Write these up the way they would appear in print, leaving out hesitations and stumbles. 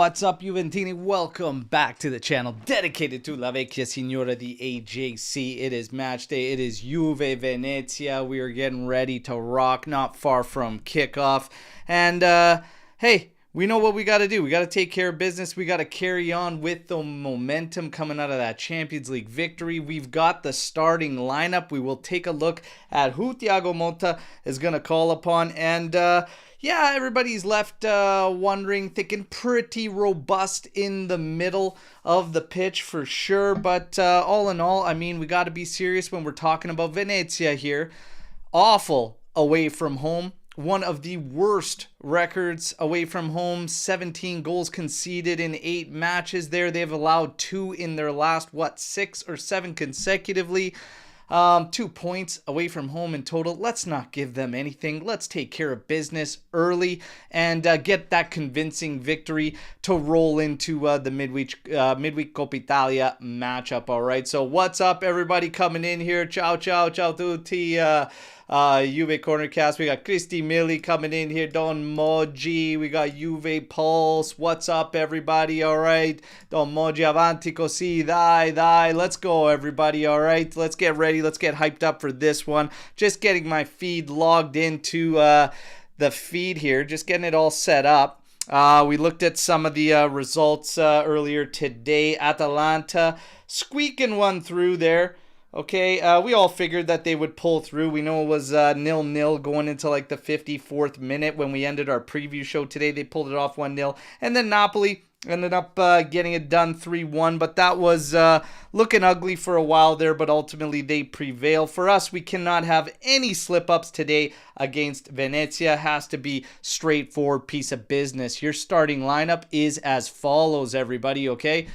What's up, Juventini? Welcome back to the channel dedicated to La Vecchia Signora, the AJC. It is match day. It is Juve Venezia. We are getting ready to rock, not far from kickoff. And, hey, we know what we got to do. We got to take care of business. We got to carry on with the momentum coming out of that Champions League victory. We've got the starting lineup. We will take a look at who Thiago Motta is going to call upon. And, yeah, everybody's left wondering, thinking pretty robust in the middle of the pitch for sure. But all in all, I mean, we got to be serious when we're talking about Venezia here. Awful away from home. One of the worst records away from home. 17 goals conceded in 8 matches there. They've allowed 2 in their last, 6 or 7 consecutively. 2 points away from home in total. Let's not give them anything. Let's take care of business early and get that convincing victory to roll into the midweek Coppa Italia matchup. All right. So what's up, everybody coming in here? Ciao, ciao, ciao tutti. Juve Cornercast. We got Cristi Milli coming in here. Don Moji. We got Juve Pulse. What's up, everybody? All right. Don Moji, avanti così. Dai. Let's go, everybody. All right. Let's get ready. Let's get hyped up for this one. Just getting my feed logged into the feed here. Just getting it all set up. We looked at some of the results earlier today. Atalanta squeaking one through there. Okay, we all figured that they would pull through. We know it was 0-0 going into like the 54th minute when we ended our preview show today. They pulled it off 1-0. And then Napoli ended up getting it done 3-1. But that was looking ugly for a while there, but ultimately they prevail. For us, we cannot have any slip-ups today against Venezia. It has to be straightforward piece of business. Your starting lineup is as follows, everybody, okay?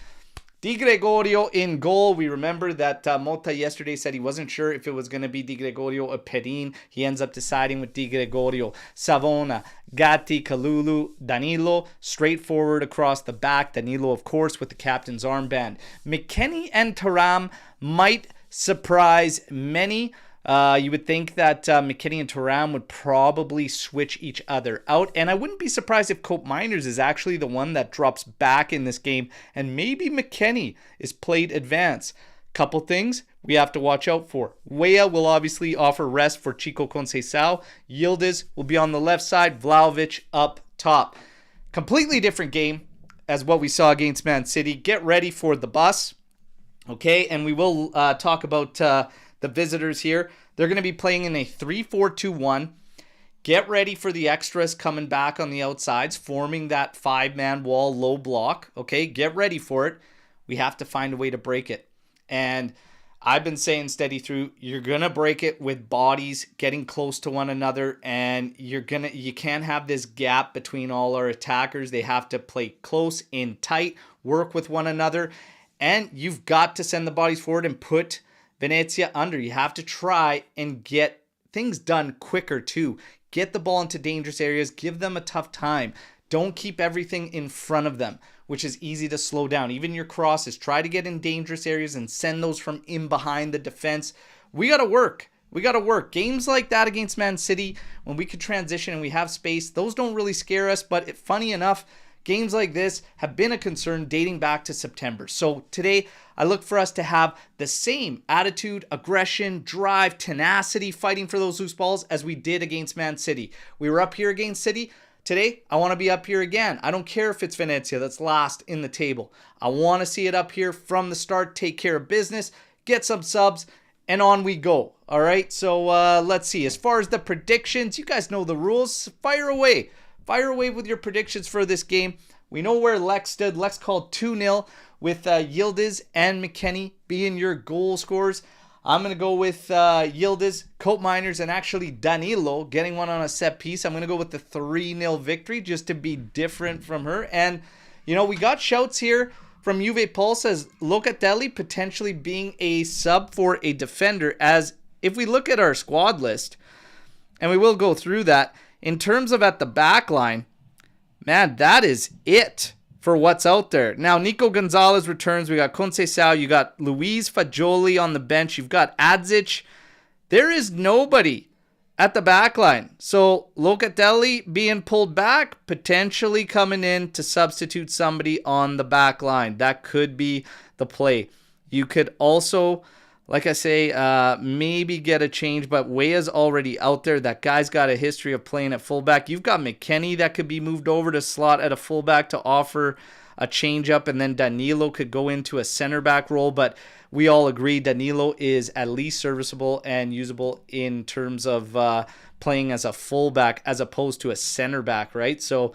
Di Gregorio in goal. We remember that Motta yesterday said he wasn't sure if it was going to be Di Gregorio or Perin. He ends up deciding with Di Gregorio. Savona, Gatti, Kalulu, Danilo, straightforward across the back. Danilo, of course, with the captain's armband. McKennie and Thuram might surprise many. You would think that McKennie and Thuram would probably switch each other out. And I wouldn't be surprised if Cope Miners is actually the one that drops back in this game. And maybe McKennie is played advance. Couple things we have to watch out for. Weah will obviously offer rest for Chico Conceição. Yildiz will be on the left side. Vlahovic up top. Completely different game as what we saw against Man City. Get ready for the bus. Okay, and we will talk about the visitors here. They're going to be playing in a 3-4-2-1. Get ready for the extras coming back on the outsides, forming that 5-man wall low block. Okay, get ready for it. We have to find a way to break it. And I've been saying steady through, you're going to break it with bodies getting close to one another, and you can't have this gap between all our attackers. They have to play close in tight, work with one another, and you've got to send the bodies forward and put Venezia under. You have to try and get things done quicker too. Get the ball into dangerous areas. Give them a tough time. Don't keep everything in front of them, which is easy to slow down. Even your crosses, try to get in dangerous areas and send those from in behind the defense. We got to work. We got to work. Games like that against Man City, when we could transition and we have space, those don't really scare us. But funny enough, games like this have been a concern dating back to September. So today, I look for us to have the same attitude, aggression, drive, tenacity, fighting for those loose balls as we did against Man City. We were up here against City. Today, I want to be up here again. I don't care if it's Venezia that's last in the table. I want to see it up here from the start, take care of business, get some subs, and on we go. All right, so let's see. As far as the predictions, you guys know the rules. Fire away. Fire away with your predictions for this game. We know where Lex stood. Lex called 2-0 with Yildiz and McKennie being your goal scorers. I'm going to go with Yildiz, Cope Miners, and actually Danilo getting one on a set piece. I'm going to go with the 3-0 victory just to be different from her. And, you know, we got shouts here from Juve Pulse as Locatelli potentially being a sub for a defender. As if we look at our squad list, and we will go through that, in terms of at the back line, man, that is it for what's out there. Now, Nico Gonzalez returns. We got Conceição. You got Luis Fagioli on the bench. You've got Adzic. There is nobody at the back line. So Locatelli being pulled back, potentially coming in to substitute somebody on the back line. That could be the play. You could also, like I say, maybe get a change, but Weah's already out there. That guy's got a history of playing at fullback. You've got McKennie that could be moved over to slot at a fullback to offer a change up, and then Danilo could go into a center back role, but we all agree Danilo is at least serviceable and usable in terms of playing as a fullback as opposed to a center back, right? So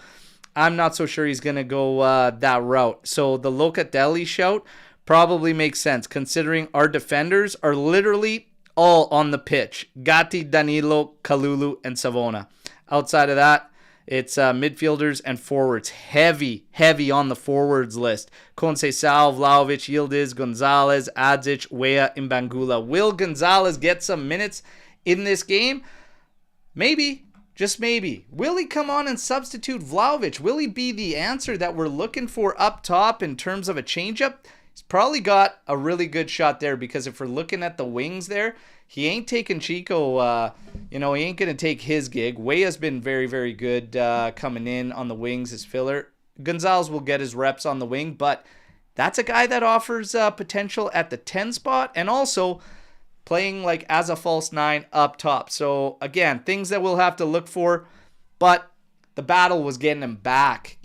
I'm not so sure he's going to go that route. So the Locatelli shout probably makes sense considering our defenders are literally all on the pitch. Gatti, Danilo, Kalulu, and Savona. Outside of that, it's midfielders and forwards. Heavy on the forwards list. Conceição, Vlahovic, Yildiz, Gonzalez, Adzic, Weah, Mbangula. Will Gonzalez get some minutes in this game? Maybe. Just maybe. Will he come on and substitute Vlahovic? Will he be the answer that we're looking for up top in terms of a changeup? He's probably got a really good shot there, because if we're looking at the wings there, he ain't taking Chico, he ain't going to take his gig. Weah's been very, very good coming in on the wings as filler. Gonzalez will get his reps on the wing, but that's a guy that offers potential at the 10 spot and also playing like as a false 9 up top. So, again, things that we'll have to look for, but the battle was getting him back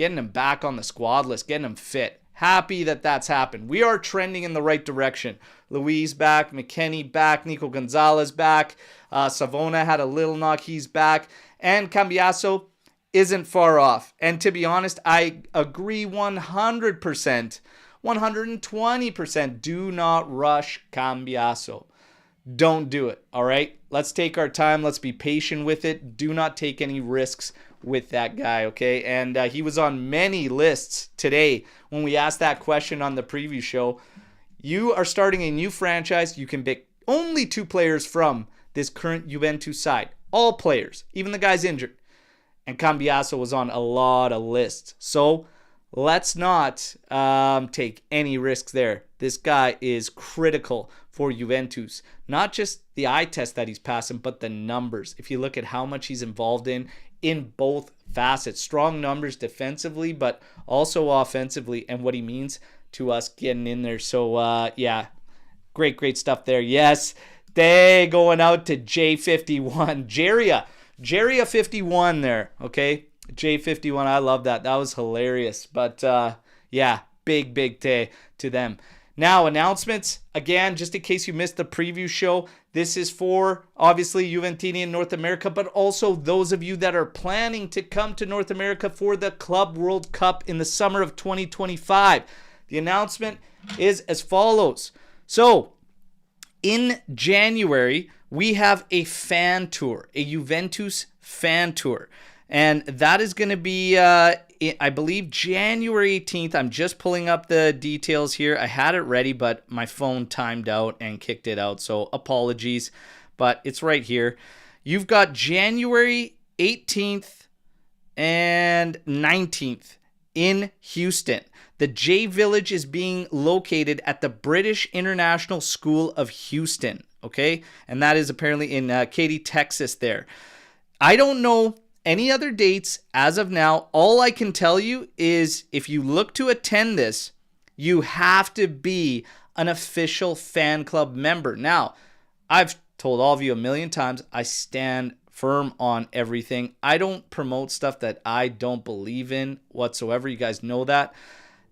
on the squad list, getting him fit. Happy that that's happened. We are trending in the right direction. Luis back, McKennie back, Nico Gonzalez back, Savona had a little knock, he's back, and Cambiaso isn't far off. And to be honest, I agree 100%, 120%. Do not rush Cambiaso. Don't do it, all right? Let's take our time. Let's be patient with it. Do not take any risks with that guy, okay? And he was on many lists today when we asked that question on the preview show. You are starting a new franchise. You can pick only 2 players from this current Juventus side. All players, even the guys injured. And Cambiaso was on a lot of lists. So let's not take any risks there. This guy is critical for Juventus. Not just the eye test that he's passing, but the numbers. If you look at how much he's involved in both facets. Strong numbers defensively, but also offensively, and what he means to us getting in there. So, great stuff there. Yes, they going out to J51. Jeria 51 there, okay? J51, I love that. That was hilarious. But, big day to them. Now, announcements. Again, just in case you missed the preview show, this is for, obviously, Juventini in North America, but also those of you that are planning to come to North America for the Club World Cup in the summer of 2025. The announcement is as follows. So, in January, we have a fan tour, a Juventus fan tour. And that is going to be, I believe, January 18th. I'm just pulling up the details here. I had it ready, but my phone timed out and kicked it out. So apologies, but it's right here. You've got January 18th and 19th in Houston. The J Village is being located at the British International School of Houston, okay? And that is apparently in Katy, Texas there. I don't know any other dates as of now. All I can tell you is if you look to attend this, you have to be an official fan club member. Now, I've told all of you a million times, I stand firm on everything. I don't promote stuff that I don't believe in whatsoever. You guys know that.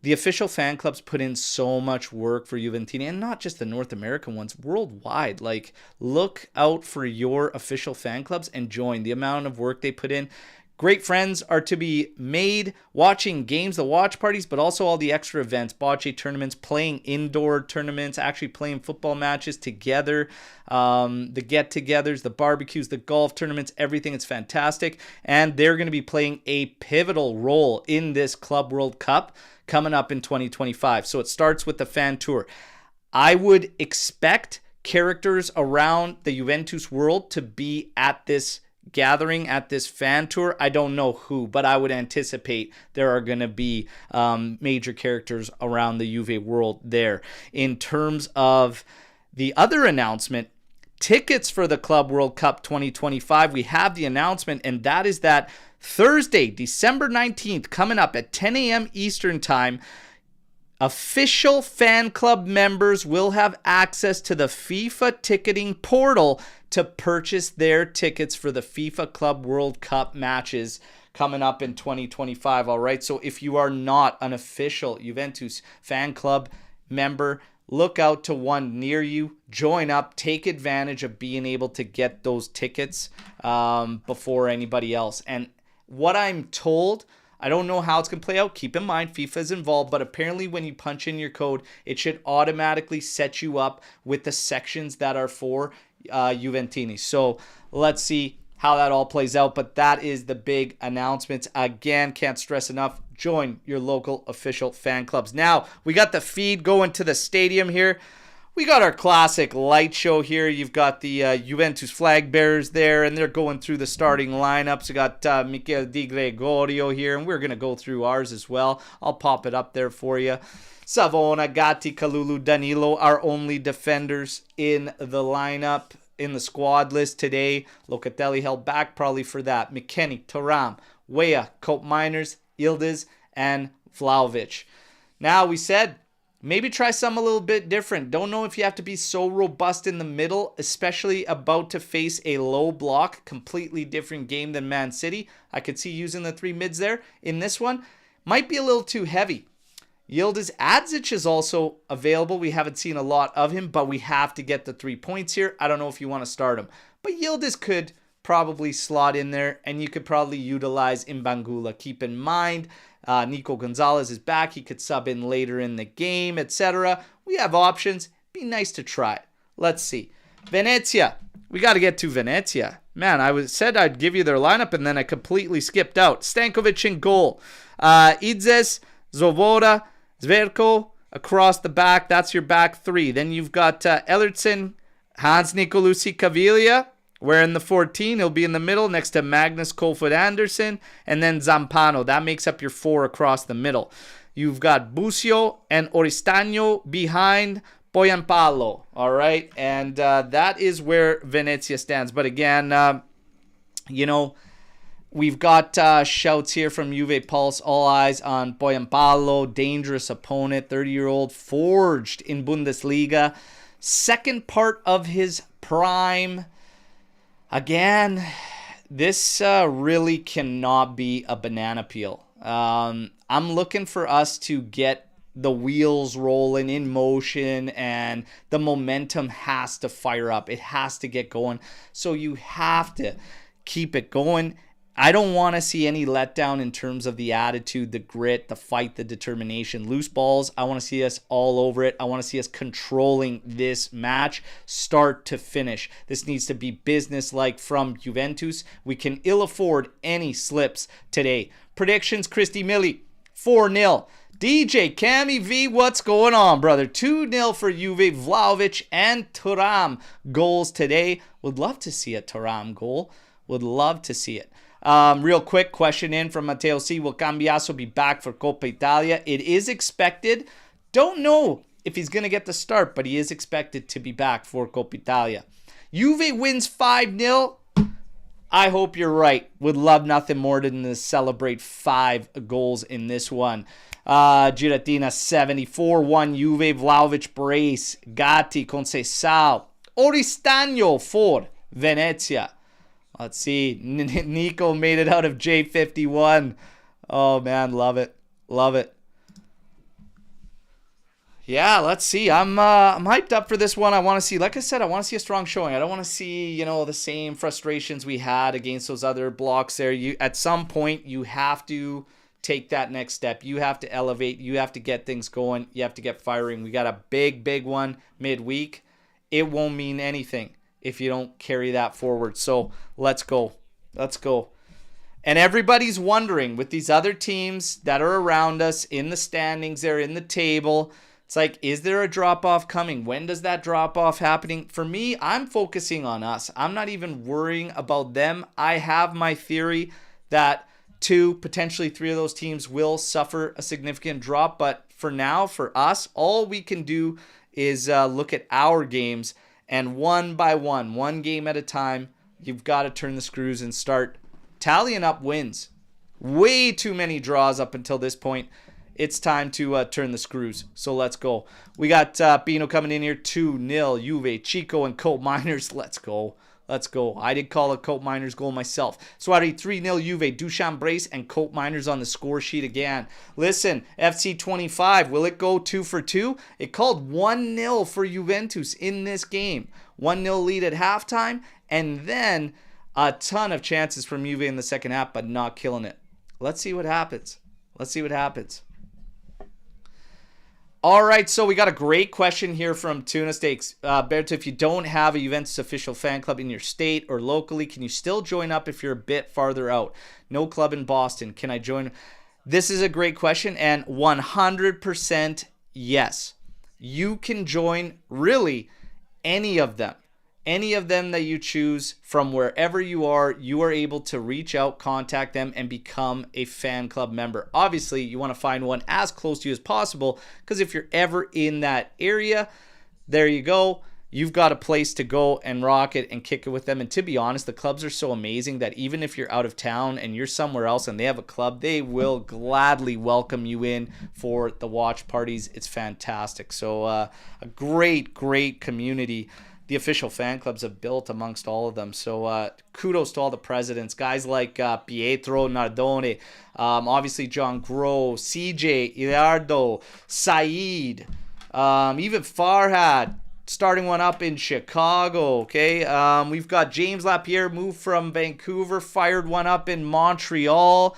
The official fan clubs put in so much work for Juventini, and not just the North American ones, worldwide. Like, look out for your official fan clubs and join. The amount of work they put in. Great friends are to be made watching games, the watch parties, but also all the extra events, bocce tournaments, playing indoor tournaments, actually playing football matches together, the get-togethers, the barbecues, the golf tournaments, everything. It's fantastic. And they're going to be playing a pivotal role in this Club World Cup coming up in 2025. So it starts with the fan tour. I would expect characters around the Juventus world to be at this gathering, at this fan tour. I don't know who, but I would anticipate there are going to be major characters around the Juve world there. In terms of the other announcement, tickets for the Club World Cup 2025. We have the announcement, and that is that Thursday, December 19th, coming up at 10 a.m. Eastern Time, official fan club members will have access to the FIFA ticketing portal to purchase their tickets for the FIFA Club World Cup matches coming up in 2025. All right, so if you are not an official Juventus fan club member, look out to one near you. Join up. Take advantage of being able to get those tickets before anybody else. And what I'm told, I don't know how it's going to play out. Keep in mind, FIFA is involved, but apparently when you punch in your code, it should automatically set you up with the sections that are for Juventini. So let's see how that all plays out, but that is the big announcements. Again, can't stress enough, join your local official fan clubs. Now, we got the feed going to the stadium here. We got our classic light show here. You've got the Juventus flag bearers there, and they're going through the starting lineups. We got Michele Di Gregorio here, and we're going to go through ours as well. I'll pop it up there for you. Savona, Gatti, Kalulu, Danilo, our only defenders in the lineup. In the squad list today, Locatelli held back probably for that. McKennie, Thuram, Weah, Cope Miners, Yildiz, and Vlahovic. Now, we said maybe try something a little bit different. Don't know if you have to be so robust in the middle, especially about to face a low block, completely different game than Man City. I could see using the three mids there. In this one, might be a little too heavy. Yildiz Adzic is also available. We haven't seen a lot of him, but we have to get the 3 points here. I don't know if you want to start him, but Yildiz could probably slot in there, and you could probably utilize Imbangula. Keep in mind, Nico Gonzalez is back. He could sub in later in the game, etc. We have options. Be nice to try it. Let's see. Venezia. We got to get to Venezia. Man, said I'd give you their lineup, and then I completely skipped out. Stankovic in goal. Idzes, Zovoda, Zverko across the back. That's your back three. Then you've got Ellertson, Hans Nicolucci Caviglia wearing the 14. He'll be in the middle next to Magnus Colford Anderson. And then Zampano. That makes up your four across the middle. You've got Busio and Oristano behind Poyampalo. All right. And that is where Venezia stands. But again, we've got shouts here from Juve Pulse. All eyes on Poyampalo. Dangerous opponent. 30-year-old. Forged in Bundesliga. Second part of his prime. Again, this really cannot be a banana peel. I'm looking for us to get the wheels rolling in motion, and the momentum has to fire up. It has to get going. So you have to keep it going. I don't want to see any letdown in terms of the attitude, the grit, the fight, the determination. Loose balls, I want to see us all over it. I want to see us controlling this match start to finish. This needs to be business-like from Juventus. We can ill afford any slips today. Predictions, Christy Millie, 4-0. DJ, Cammy V, what's going on, brother? 2-0 for Juve, Vlahovic and Thuram goals today. Would love to see a Thuram goal. Would love to see it. Real quick question in from Matteo C. Will Cambiaso be back for Coppa Italia? It is expected. Don't know if he's going to get the start, but he is expected to be back for Coppa Italia. Juve wins 5-0. I hope you're right. Would love nothing more than to celebrate 5 goals in this one. Giratina 74-1. Juve, Vlahovic brace. Gatti, Conceição. Oristano for Venezia. Let's see. Nico made it out of J51. Oh, man. Love it. Love it. Yeah, let's see. I'm hyped up for this one. I want to see, like I said, I want to see a strong showing. I don't want to see, the same frustrations we had against those other blocks there. At some point, you have to take that next step. You have to elevate. You have to get things going. You have to get firing. We got a big one midweek. It won't mean anything if you don't carry that forward. So let's go. Let's go. And everybody's wondering, with these other teams that are around us in the standings, they're in the table. It's like, is there a drop-off coming? When does that drop-off happening? For me, I'm focusing on us. I'm not even worrying about them. I have my theory that 2, potentially 3 of those teams will suffer a significant drop. But for now, for us, all we can do is look at our games And one by one game at a time, you've got to turn the screws and start tallying up wins. Way too many draws up until this point. It's time to turn the screws. So let's go. We got Pino coming in here. 2-0. Juve, Chico, and Cope Miners. Let's go. Let's go. I did call a Cope Miners goal myself. Soiree 3-0 Juve. Duchamp brace and Cope Miners on the score sheet again. Listen, FC 25. Will it go 2 for 2? It called 1-0 for Juventus in this game. 1-0 lead at halftime. And then a ton of chances from Juve in the second half, but not killing it. Let's see what happens. Let's see what happens. All right, so we got a great question here from Tuna Steaks. Berto, if you don't have a Juventus official fan club in your state or locally, can you still join up if you're a bit farther out? No club in Boston. Can I join? This is a great question, and 100% yes. You can join really any of them. Any of them that you choose from wherever you are able to reach out, contact them, and become a fan club member. Obviously, you want to find one as close to you as possible, because if you're ever in that area, there you go. You've got a place to go and rock it and kick it with them. And to be honest, the clubs are so amazing that even if you're out of town and you're somewhere else and they have a club, they will gladly welcome you in for the watch parties. It's fantastic. So a great, great community the official fan clubs have built amongst all of them. So kudos to all the presidents, guys like Pietro Nardone, obviously John Groh, CJ, Ilardo, Saeed, even Farhad, starting one up in Chicago, okay? We've got James Lapierre, moved from Vancouver, fired one up in Montreal.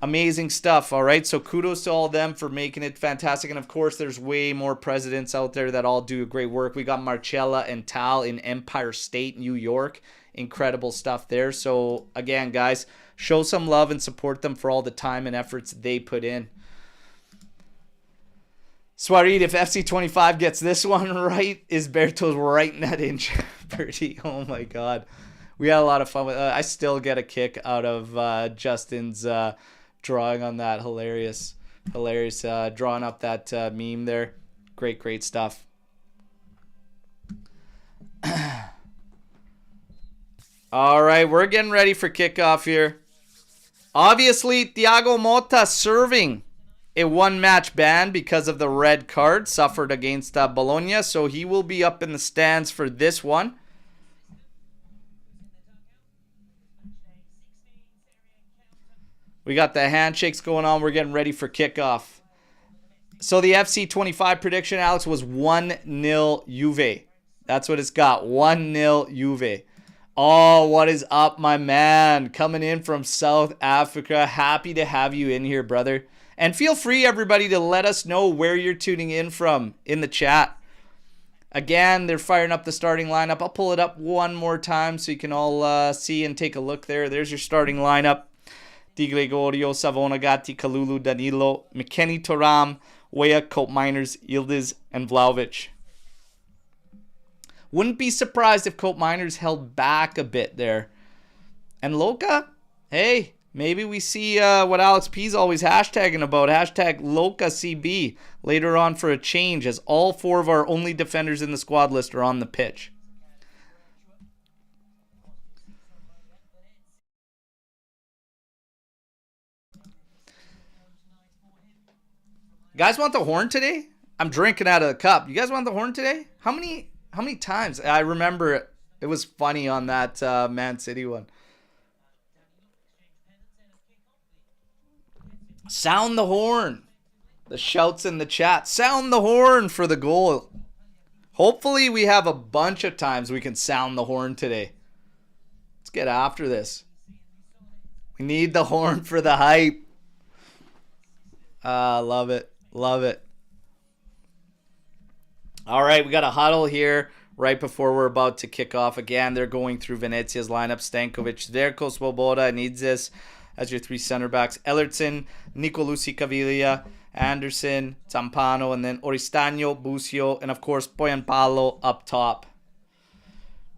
Amazing stuff, all right? So kudos to all of them for making it fantastic. And, of course, there's way more presidents out there that all do great work. We got Marcella and Tal in Empire State, New York. Incredible stuff there. So, again, guys, show some love and support them for all the time and efforts they put in. Swarid, if FC25 gets this one right, is Berto's right net in jeopardy? Oh, my God. We had a lot of fun with I still get a kick out of Justin's drawing on that. Hilarious drawing up that meme there. Great stuff. All right, we're getting ready for kickoff here. Obviously, Thiago Motta serving a one-match ban because of the red card suffered against Bologna, so he will be up in the stands for this one. We got the handshakes going on. We're getting ready for kickoff. So the FC25 prediction, Alex, was 1-0 Juve. That's what it's got. 1-0 Juve. Oh, what is up, my man? Coming in from South Africa. Happy to have you in here, brother. And feel free, everybody, to let us know where you're tuning in from in the chat. Again, they're firing up the starting lineup. I'll pull it up one more time so you can all see and take a look there. There's your starting lineup. Di Gregorio, Savona, Gatti, Kalulu, Danilo, McKennie, Thuram, Weah, Cope Miners, Yildiz, and Vlahovic. Wouldn't be surprised if Cope Miners held back a bit there. And Luca, hey, maybe we see what Alex P's always hashtagging about. Hashtag LucaCB later on for a change, as all four of our only defenders in the squad list are on the pitch. You guys want the horn today? I'm drinking out of the cup. You guys want the horn today? How many times? I remember it was funny on that Man City one. Sound the horn. The shouts in the chat. Sound the horn for the goal. Hopefully we have a bunch of times we can sound the horn today. Let's get after this. We need the horn for the hype. Love it. Love it. All right, we got a huddle here right before we're about to kick off. Again, they're going through Venezia's lineup. Stankovic, Zerko, Svoboda, Nidzis as your three center backs. Ellertson, Nicolucci, Caviglia, Anderson, Zampano, and then Oristano, Busio, and of course, Poyanpalo up top.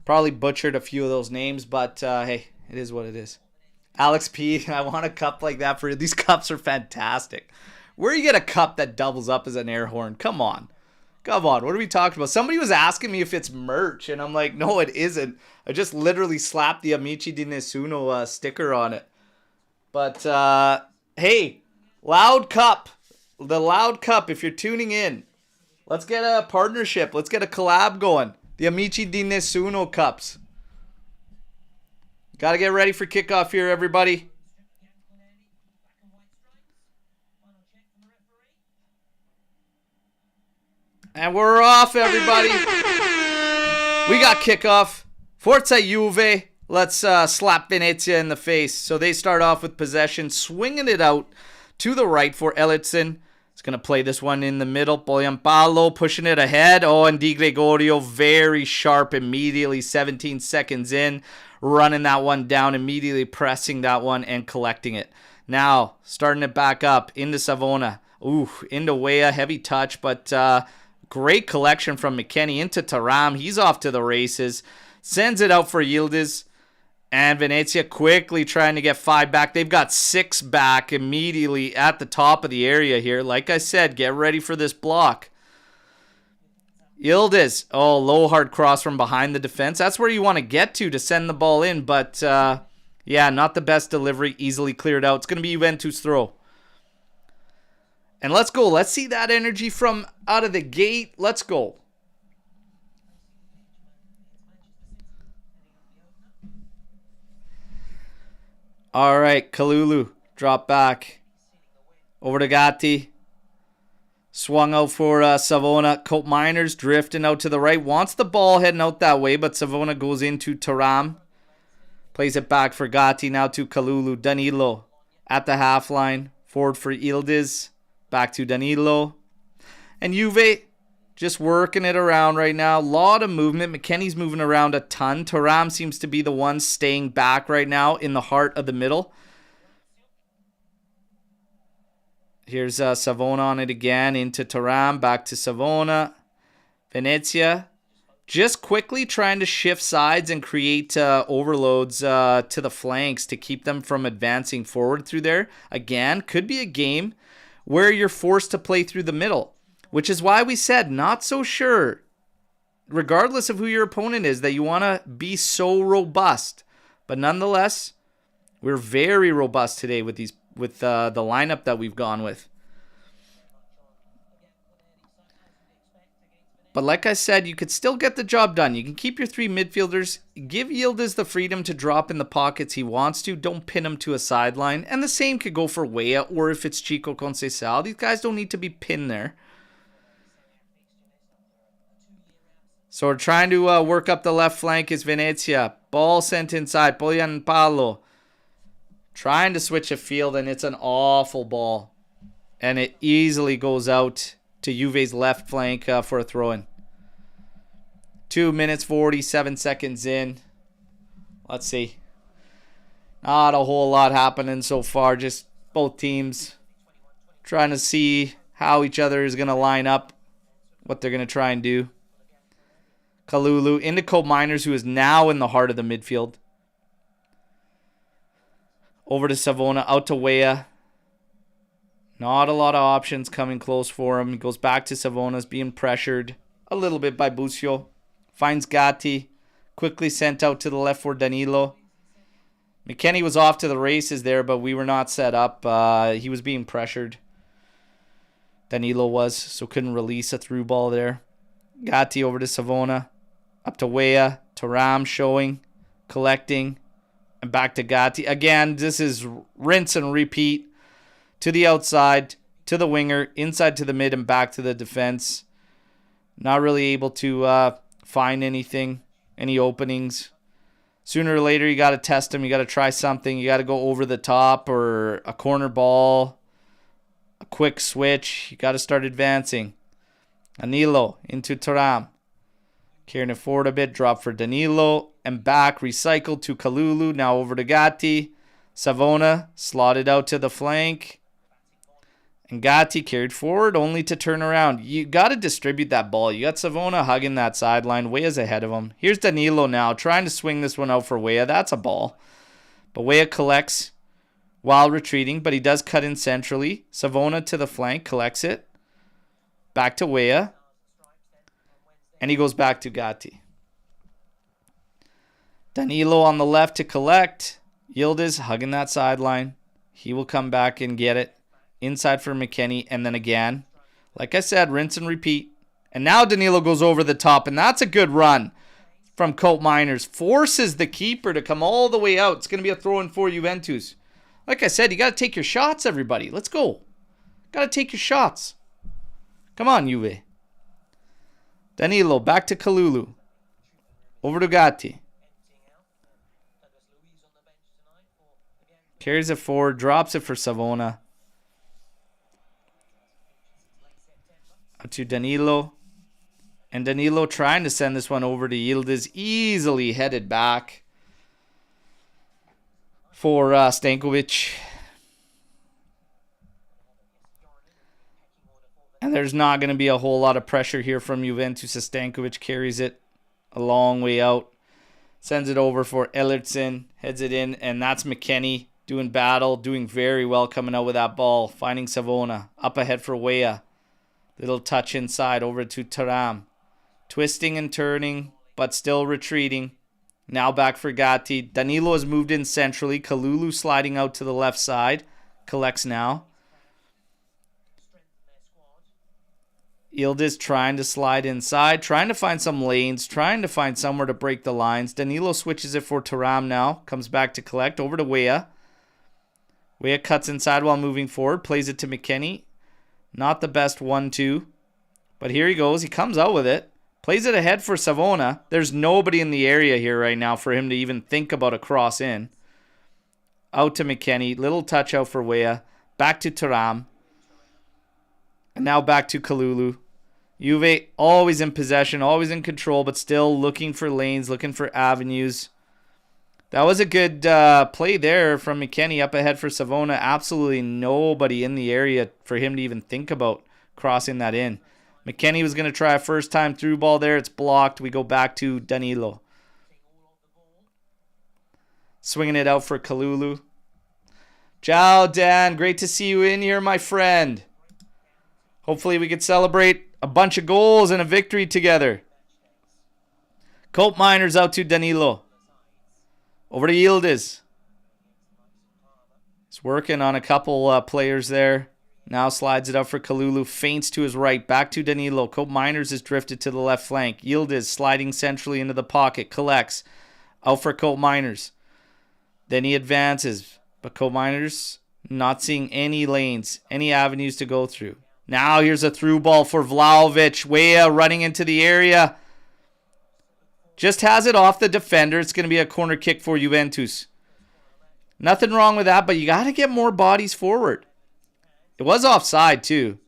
Probably butchered a few of those names, but hey, it is what it is. Alex P, I want a cup like that for you. These cups are fantastic. Where you get a cup that doubles up as an air horn? Come on. Come on, what are we talking about? Somebody was asking me if it's merch, and I'm like, no, it isn't. I just literally slapped the Amici di Nessuno sticker on it. But, hey, Loud Cup. The Loud Cup, if you're tuning in, let's get a partnership. Let's get a collab going. The Amici di Nessuno Cups. Got to get ready for kickoff here, everybody. And we're off, everybody. We got kickoff. Forza Juve. Let's slap Venezia in the face. So they start off with possession, swinging it out to the right for Elitson. He's going to play this one in the middle. Bogliampalo pushing it ahead. Oh, and Di Gregorio very sharp immediately. 17 seconds in. Running that one down, immediately pressing that one and collecting it. Now, starting it back up into Savona. Ooh, into Weah. Heavy touch, but great collection from McKennie into Thuram. He's off to the races. Sends it out for Yildiz. And Venezia quickly trying to get 5 back. They've got 6 back immediately at the top of the area here. Like I said, get ready for this block. Yildiz. Oh, low hard cross from behind the defense. That's where you want to get to send the ball in. But, yeah, not the best delivery. Easily cleared out. It's going to be Juventus throw. And let's go. Let's see that energy from out of the gate. Let's go. All right, Kalulu, drop back. Over to Gatti. Swung out for Savona. Cope Miners drifting out to the right. Wants the ball heading out that way, but Savona goes into Thuram. Plays it back for Gatti, now to Kalulu. Danilo at the half line. Forward for Yildiz. Back to Danilo. And Juve just working it around right now. A lot of movement. McKennie's moving around a ton. Thuram seems to be the one staying back right now in the heart of the middle. Here's Savona on it again. Into Thuram. Back to Savona. Venezia just quickly trying to shift sides and create overloads to the flanks to keep them from advancing forward through there. Again, could be a game where you're forced to play through the middle. Which is why we said not so sure, regardless of who your opponent is, that you want to be so robust. But nonetheless, we're very robust today with the lineup that we've gone with. But like I said, you could still get the job done. You can keep your 3 midfielders. Give Yildiz the freedom to drop in the pockets he wants to. Don't pin him to a sideline. And the same could go for Weah or if it's Chico Conceição. These guys don't need to be pinned there. So we're trying to work up the left flank is Venezia. Ball sent inside. Bogliampalo. Trying to switch a field, and it's an awful ball. And it easily goes out to Juve's left flank for a throw-in. 2 minutes, 47 seconds in. Let's see. Not a whole lot happening so far. Just both teams trying to see how each other is going to line up. What they're going to try and do. Kalulu into Cope Miners, who is now in the heart of the midfield. Over to Savona, out to Weah. Not a lot of options coming close for him. He goes back to Savona's being pressured a little bit by Busio. Finds Gatti. Quickly sent out to the left for Danilo. McKennie was off to the races there, but we were not set up. He was being pressured. Danilo was, so couldn't release a through ball there. Gatti over to Savona. Up to Weah. Thuram showing. Collecting. And back to Gatti. Again, this is rinse and repeat. To the outside. To the winger. Inside to the mid and back to the defense. Not really able to find anything. Any openings. Sooner or later, you got to test them. You got to try something. You got to go over the top or a corner ball. A quick switch. You got to start advancing. Danilo into Thuram. Carrying it forward a bit. Drop for Danilo. And back. Recycled to Kalulu. Now over to Gatti. Savona slotted out to the flank. And Gatti carried forward only to turn around. You got to distribute that ball. You got Savona hugging that sideline. Weah's ahead of him. Here's Danilo now. Trying to swing this one out for Weah. That's a ball. But Weah collects while retreating. But he does cut in centrally. Savona to the flank. Collects it. Back to Weah. And he goes back to Gatti. Danilo on the left to collect. Yildiz hugging that sideline. He will come back and get it. Inside for McKennie. And then again. Like I said, rinse and repeat. And now Danilo goes over the top. And that's a good run from Colt Miners. Forces the keeper to come all the way out. It's going to be a throw-in for Juventus. Like I said, you got to take your shots, everybody. Let's go. Got to take your shots. Come on, Juve. Danilo back to Kalulu. Over to Gatti. Carries it forward. Drops it for Savona. Up to Danilo. And Danilo trying to send this one over to Yildiz. Easily headed back for Stankovic. And there's not going to be a whole lot of pressure here from Juventus. Stankovic carries it a long way out. Sends it over for Ellertson. Heads it in. And that's McKennie doing battle. Doing very well coming out with that ball. Finding Savona. Up ahead for Weah. Little touch inside over to Thuram. Twisting and turning, but still retreating. Now back for Gatti. Danilo has moved in centrally. Kalulu sliding out to the left side. Collects now. Yildiz trying to slide inside. Trying to find some lanes. Trying to find somewhere to break the lines. Danilo switches it for Thuram now. Comes back to collect. Over to Weah. Weah cuts inside while moving forward. Plays it to McKennie. Not the best 1-2. But here he goes. He comes out with it. Plays it ahead for Savona. There's nobody in the area here right now for him to even think about a cross in. Out to McKennie. Little touch out for Weah. Back to Thuram. And now back to Kalulu. Juve always in possession, always in control, but still looking for lanes, looking for avenues. That was a good play there from McKennie up ahead for Savona. Absolutely nobody in the area for him to even think about crossing that in. McKennie was going to try a first time through ball there. It's blocked. We go back to Danilo. Swinging it out for Kalulu. Ciao, Dan. Great to see you in here, my friend. Hopefully we could celebrate a bunch of goals and a victory together. Colt Miners out to Danilo. Over to Yildiz. He's working on a couple players there. Now slides it up for Kalulu. Feints to his right. Back to Danilo. Colt Miners is drifted to the left flank. Yildiz sliding centrally into the pocket. Collects. Out for Colt Miners. Then he advances. But Colt Miners not seeing any lanes, any avenues to go through. Now here's a through ball for Vlahovic. Weah running into the area. Just has it off the defender. It's going to be a corner kick for Juventus. Nothing wrong with that, but you got to get more bodies forward. It was offside too.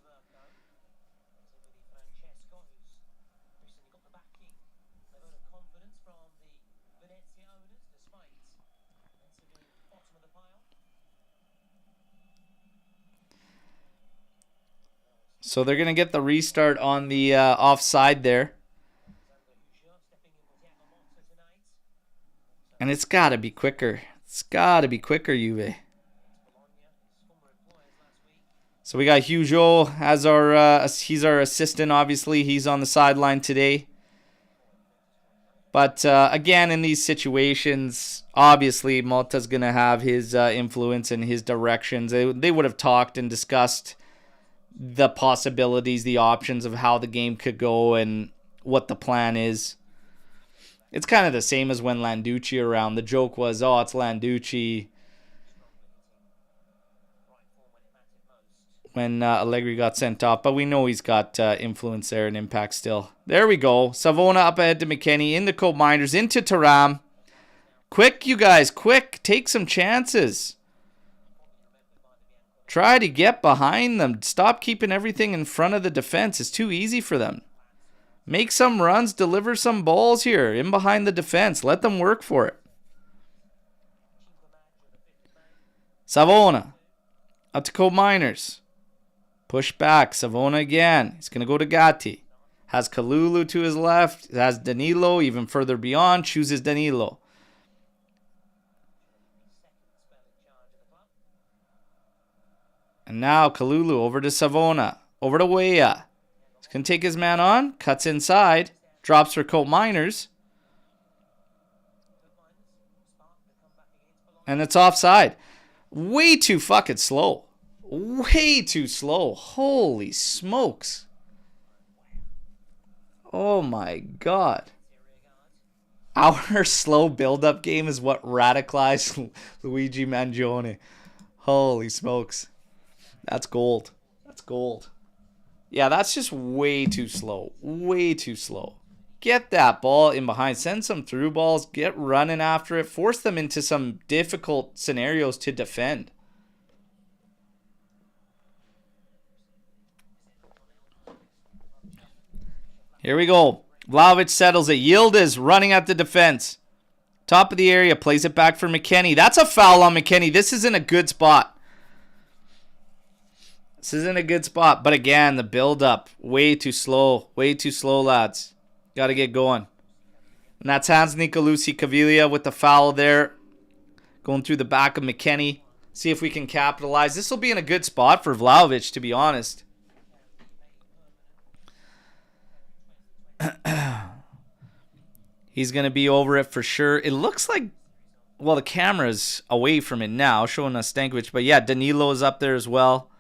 So they're going to get the restart on the offside there. And it's got to be quicker. It's got to be quicker, Juve. So we got Hugo as our he's our assistant, obviously. He's on the sideline today. But again, in these situations, obviously Malta's going to have his influence and his directions. They would have talked and discussed the possibilities, the options of how the game could go and what the plan is. It's kind of the same as when Landucci around. The joke was, oh, it's Landucci. When Allegri got sent off. But we know he's got influence there and impact still. There we go. Savona up ahead to McKennie. Into Colt Miners. Into Thuram. Quick, you guys. Quick. Take some chances. Try to get behind them. Stop keeping everything in front of the defense. It's too easy for them. Make some runs. Deliver some balls here. In behind the defense. Let them work for it. Savona. Up to Colt Miners. Push back. Savona again. He's going to go to Gatti. Has Kalulu to his left. Has Danilo even further beyond. Chooses Danilo. And now Kalulu over to Savona. Over to Weah. He's going to take his man on. Cuts inside. Drops for Colt Miners. And it's offside. Way too fucking slow. Way too slow. Holy smokes. Oh my god. Our slow build-up game is what radicalized Luigi Mangione. Holy smokes. That's gold. That's gold. Yeah, that's just way too slow. Way too slow. Get that ball in behind. Send some through balls. Get running after it. Force them into some difficult scenarios to defend. Here we go. Vlahovic settles it. Yildiz running at the defense. Top of the area. Plays it back for McKennie. That's a foul on McKennie. This isn't a good spot. This isn't a good spot. But again, the build-up. Way too slow. Way too slow, lads. Got to get going. And that's Hans Nicolucci Caviglia with the foul there. Going through the back of McKennie. See if we can capitalize. This will be in a good spot for Vlahovic, to be honest. He's going to be over it for sure. It looks like, well, the camera's away from it now, showing us Stankovic. But yeah, Danilo is up there as well.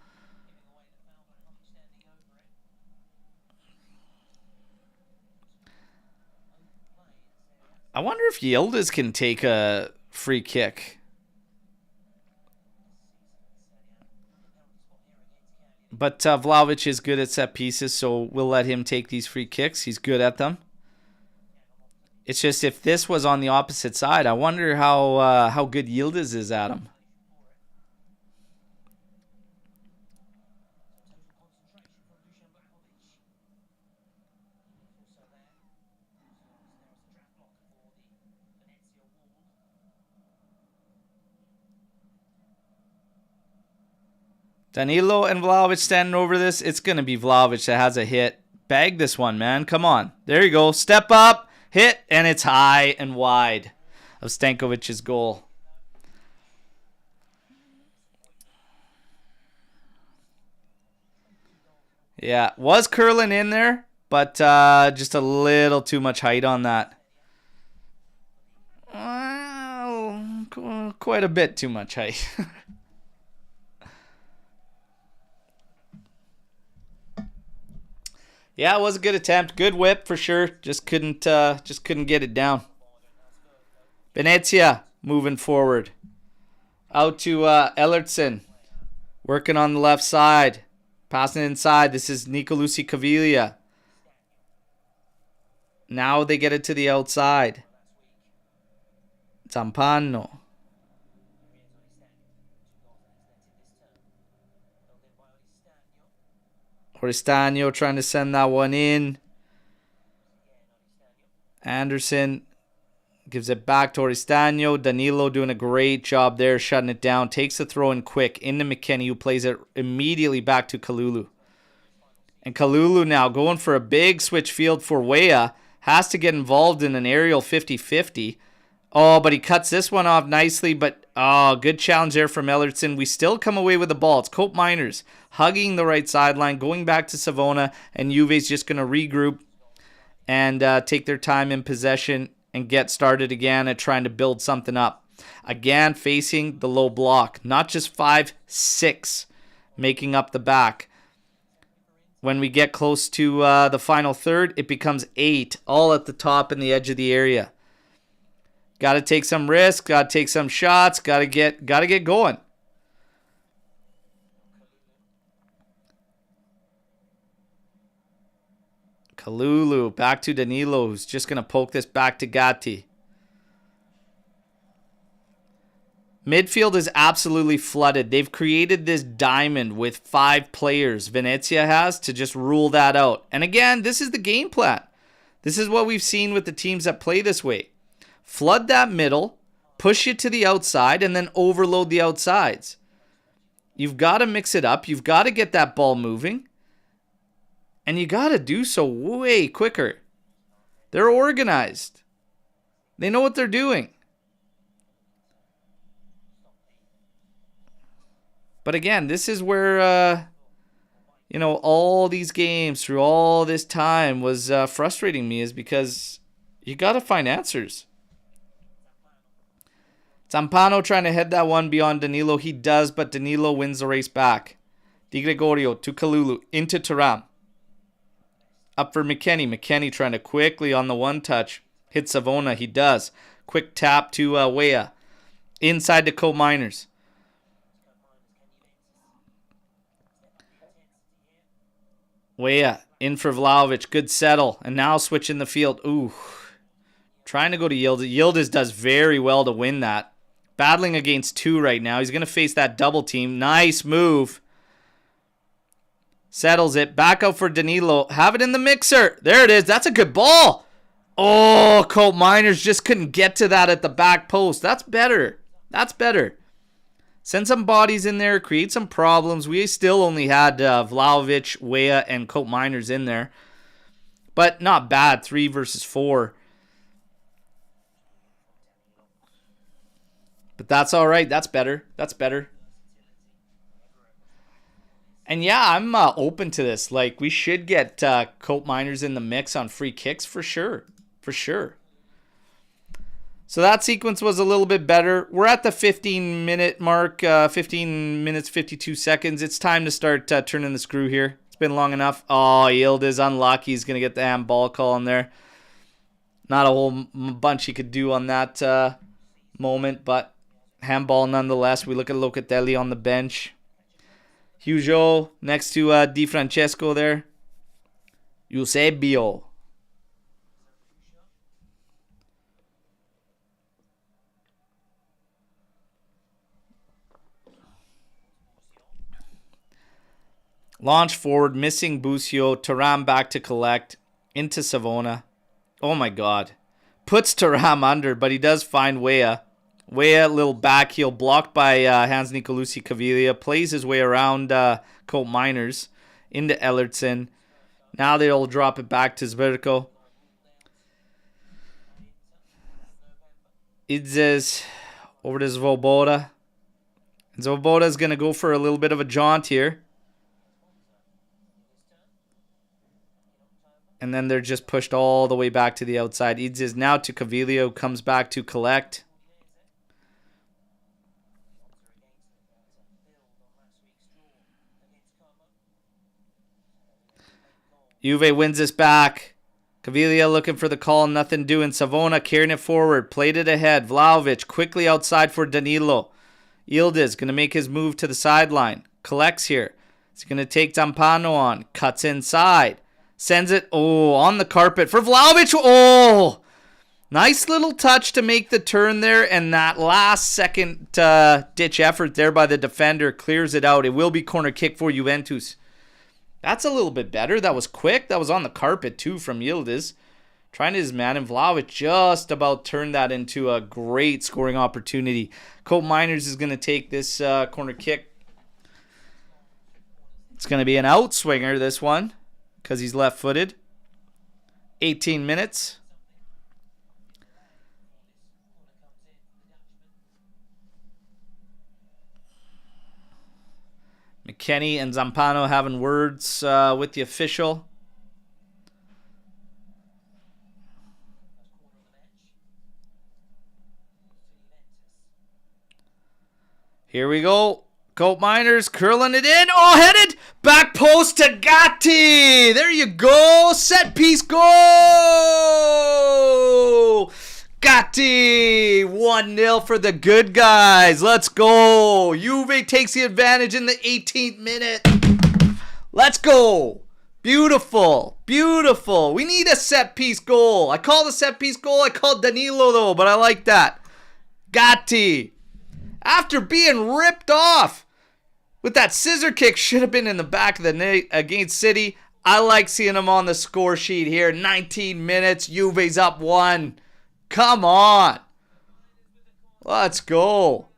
I wonder if Yildiz can take a free kick. But Vlahovic is good at set pieces, so we'll let him take these free kicks. He's good at them. It's just if this was on the opposite side, I wonder how good Yildiz is at them. Danilo and Vlahovic standing over this. It's going to be Vlahovic that has a hit. Bag this one, man. Come on. There you go. Step up. Hit. And it's high and wide of Stankovic's goal. Yeah. Was curling in there. But just a little too much height on that. Well, quite a bit too much height. Yeah, it was a good attempt. Good whip for sure. Just couldn't get it down. Venezia moving forward. Out to Ellertson. Working on the left side. Passing inside. This is Nicolucci Caviglia. Now they get it to the outside. Zampano. Oristano trying to send that one in. Anderson gives it back to Oristano. Danilo doing a great job there, shutting it down. Takes the throw in quick into McKennie, who plays it immediately back to Kalulu. And Kalulu now going for a big switch field for Weah. Has to get involved in an aerial 50-50. Oh, but he cuts this one off nicely. But, oh, good challenge there from Ellertson. We still come away with the ball. It's Colt Miners hugging the right sideline, going back to Savona. And Juve's just going to regroup and take their time in possession and get started again at trying to build something up. Again, facing the low block. Not just 5-6 making up the back. When we get close to the final third, it becomes 8, all at the top and the edge of the area. Got to take some risks. Got to take some shots. Got to get going. Kalulu back to Danilo, who's just going to poke this back to Gatti. Midfield is absolutely flooded. They've created this diamond with 5 players. Venezia has to just rule that out. And again, this is the game plan. This is what we've seen with the teams that play this way. Flood that middle, push it to the outside, and then overload the outsides. You've got to mix it up. You've got to get that ball moving. And you got to do so way quicker. They're organized. They know what they're doing. But again, this is where you know, all these games through all this time was frustrating me is because you got to find answers. Zampano trying to head that one beyond Danilo. He does, but Danilo wins the race back. Di Gregorio to Kalulu, into Thuram. Up for McKennie. McKennie trying to quickly on the one touch. Hit Savona. He does. Quick tap to Weah. Inside to Cope Miners. Weah in for Vlahovic. Good settle. And now switching the field. Ooh. Trying to go to Yildiz. Yildiz does very well to win that. Battling against two right now. He's going to face that double team. Nice move. Settles it. Back out for Danilo. Have it in the mixer. There it is. That's a good ball. Oh, Cope Miners just couldn't get to that at the back post. That's better. That's better. Send some bodies in there. Create some problems. We still only had Vlahovic, Weah, and Cope Miners in there. But not bad. 3 versus 4. But that's all right. That's better. That's better. And yeah, I'm open to this. Like, we should get Cope Miners in the mix on free kicks for sure. For sure. So that sequence was a little bit better. We're at the 15-minute mark. 15 minutes, 52 seconds. It's time to start turning the screw here. It's been long enough. Oh, Yildiz unlucky. He's going to get the handball call in there. Not a whole bunch he could do on that moment, but handball nonetheless. We look at Locatelli on the bench. Hugo next to Di Francesco there. Eusebio. Launch forward, missing Busio. Thuram back to collect. Into Savona. Oh my god. Puts Thuram under, but he does find Weah. Weah, little back heel blocked by Hans Nicolucci Caviglia. Plays his way around Cope Miners into Ellertson. Now they'll drop it back to Berto. Idzes over to Svoboda. Svoboda's going to go for a little bit of a jaunt here. And then they're just pushed all the way back to the outside. Idzes now to Caviglia, who comes back to collect. Juve wins this back. Caviglia looking for the call. Nothing doing. Savona carrying it forward. Played it ahead. Vlahovic quickly outside for Danilo. Yildiz going to make his move to the sideline. Collects here. He's going to take Zampano on. Cuts inside. Sends it. Oh, on the carpet for Vlahovic. Oh! Nice little touch to make the turn there. And that last second ditch effort there by the defender clears it out. It will be corner kick for Juventus. That's a little bit better. That was quick. That was on the carpet too from Yildiz. Trying to his man, and Vlahovic just about turned that into a great scoring opportunity. Cope Miners is going to take this corner kick. It's going to be an outswinger, this one, because he's left-footed. 18 minutes. McKennie and Zampano having words with the official. Here we go. Cope Miners curling it in. Oh, headed. Back post to Gatti. There you go. Set piece goal. Gatti. 1-0 for the good guys. Let's go. Juve takes the advantage in the 18th minute. Let's go. Beautiful. Beautiful. We need a set piece goal. I called a set piece goal. I called Danilo though, but I like that. Gatti. After being ripped off with that scissor kick, should have been in the back of the net against City. I like seeing him on the score sheet here. 19 minutes. Juve's up 1. Come on. Let's go.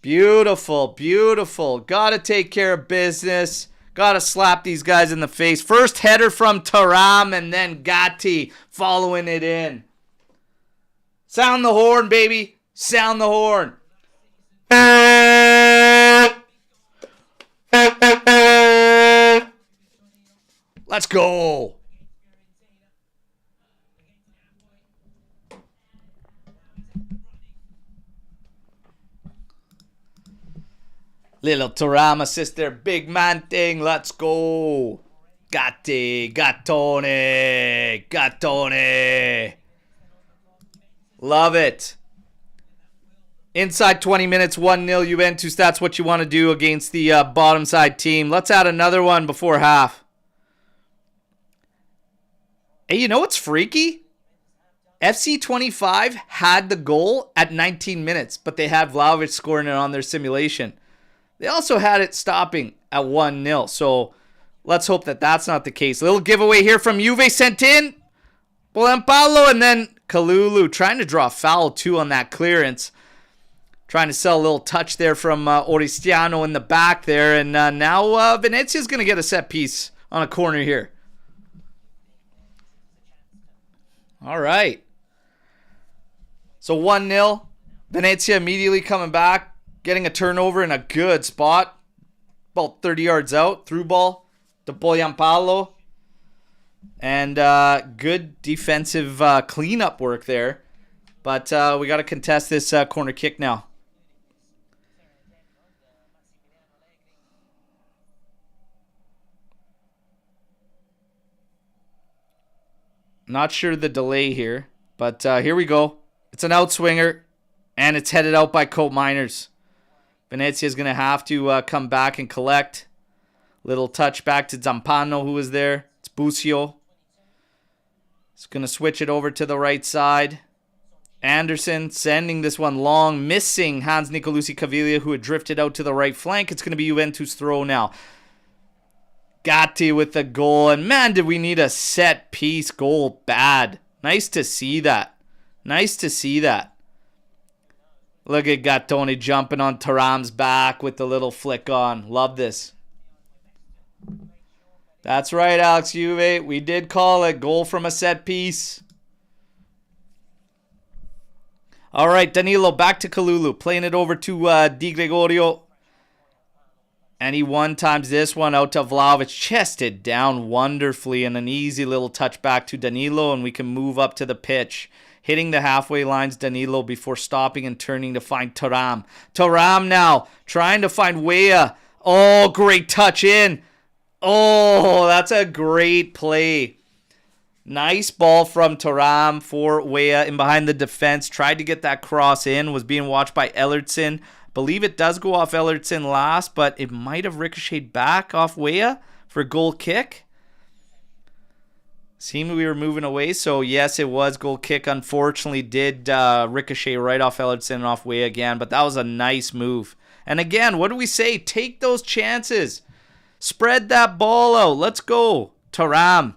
Beautiful, beautiful. Got to take care of business. Got to slap these guys in the face. First header from Thuram and then Gatti following it in. Sound the horn, baby. Sound the horn. Let's go. Little Thuram assist there. Big man thing. Let's go. Gatti. Gattone. Gattone. Love it. Inside 20 minutes, 1-0 Juventus. That's what you want to do against the bottom side team. Let's add another one before half. Hey, you know what's freaky? FC 25 had the goal at 19 minutes, but they had Vlahovic scoring it on their simulation. They also had it stopping at 1-0, so let's hope that that's not the case. A little giveaway here from Juve sent in. Paulo, and then Kalulu trying to draw a foul too on that clearance. Trying to sell a little touch there from Oristiano in the back there. And now Venezia's going to get a set piece on a corner here. All right. So 1-0. Venezia immediately coming back. Getting a turnover in a good spot. About 30 yards out. Through ball to Paulo. And good defensive cleanup work there. But we got to contest this corner kick now. Not sure the delay here, but here we go. It's an outswinger, and it's headed out by Cope Miners. Venezia is going to have to come back and collect. Little touch back to Zampano, who was there. It's Busio. It's going to switch it over to the right side. Anderson sending this one long, missing Hans Nicolucci Caviglia, who had drifted out to the right flank. It's going to be Juventus' throw now. Gatti with the goal. And man, did we need a set piece goal bad. Nice to see that. Nice to see that. Look at Gattoni jumping on Thuram's back with the little flick on. Love this. That's right, Alex Juve. We did call it. Goal from a set piece. All right, Danilo back to Kalulu. Playing it over to Di Gregorio. And he one-times this one out to Vlahovic. Chested down wonderfully. And an easy little touch back to Danilo. And we can move up to the pitch. Hitting the halfway lines, Danilo, before stopping and turning to find Thuram. Thuram now trying to find Weah. Oh, great touch in. Oh, that's a great play. Nice ball from Thuram for Weah in behind the defense. Tried to get that cross in. Was being watched by Ellertson. Believe it does go off Ellertson last, but it might have ricocheted back off Weah for a goal kick. Seemed we were moving away, so yes, it was goal kick. Unfortunately, did ricochet right off Ellertson and off Weah again, but that was a nice move. And again, what do we say? Take those chances. Spread that ball out. Let's go. Thuram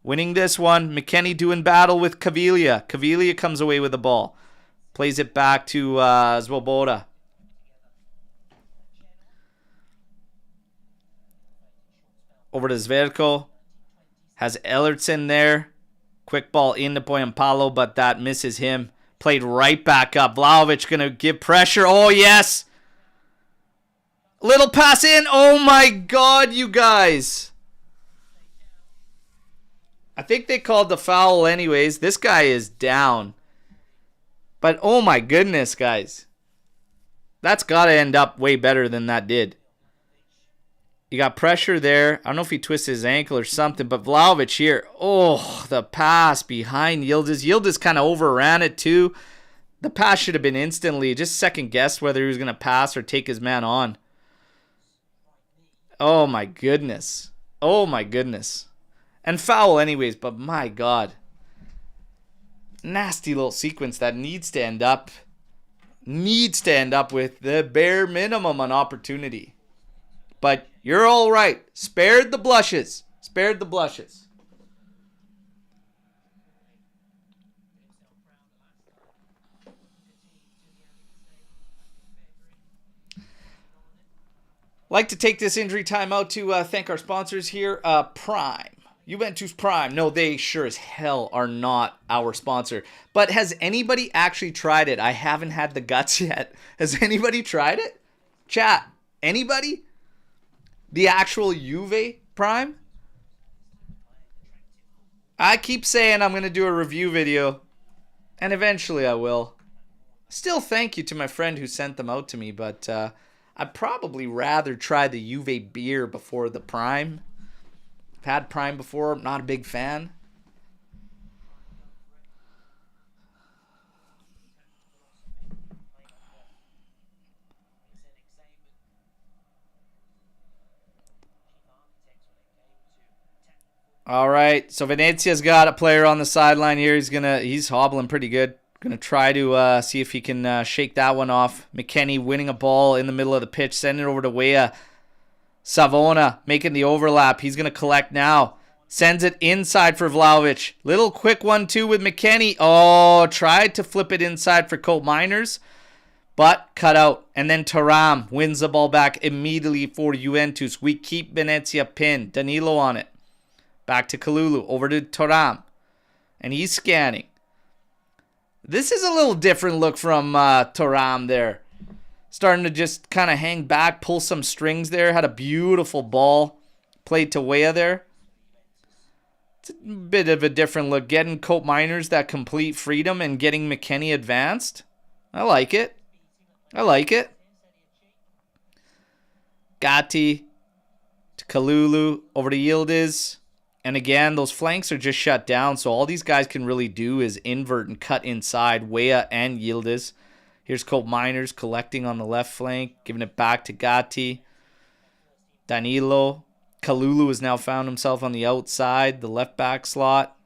winning this one. McKennie doing battle with Caviglia. Caviglia comes away with the ball. Plays it back to Swoboda. Over to Zverko. Has Ellertson there. Quick ball into Paulo, but that misses him. Played right back up. Vlahovic going to give pressure. Oh, yes. Little pass in. Oh, my God, you guys. I think they called the foul anyways. This guy is down. But, oh, my goodness, guys. That's got to end up way better than that did. You got pressure there. I don't know if he twisted his ankle or something, but Vlahovic here. Oh, the pass behind Yildiz. Yildiz kind of overran it too. The pass should have been instantly. Just second-guessed whether he was going to pass or take his man on. Oh, my goodness. Oh, my goodness. And foul anyways, but my God. Nasty little sequence that needs to end up with the bare minimum on opportunity. But you're all right. Spared the blushes. Spared the blushes. Like to take this injury time out to thank our sponsors here. Prime. Juventus Prime. No, they sure as hell are not our sponsor. But has anybody actually tried it? I haven't had the guts yet. Has anybody tried it? Chat. Anybody? The actual Juve Prime? I keep saying I'm going to do a review video, and eventually I will. Still thank you to my friend who sent them out to me, but I'd probably rather try the Juve beer before the Prime. I've had Prime before, not a big fan. All right, so Venezia's got a player on the sideline here. He's hobbling pretty good. Gonna try to see if he can shake that one off. McKennie winning a ball in the middle of the pitch, sending it over to Weah. Savona making the overlap. He's gonna collect now. Sends it inside for Vlahovic. Little quick 1-2 with McKennie. Oh, tried to flip it inside for Colt Miners, but cut out. And then Thuram wins the ball back immediately for Juventus. We keep Venezia pinned. Danilo on it. Back to Kalulu. Over to Thuram. And he's scanning. This is a little different look from Thuram there. Starting to just kind of hang back, pull some strings there. Had a beautiful ball. Played to Weah there. It's a bit of a different look. Getting Colt Miners that complete freedom and getting McKennie advanced. I like it. I like it. Gatti to Kalulu. Over to Yildiz. And again, those flanks are just shut down, so all these guys can really do is invert and cut inside, Weah and Yildiz. Here's Colt Miners collecting on the left flank, giving it back to Gatti. Danilo. Kalulu has now found himself on the outside, the left back slot.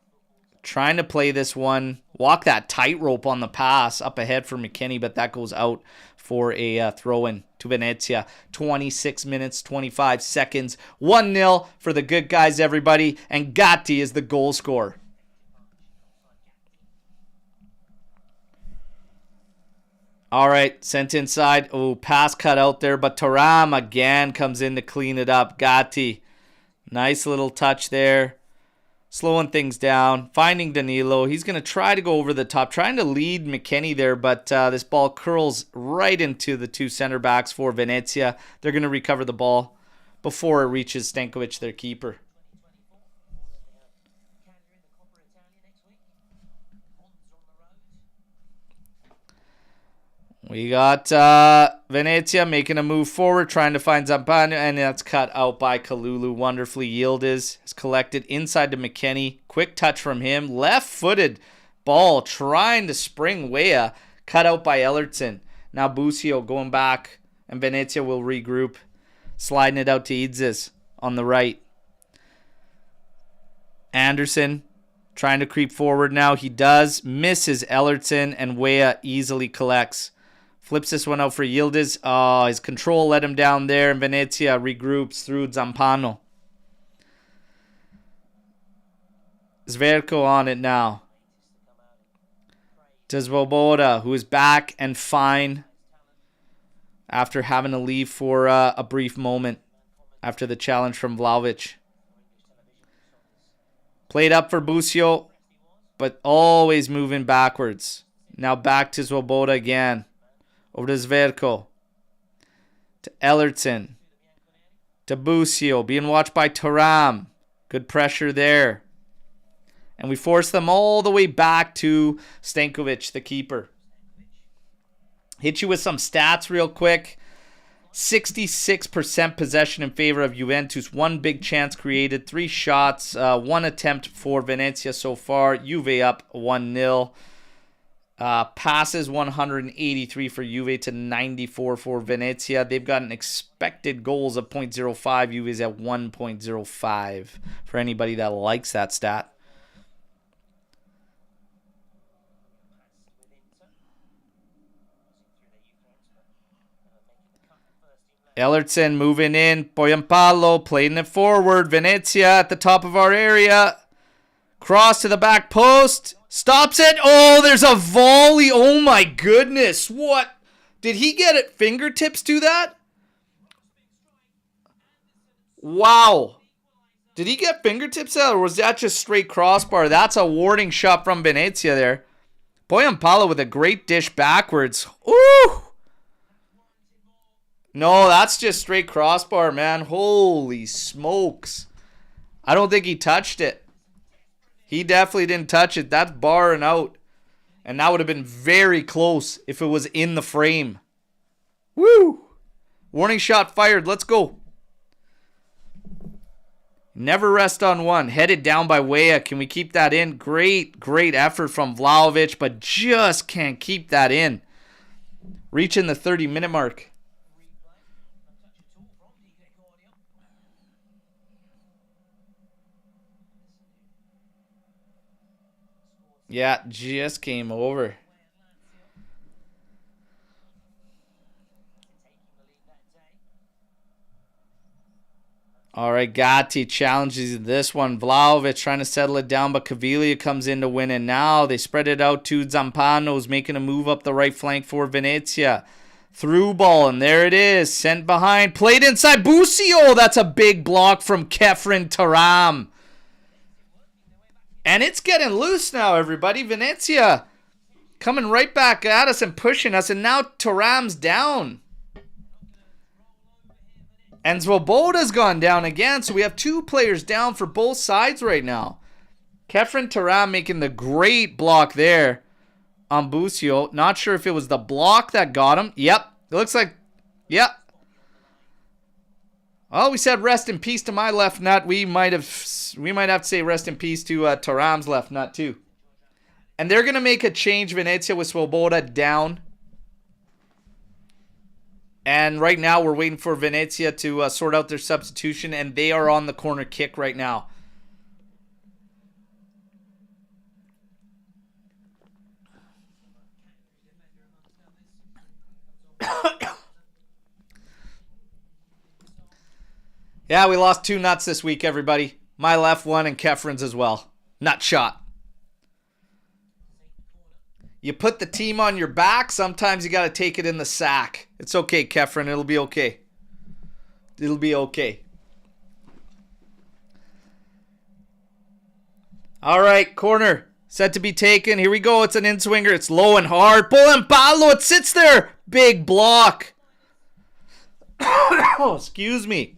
Trying to play this one. Walk that tightrope on the pass up ahead for McKennie, but that goes out for a throw-in to Venezia. 26 minutes, 25 seconds. 1-0 for the good guys, everybody. And Gatti is the goal scorer. All right, sent inside. Oh, pass cut out there, but Thuram again comes in to clean it up. Gatti, nice little touch there. Slowing things down, finding Danilo. He's going to try to go over the top, trying to lead McKennie there, but this ball curls right into the two center backs for Venezia. They're going to recover the ball before it reaches Stankovic, their keeper. We got Venezia making a move forward, trying to find Zampano, and that's cut out by Kalulu. Wonderfully, Yildiz is collected inside to McKennie. Quick touch from him. Left-footed ball trying to spring Weah. Cut out by Ellerton. Now Busio going back, and Venezia will regroup. Sliding it out to Idzis on the right. Anderson trying to creep forward now. He does. Misses Ellerton, and Weah easily collects. Flips this one out for Yildiz. Oh, his control let him down there, and Venezia regroups through Zampano. Zverko on it now. To Svoboda, who is back and fine after having to leave for a brief moment after the challenge from Vlahovic. Played up for Busio, but always moving backwards. Now back to Svoboda again. Over to Zverko. To Ellerton. To Busio. Being watched by Thuram. Good pressure there. And we force them all the way back to Stankovic, the keeper. Hit you with some stats real quick. 66% possession in favor of Juventus. 1 big chance created. 3 shots. 1 attempt for Venezia so far. Juve up 1-0. Passes 183 for Juve to 94 for Venezia. They've got an expected goals of 0.05. Juve's at 1.05 for anybody that likes that stat. Ellerton moving in. Poyampalo playing it forward. Venezia at the top of our area. Cross to the back post. Stops it. Oh, there's a volley. Oh, my goodness. What? Did he get it fingertips to that? Wow. Did he get fingertips to that, or was that just straight crossbar? That's a warning shot from Venezia there. Poyampalo with a great dish backwards. Ooh. No, that's just straight crossbar, man. Holy smokes. I don't think he touched it. He definitely didn't touch it. That's bar and out. And that would have been very close if it was in the frame. Woo! Warning shot fired. Let's go. Never rest on one. Headed down by Weah. Can we keep that in? Great effort from Vlahovic, but just can't keep that in. Reaching the 30-minute mark. Yeah, just came over. All right, Gatti challenges this one. Vlahovic trying to settle it down, but Caviglia comes in to win it. Now they spread it out to Zampano, who's making a move up the right flank for Venezia. Through ball, and there it is. Sent behind, played inside. Busio, that's a big block from Kefren Taram. And it's getting loose now, everybody. Venezia coming right back at us and pushing us, and now Taram's down. And Svoboda's gone down again, so we have two players down for both sides right now. Kefren Taram making the great block there on Busio. Not sure if it was the block that got him. Yep, it looks like, yep. Oh, we said rest in peace to my left nut. We might have to say rest in peace to Taram's left nut too. And they're going to make a change, Venezia, with Svoboda down. And right now we're waiting for Venezia to sort out their substitution, and they are on the corner kick right now. Yeah, we lost two nuts this week, everybody. My left one and Kefren's as well. Nut shot. You put the team on your back, sometimes you got to take it in the sack. It's okay, Kefren. It'll be okay. It'll be okay. All right, corner. Set to be taken. Here we go. It's an in-swinger. It's low and hard. Palo. It sits there. Big block. Oh, excuse me.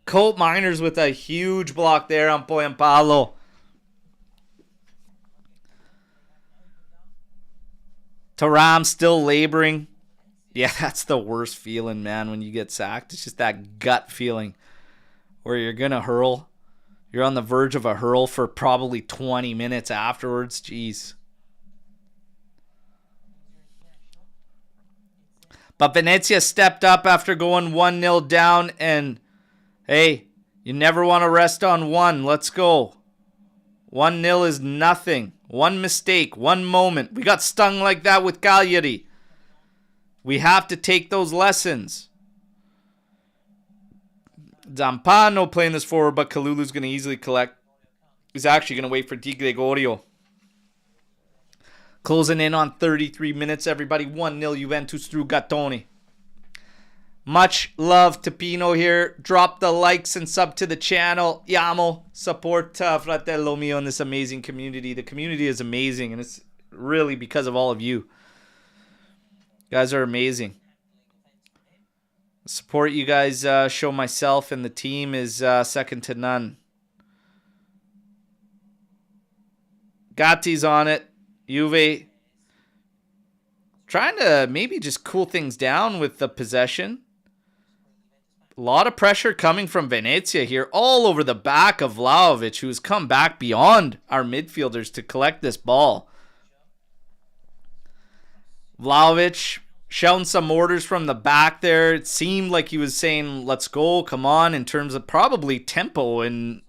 Colt Miners with a huge block there on Palo. Taram still laboring. Yeah, that's the worst feeling, man, when you get sacked. It's just that gut feeling where you're going to hurl. You're on the verge of a hurl for probably 20 minutes afterwards. Jeez. But Venezia stepped up after going 1-0 down. And, hey, you never want to rest on one. Let's go. 1-0 is nothing. One mistake, one moment. We got stung like that with Cagliari. We have to take those lessons. Zampano playing this forward, but Kalulu's going to easily collect. He's actually going to wait for Di Gregorio. Closing in on 33 minutes, everybody. 1-0 Juventus through Gattoni. Much love to Pino here. Drop the likes and sub to the channel. Yamo, support Fratello Mio in this amazing community. The community is amazing, and it's really because of all of you. You guys are amazing. The support you guys show myself and the team is second to none. Gatti's on it. Juve trying to maybe just cool things down with the possession. A lot of pressure coming from Venezia here, all over the back of Vlahovic, who's come back beyond our midfielders to collect this ball. Vlahovic shouting some orders from the back there. It seemed like he was saying, let's go, come on, in terms of probably tempo and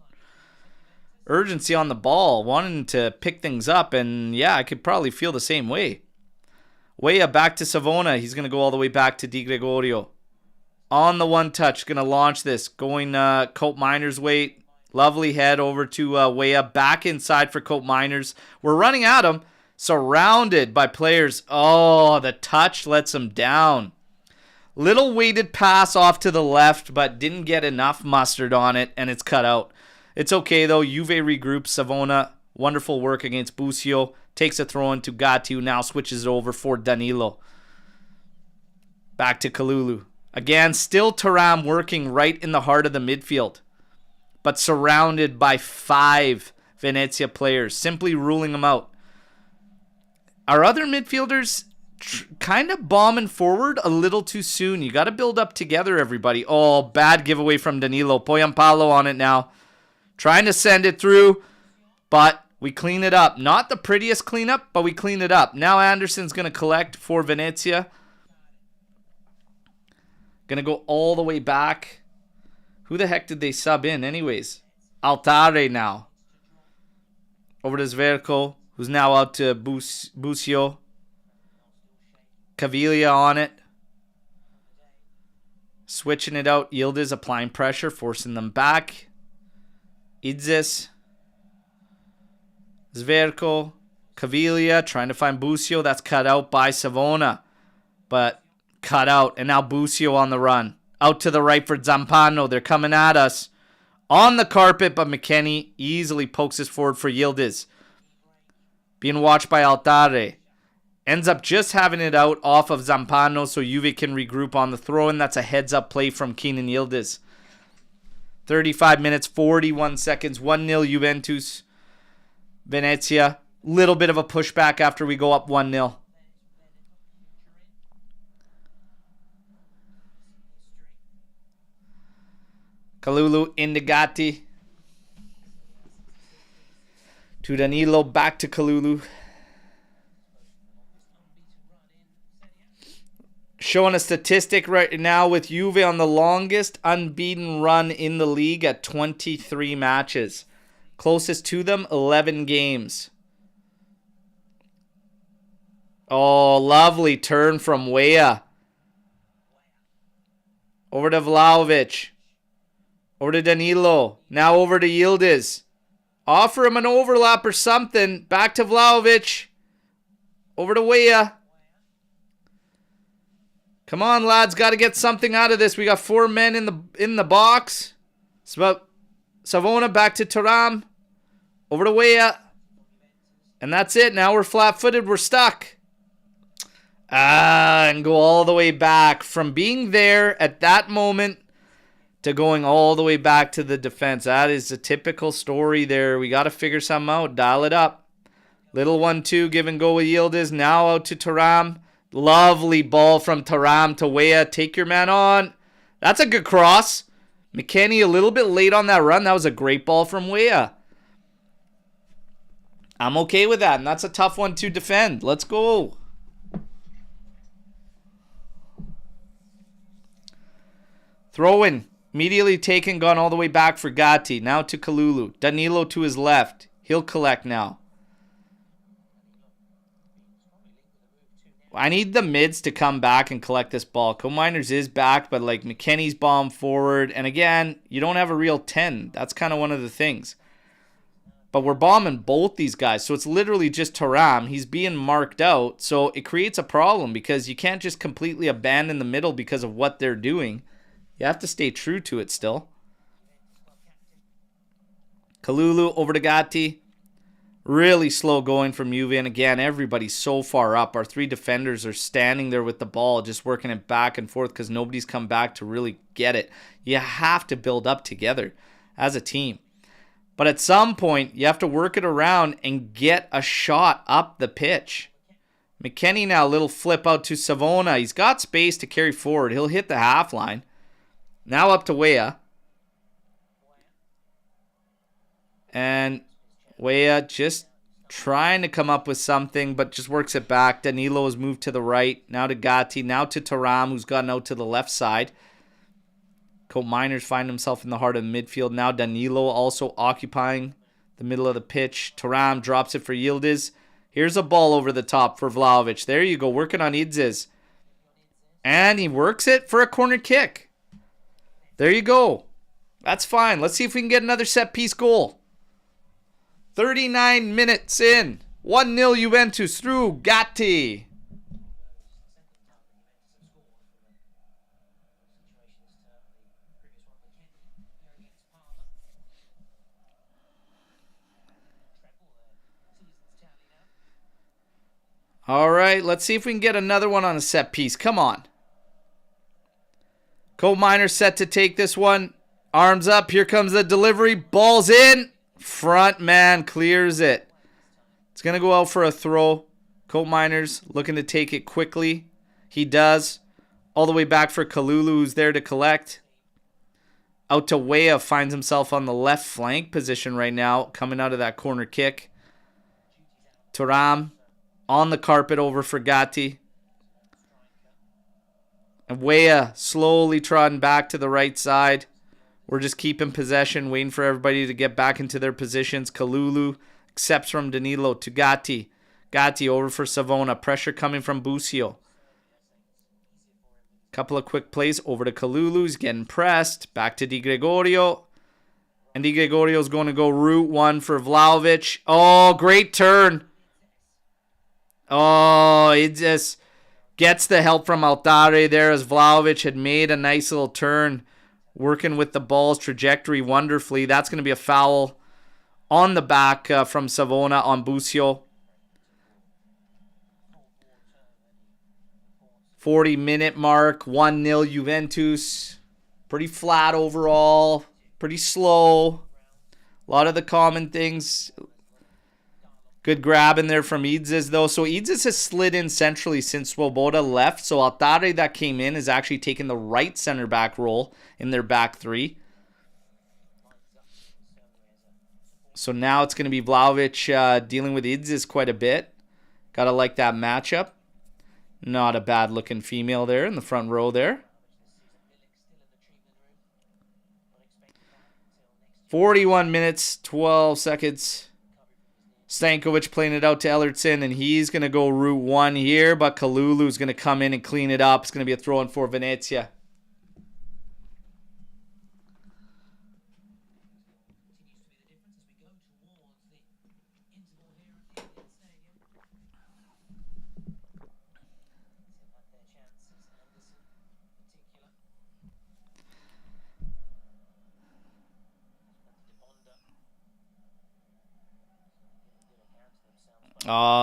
urgency on the ball, wanting to pick things up. And yeah, I could probably feel the same way. Weah back to Savona. He's going to go all the way back to Di Gregorio. On the one touch, going to launch this. Going Colt Miners' way. Lovely head over to Weah. Back inside for Colt Miners. We're running at him. Surrounded by players. Oh, the touch lets him down. Little weighted pass off to the left, but didn't get enough mustard on it, and it's cut out. It's okay, though. Juve regroups. Savona, wonderful work against Busio. Takes a throw into Gatti, who now switches it over for Danilo. Back to Kalulu. Again, still Taram working right in the heart of the midfield. But surrounded by five Venezia players, simply ruling them out. Our other midfielders kind of bombing forward a little too soon. You got to build up together, everybody. Oh, bad giveaway from Danilo. Poyampalo on it now. Trying to send it through, but we clean it up. Not the prettiest cleanup, but we clean it up. Now Anderson's going to collect for Venezia. Going to go all the way back. Who the heck did they sub in anyways? Altare now. Over to Zverko, who's now out to Busio. Caviglia on it. Switching it out. Yildiz applying pressure, forcing them back. Idzis. Zverko. Caviglia trying to find Busio. That's cut out by Savona. But cut out. And now Busio on the run. Out to the right for Zampano. They're coming at us. On the carpet, but McKennie easily pokes us forward for Yildiz. Being watched by Altare. Ends up just having it out off of Zampano so Juve can regroup on the throw-in. That's a heads-up play from Kenan Yildiz. 35 minutes, 41 seconds. 1-0 Juventus. Venezia. Little bit of a pushback after we go up 1-0. Kalulu, Indigati. To Danilo, back to Kalulu. Showing a statistic right now with Juve on the longest unbeaten run in the league at 23 matches. Closest to them, 11 games. Oh, lovely turn from Weah. Over to Vlahovic. Over to Danilo. Now over to Yildiz. Offer him an overlap or something. Back to Vlahovic. Over to Weah. Come on, lads. Got to get something out of this. We got 4 men in the box. Savona back to Thuram. Over to Weah. And that's it. Now we're flat-footed. We're stuck. And go all the way back. From being there at that moment to going all the way back to the defense. That is a typical story there. We got to figure something out. Dial it up. Little 1-2. Give and go with Yildiz. Now out to Thuram. Lovely ball from Thuram to Weah. Take your man on. That's a good cross. McKennie a little bit late on that run. That was a great ball from Weah. I'm okay with that. And that's a tough one to defend. Let's go. Throw in. Immediately taken. Gone all the way back for Gatti. Now to Kalulu. Danilo to his left. He'll collect now. I need the mids to come back and collect this ball. Co-Miners is back, but like McKennie's bomb forward. And again, you don't have a real 10. That's kind of one of the things. But we're bombing both these guys. So it's literally just Thuram. He's being marked out. So it creates a problem because you can't just completely abandon the middle because of what they're doing. You have to stay true to it still. Kalulu over to Gatti. Really slow going from Juve. And again, everybody's so far up. Our 3 defenders are standing there with the ball, just working it back and forth because nobody's come back to really get it. You have to build up together as a team. But at some point, you have to work it around and get a shot up the pitch. McKennie now, a little flip out to Savona. He's got space to carry forward. He'll hit the half line. Now up to Weah. And Weah just trying to come up with something, but just works it back. Danilo has moved to the right. Now to Gatti. Now to Thuram, who's gotten out to the left side. Co-Miners find himself in the heart of the midfield. Now Danilo also occupying the middle of the pitch. Thuram drops it for Yildiz. Here's a ball over the top for Vlahovic. There you go, working on Idzis. And he works it for a corner kick. There you go. That's fine. Let's see if we can get another set-piece goal. 39 minutes in. 1-0 Juventus through Gatti. All right, let's see if we can get another one on a set piece. Come on. Co-Miner set to take this one. Arms up. Here comes the delivery. Ball's in. Front man clears it. It's going to go out for a throw. Coat Miners looking to take it quickly. He does. All the way back for Kalulu, who's there to collect. Out to Weah, finds himself on the left flank position right now, coming out of that corner kick. Thuram on the carpet over for Gatti. And Weah slowly trotting back to the right side. We're just keeping possession, waiting for everybody to get back into their positions. Kalulu accepts from Danilo to Gatti. Gatti over for Savona. Pressure coming from Busio. Couple of quick plays over to Kalulu. He's getting pressed. Back to Di Gregorio. And Di Gregorio's going to go route one for Vlahovic. Oh, great turn. Oh, he just gets the help from Altare there as Vlahovic had made a nice little turn. Working with the ball's trajectory wonderfully. That's going to be a foul on the back from Savona on Busio. 40-minute mark, 1-0 Juventus. Pretty flat overall, pretty slow. A lot of the common things. Good grab in there from Idzis, though. So Idzis has slid in centrally since Swoboda left. So Altare that came in is actually taking the right center back role in their back three. So now it's going to be Vlahovic dealing with Idzis quite a bit. Got to like that matchup. Not a bad looking female there in the front row there. 41 minutes, 12 seconds. Stankovic playing it out to Ellertson, and he's going to go route one here, but Kalulu's going to come in and clean it up. It's going to be a throw-in for Venezia.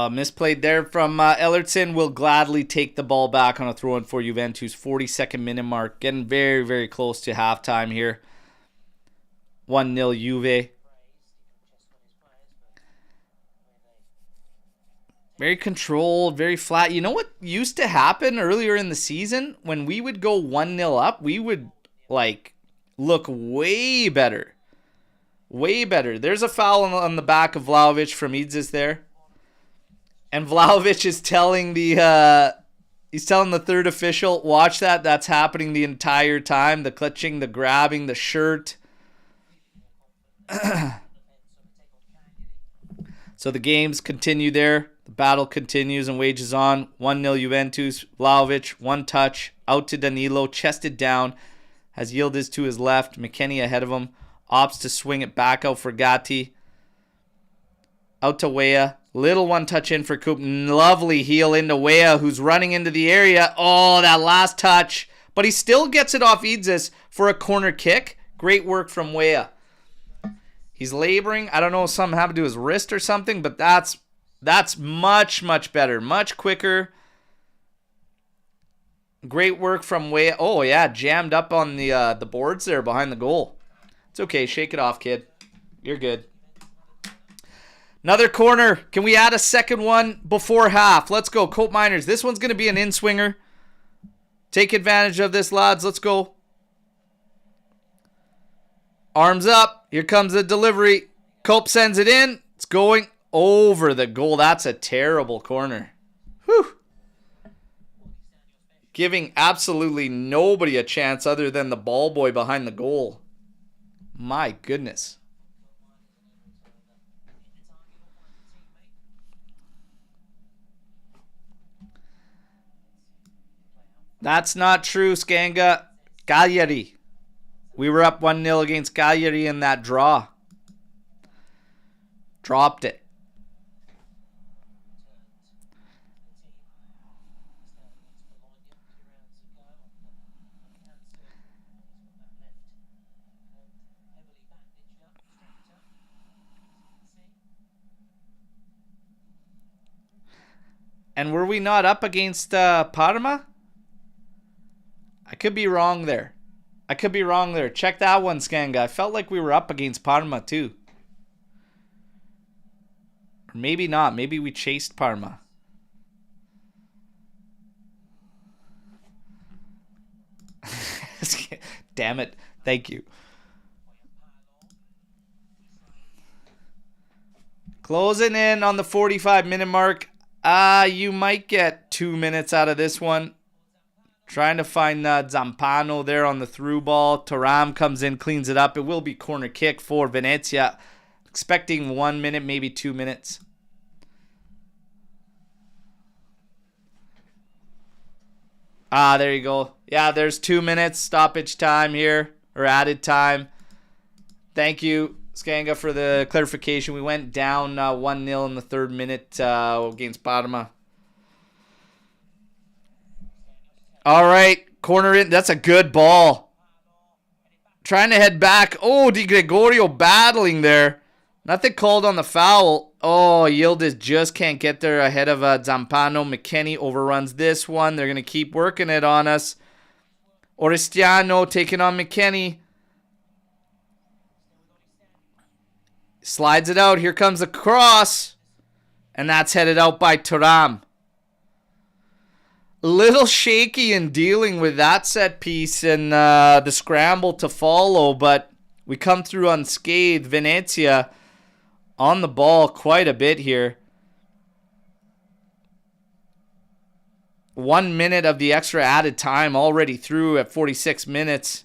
Misplayed there from Ellertson. Will gladly take the ball back on a throw-in for Juventus. 42nd minute mark. Getting very, very close to halftime here. 1-0 Juve. Very controlled, very flat. You know what used to happen earlier in the season? When we would go 1-0 up, we would, like, look way better. Way better. There's a foul on the back of Vlahovic from Idzis there. And Vlahovic is telling he's telling the third official, watch that. That's happening the entire time. The clutching, the grabbing, the shirt. So the games continue there. The battle continues and wages on. 1-0 Juventus. Vlahovic, one touch. Out to Danilo. Chested down. Has Yildiz to his left. McKennie ahead of him. Opts to swing it back out for Gatti. Out to Weah. Little one touch in for Coop. Lovely heel into Weah, who's running into the area. Oh, that last touch. But he still gets it off Idzis for a corner kick. Great work from Weah. He's laboring. I don't know if something happened to his wrist or something, but that's much, much better. Much quicker. Great work from Weah. Oh, yeah, jammed up on the boards there behind the goal. It's okay. Shake it off, kid. You're good. Another corner. Can we add a second one before half? Let's go. Coat Miners. This one's going to be an in-swinger. Take advantage of this, lads. Let's go. Arms up. Here comes the delivery. Cope sends it in. It's going over the goal. That's a terrible corner. Whew. Giving absolutely nobody a chance other than the ball boy behind the goal. My goodness. That's not true, Skanga. Cagliari. We were up 1-0 against Cagliari in that draw. Dropped it. And were we not up against Parma? I could be wrong there. Check that one, Skanga. I felt like we were up against Parma too. Or maybe not. Maybe we chased Parma. Damn it. Thank you. Closing in on the 45-minute mark. You might get 2 minutes out of this one. Trying to find Zampano there on the through ball. Thuram comes in, cleans it up. It will be corner kick for Venezia. Expecting 1 minute, maybe 2 minutes. There you go. Yeah, there's 2 minutes stoppage time here, or added time. Thank you, Skanga, for the clarification. We went down 1-0 in the 3rd minute against Parma. All right, corner in. That's a good ball. Trying to head back. Oh, Di Gregorio battling there. Nothing called on the foul. Oh, Yildiz just can't get there ahead of Zampano. McKennie overruns this one. They're going to keep working it on us. Orestiano taking on McKennie. Slides it out. Here comes the cross. And that's headed out by Thuram. Little shaky in dealing with that set piece and the scramble to follow, but we come through unscathed. Venezia on the ball quite a bit here. 1 minute of the extra added time already through at 46 minutes.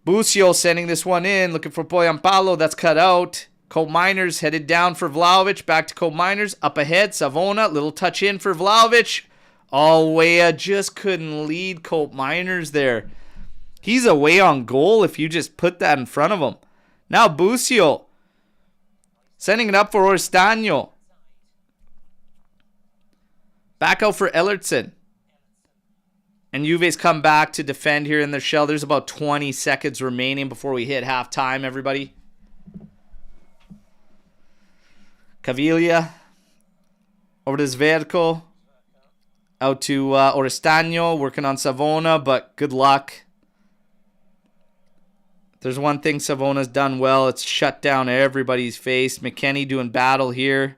Busio sending this one in, looking for Poyampalo. That's cut out. Colt Miners headed down for Vlahovic. Back to Colt Miners. Up ahead, Savona. Little touch in for Vlahovic. Oh, Wea just couldn't lead Colt Miners there. He's away on goal if you just put that in front of him. Now Busio sending it up for Orestano. Back out for Ellertson. And Juve's come back to defend here in their shell. There's about 20 seconds remaining before we hit halftime, everybody. Caviglia over to Zverko. Out to Orestano, working on Savona, but good luck. There's one thing Savona's done well. It's shut down everybody's face. McKennie doing battle here.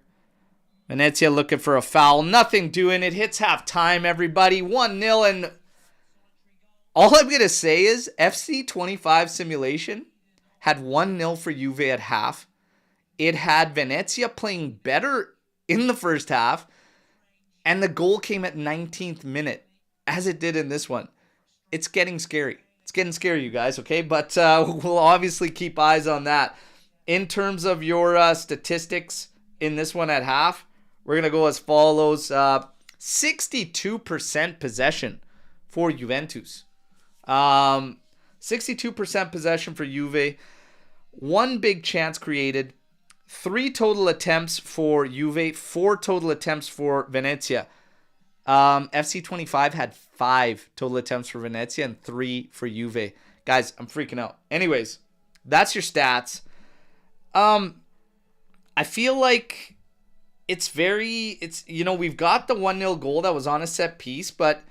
Venezia looking for a foul. Nothing doing. It hits half time, everybody. 1-0. And all I'm going to say is FC 25 simulation had 1-0 for Juve at half. It had Venezia playing better in the first half. And the goal came at 19th minute, as it did in this one. It's getting scary. It's getting scary, you guys, okay? But we'll obviously keep eyes on that. In terms of your statistics in this one at half, we're going to go as follows. 62% possession for Juventus. 62% possession for Juve. 1 big chance created. 3 total attempts for Juve, 4 total attempts for Venezia. FC 25 had 5 total attempts for Venezia and 3 for Juve. Guys, I'm freaking out. Anyways, that's your stats. I feel like it's we've got the 1-0 goal that was on a set piece, but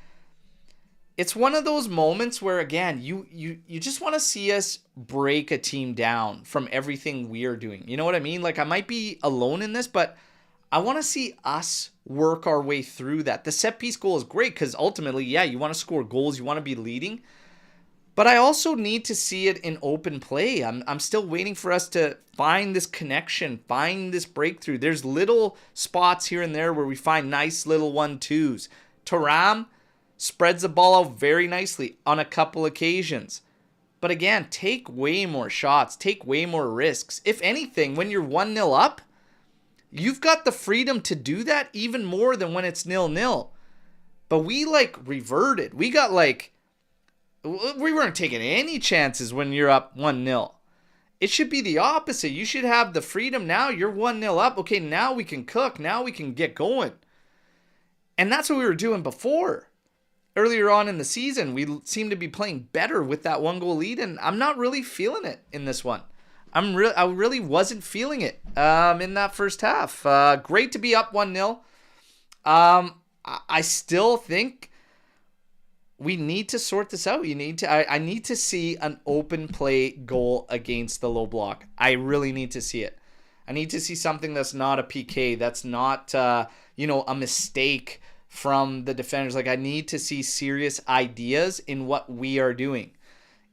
it's one of those moments where, again, you just want to see us break a team down from everything we are doing. You know what I mean? Like, I might be alone in this, but I want to see us work our way through that. The set piece goal is great because ultimately, yeah, you want to score goals. You want to be leading. But I also need to see it in open play. I'm still waiting for us to find this connection, find this breakthrough. There's little spots here and there where we find nice little 1-2s. Thuram spreads the ball out very nicely on a couple occasions. But again, take way more shots. Take way more risks. If anything, when you're 1-0 up, you've got the freedom to do that even more than when it's 0-0. But we, reverted. We weren't taking any chances when you're up 1-0. It should be the opposite. You should have the freedom now. You're 1-0 up. Okay, now we can cook. Now we can get going. And that's what we were doing before. Earlier on in the season, we seemed to be playing better with that 1-goal lead, and I'm not really feeling it in this one. I really wasn't feeling it in that first half. Great to be up 1-0. I still think we need to sort this out. I need to see an open play goal against the low block. I really need to see it. I need to see something that's not a PK, that's not, a mistake from the defenders. Like, I need to see serious ideas in what we are doing.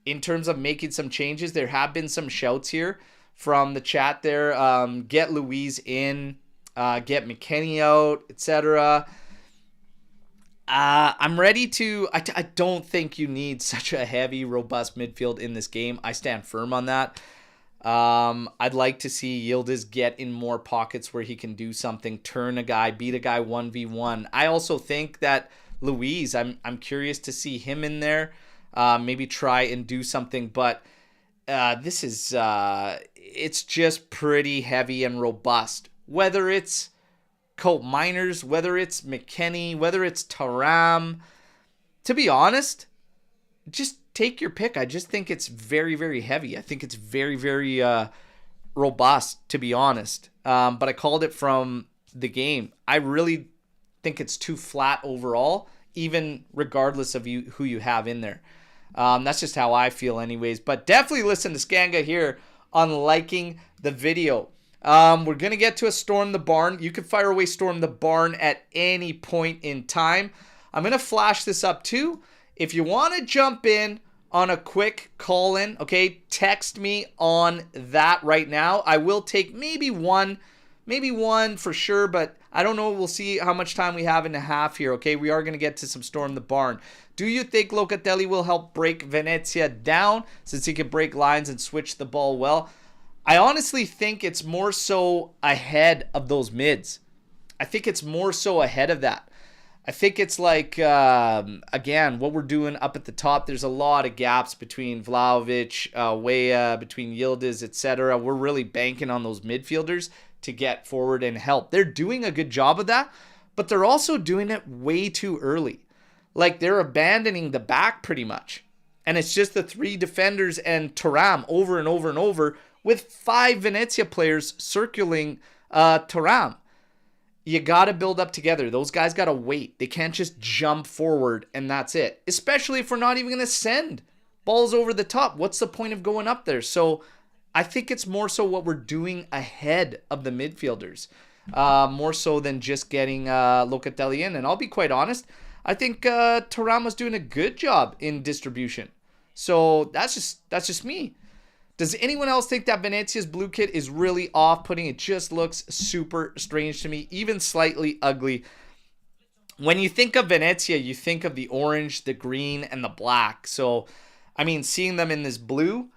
In terms of making some changes, there have been some shouts here from the chat there. Get Louise in, get McKennie out, etc. I'm ready to... I don't think you need such a heavy, robust midfield in this game. I stand firm on that. I'd like to see Yildiz get in more pockets where he can do something, turn a guy, beat a guy 1v1. I also think that Louise, I'm curious to see him in there. Maybe try and do something, but this is it's just pretty heavy and robust. Whether it's Colt Miners, whether it's McKennie, whether it's Taram, to be honest, just take your pick. I just think it's very, very heavy. I think it's very, very robust, to be honest. But I called it from the game. I really think it's too flat overall, even regardless of who you have in there. That's just how I feel anyways. But definitely listen to Skanga here on liking the video. We're going to get to a Storm the Barn. You can fire away Storm the Barn at any point in time. I'm going to flash this up too. If you want to jump in on a quick call-in, okay, text me on that right now. I will take maybe one for sure, but I don't know. We'll see how much time we have in a half here, okay? We are going to get to some Storm the Barn. Do you think Locatelli will help break Venezia down since he can break lines and switch the ball well? I honestly think it's more so ahead of those mids. I think it's more so ahead of that. I think it's like, again, what we're doing up at the top, there's a lot of gaps between Vlahovic, Weah, between Yildiz, etc. We're really banking on those midfielders to get forward and help. They're doing a good job of that, but they're also doing it way too early. Like, they're abandoning the back pretty much. And it's just the three defenders and Taram over and over and over with 5 Venezia players circling Taram. You got to build up together. Those guys got to wait. They can't just jump forward and that's it. Especially if we're not even going to send balls over the top. What's the point of going up there? So I think it's more so what we're doing ahead of the midfielders. More so than just getting Locatelli in. And I'll be quite honest, I think Taram was doing a good job in distribution. So that's just me. Does anyone else think that Venezia's blue kit is really off-putting? It just looks super strange to me, even slightly ugly. When you think of Venezia, you think of the orange, the green, and the black. So, I mean, seeing them in this blue,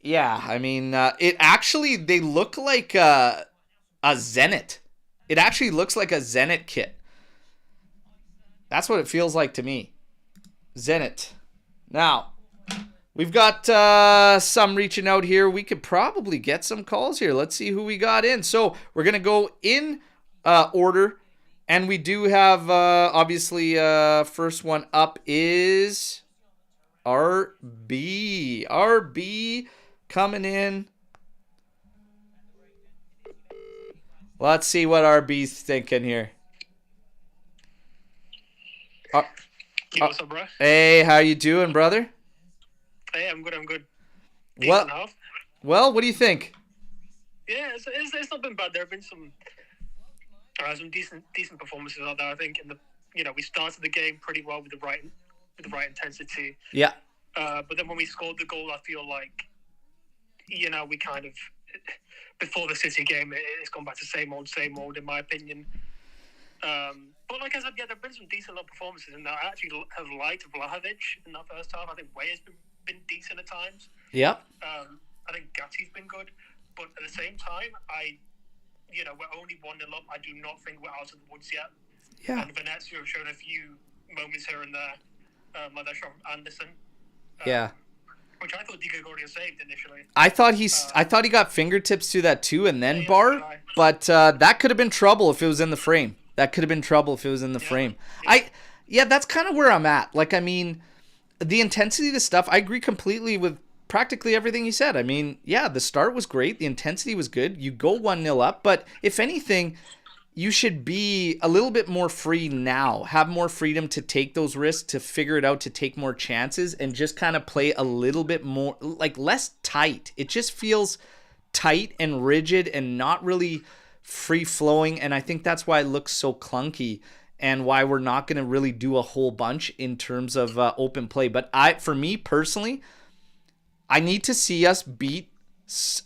yeah, I mean, it actually, they look like a Zenit. It actually looks like a Zenit kit. That's what it feels like to me. Zenit. Now, we've got some reaching out here. We could probably get some calls here. Let's see who we got in. So we're going to go in order. And we do have, obviously, first one up is RB. RB coming in. Let's see what RB's thinking here. What's up, bro? Hey, how you doing, brother? Hey, I'm good. Well, what do you think? Yeah, it's not been bad. There have been some decent performances out there. I think we started the game pretty well with the right intensity. Yeah. But then when we scored the goal, I feel like we kind of, before the City game, it's gone back to same old in my opinion. But like I said, yeah, there have been some decent little performances in there. I actually have liked Vlahovic in that first half. I think Weah's been decent at times. Yeah. I think Gatti's been good. But at the same time, we're only 1-0 up. I do not think we're out of the woods yet. Yeah. And Venezia have shown a few moments here and there, like that shot from Anderson. Yeah. Which I thought Di Gregorio saved initially. I thought he got fingertips to that too and then bar, but that could have been trouble if it was in the frame. That's kind of where I'm at. Like, I mean, the intensity of the stuff, I agree completely with practically everything you said. I mean, yeah, the start was great. The intensity was good. You go 1-0 up, but if anything, you should be a little bit more free now. Have more freedom to take those risks, to figure it out, to take more chances, and just kind of play a little bit more, like, less tight. It just feels tight and rigid and not really free flowing, and I think that's why it looks so clunky and why we're not going to really do a whole bunch in terms of open play. But for me personally, I need to see us beat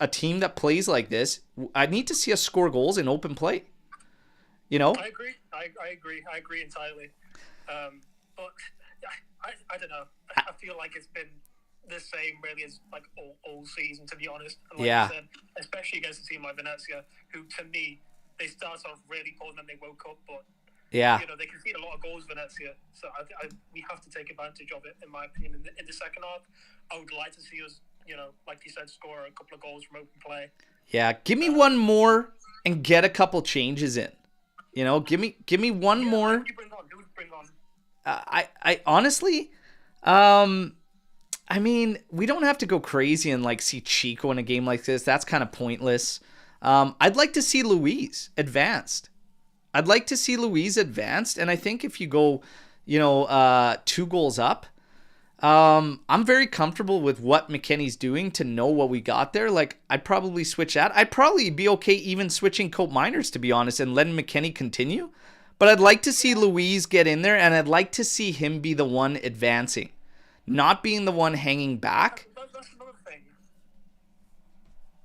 a team that plays like this. I need to see us score goals in open play. You know? I agree. I agree entirely. But I don't know. I feel like it's been the same really as like all season, to be honest. And like you said, especially against a team like Venezia, who to me they started off really poor and then they woke up, but you know, they conceded a lot of goals, Venezia. So we have to take advantage of it, in my opinion. In the second half, I would like to see us, you know, like you said, score a couple of goals from open play. Yeah, give me one more and get a couple changes in. You know, give me one more. Who would you bring on? I honestly, I mean, we don't have to go crazy and like see Chico in a game like this. That's kind of pointless. I'd like to see Luis advanced. And I think if you go, you know, 2 goals up, I'm very comfortable with what McKennie's doing to know what we got there. Like, I'd probably switch that. I'd probably be okay even switching Cope Miners, to be honest, and letting McKennie continue. But I'd like to see Luis get in there, and I'd like to see him be the one advancing, not being the one hanging back. That's another thing.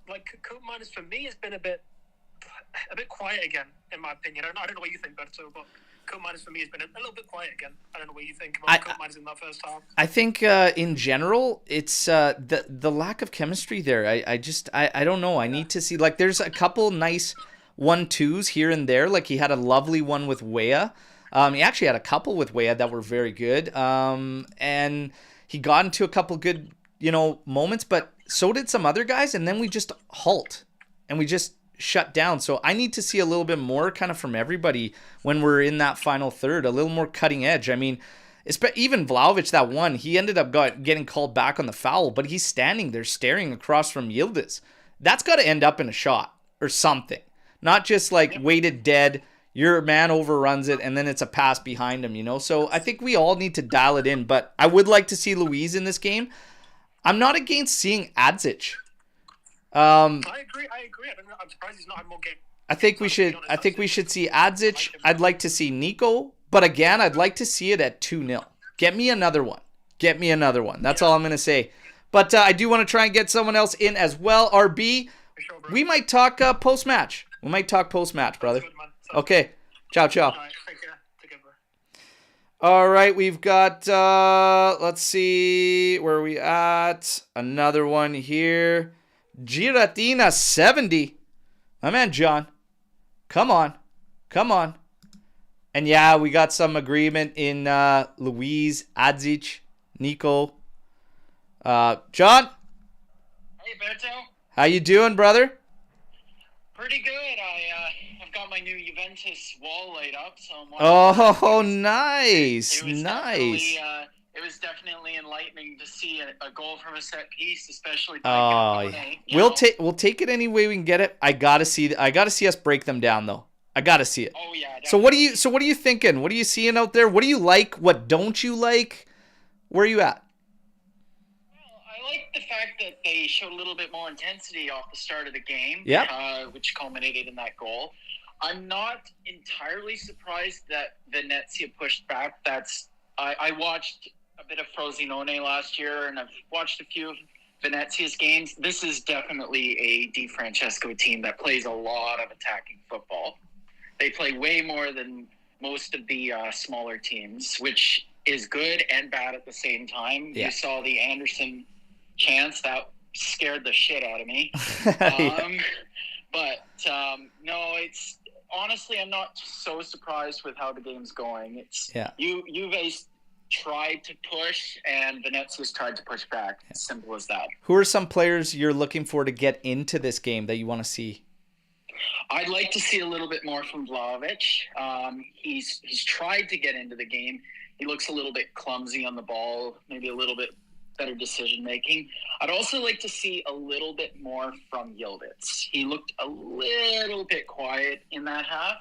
Like, Cope Miners for me has been a bit quiet again, in my opinion. I don't know what you think, Berto, but Cope Miners for me has been a little bit quiet again. I don't know what you think about Cope Miners in that first half. I think in general, it's the lack of chemistry there. I don't know. I need to see, like, there's a couple nice 1-2s here and there. Like, he had a lovely one with Weah. He actually had a couple with Weah that were very good. And he got into a couple good, you know, moments, but so did some other guys. And then we just halt and we just shut down. So I need to see a little bit more kind of from everybody when we're in that final third, a little more cutting edge. I mean, even Vlahovic, that one, he ended up getting called back on the foul, but he's standing there staring across from Yildiz. That's got to end up in a shot or something. Not just like weighted dead, your man overruns it, and then it's a pass behind him, you know? So I think we all need to dial it in, but I would like to see Luis in this game. I'm not against seeing Adzic. I agree. I'm surprised he's not had more games. I think we should see Adzic. I'd like to see Nico, but again, I'd like to see it at 2-0. Get me another one. That's all I'm going to say. But I do want to try and get someone else in as well. RB, Sure, we might talk post-match. Brother. Good, Okay. Ciao. All right, take care, bro. All right, we've got, let's see, where are we at? Another one here. Giratina 70. My man John. Come on. And yeah, we got some agreement in Luis, Adzic, Nico. John? Hey, Berto. How you doing, brother? Pretty good. I've got my new Juventus wall laid up, so I'm watching. Nice. It was definitely enlightening to see a goal from a set piece, especially. We'll take it any way we can get it. I gotta see us break them down, though. I gotta see it. Oh yeah. Definitely. So what are you thinking? What are you seeing out there? What do you like? What don't you like? Where are you at? Well, I like the fact that they showed a little bit more intensity off the start of the game. Which culminated in that goal. I'm not entirely surprised that Venezia pushed back. I watched a bit of Frosinone last year, and I've watched a few of Venezia's games. This is definitely a Di Francesco team that plays a lot of attacking football. They play way more than most of the smaller teams, which is good and bad at the same time. You saw the Anderson chance. That scared the shit out of me. No, it's honestly, I'm not so surprised with how the game's going. Juve's tried to push, and Venezia's tried to push back. As simple as that. Who are some players you're looking for to get into this game that you want to see? I'd like to see a little bit more from Vlahovic. He's tried to get into the game. He looks a little bit clumsy on the ball, maybe a little bit better decision making. I'd also like to see a little bit more from Yildiz. He looked a little bit quiet in that half,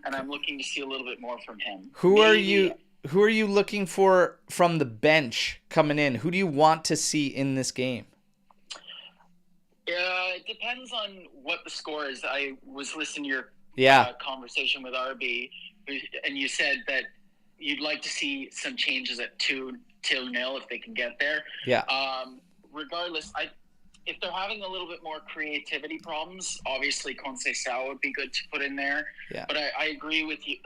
and I'm looking to see a little bit more from him. Who are you looking for from the bench coming in? Who do you want to see in this game? it depends on what the score is. I was listening to your conversation with RB, and you said that you'd like to see some changes at 2-0 if they can get there. Yeah. Regardless, if they're having a little bit more creativity problems, obviously Conceição would be good to put in there. Yeah. But I agree with you,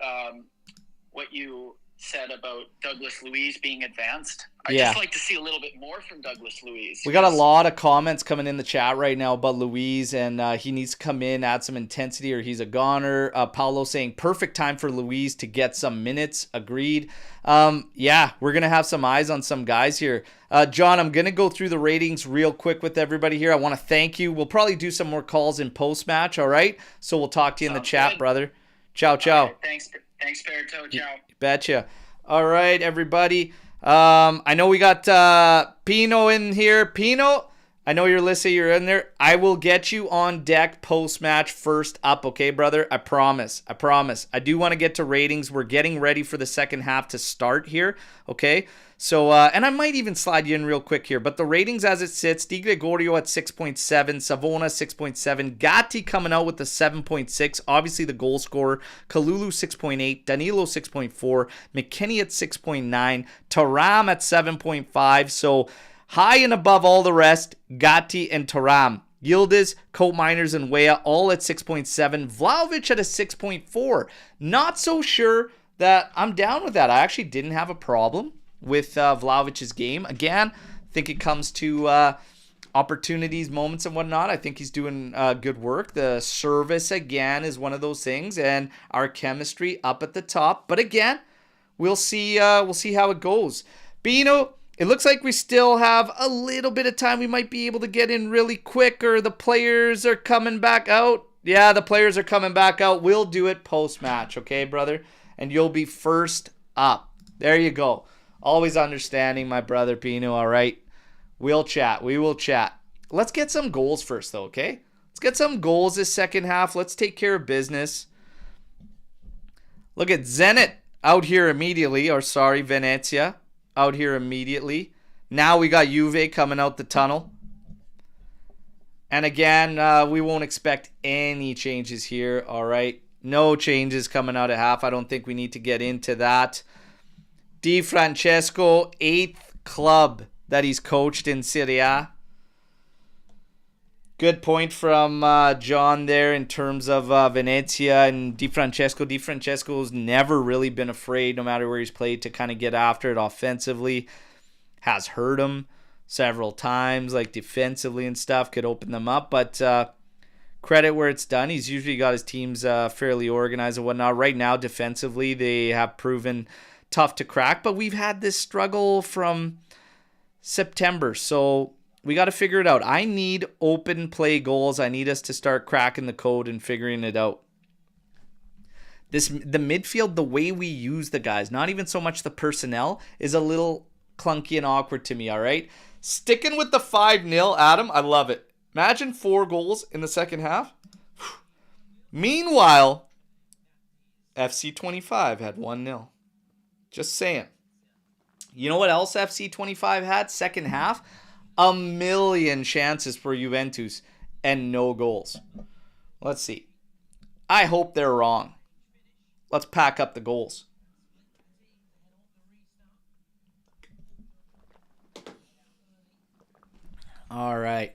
what you said about Douglas Luiz being advanced. I'd just like to see a little bit more from Douglas Luiz. We got a lot of comments coming in the chat right now about Luiz, and he needs to come in, add some intensity, or he's a goner. Paulo saying perfect time for Luiz to get some minutes. Agreed. Yeah, we're going to have some eyes on some guys here. John, I'm going to go through the ratings real quick with everybody here. I want to thank you. We'll probably do some more calls in post-match, all right? So we'll talk to you in the chat, brother. Ciao, ciao. Right, thanks, Berto. Ciao. Betcha. All right, everybody. I know we got Pino in here. Pino, I know you're listening. You're in there. I will get you on deck post-match first up, okay, brother? I promise. I promise. I do want to get to ratings. We're getting ready for the second half to start here, okay? So, and I might even slide you in real quick here, but the ratings as it sits, Di Gregorio at 6.7, Savona 6.7, Gatti coming out with the 7.6, obviously the goal scorer, Kalulu 6.8, Danilo 6.4, McKinney at 6.9, Thuram at 7.5, so high and above all the rest, Gatti and Thuram. Yildiz, Coat Miners, and Weah all at 6.7, Vlahovic at a 6.4. Not so sure that I'm down with that. I actually didn't have a problem with Vlahovic's game. Again, I think it comes to opportunities, moments, and whatnot. I think he's doing good work. The service, again, is one of those things, and our chemistry up at the top. But again, we'll see how it goes. Bino, it looks like we still have a little bit of time. We might be able to get in really quick, or the players are coming back out. Yeah, the players are coming back out. We'll do it post-match, okay, brother? And you'll be first up. There you go. Always understanding, my brother Pino, all right? We'll chat. We will chat. Let's get some goals first, though, okay? Let's get some goals this second half. Let's take care of business. Look at Zenit out here immediately. Or, sorry, Venezia out here immediately. Now we got Juve coming out the tunnel. And again, we won't expect any changes here, all right? No changes coming out of half. I don't think we need to get into that. Di Francesco, 8th club that he's coached in Serie. Good point from John there in terms of Venezia and Di Francesco. Di Francesco's never really been afraid, no matter where he's played, to kind of get after it offensively. Has hurt him several times, like defensively and stuff, could open them up. But credit where it's done. He's usually got his teams fairly organized and whatnot. Right now, defensively, they have proven tough to crack, but we've had this struggle from September, so we got to figure it out. I need open play goals. I need us to start cracking the code and figuring it out. The midfield, the way we use the guys, not even so much the personnel, is a little clunky and awkward to me, all right? Sticking with the 5-0, Adam, I love it. Imagine 4 goals in the second half. Meanwhile, FC 25 had 1-0. Just saying. You know what else FC 25 had? Second half, 1,000,000 chances for Juventus and no goals. Let's see. I hope they're wrong. Let's pack up the goals. All right.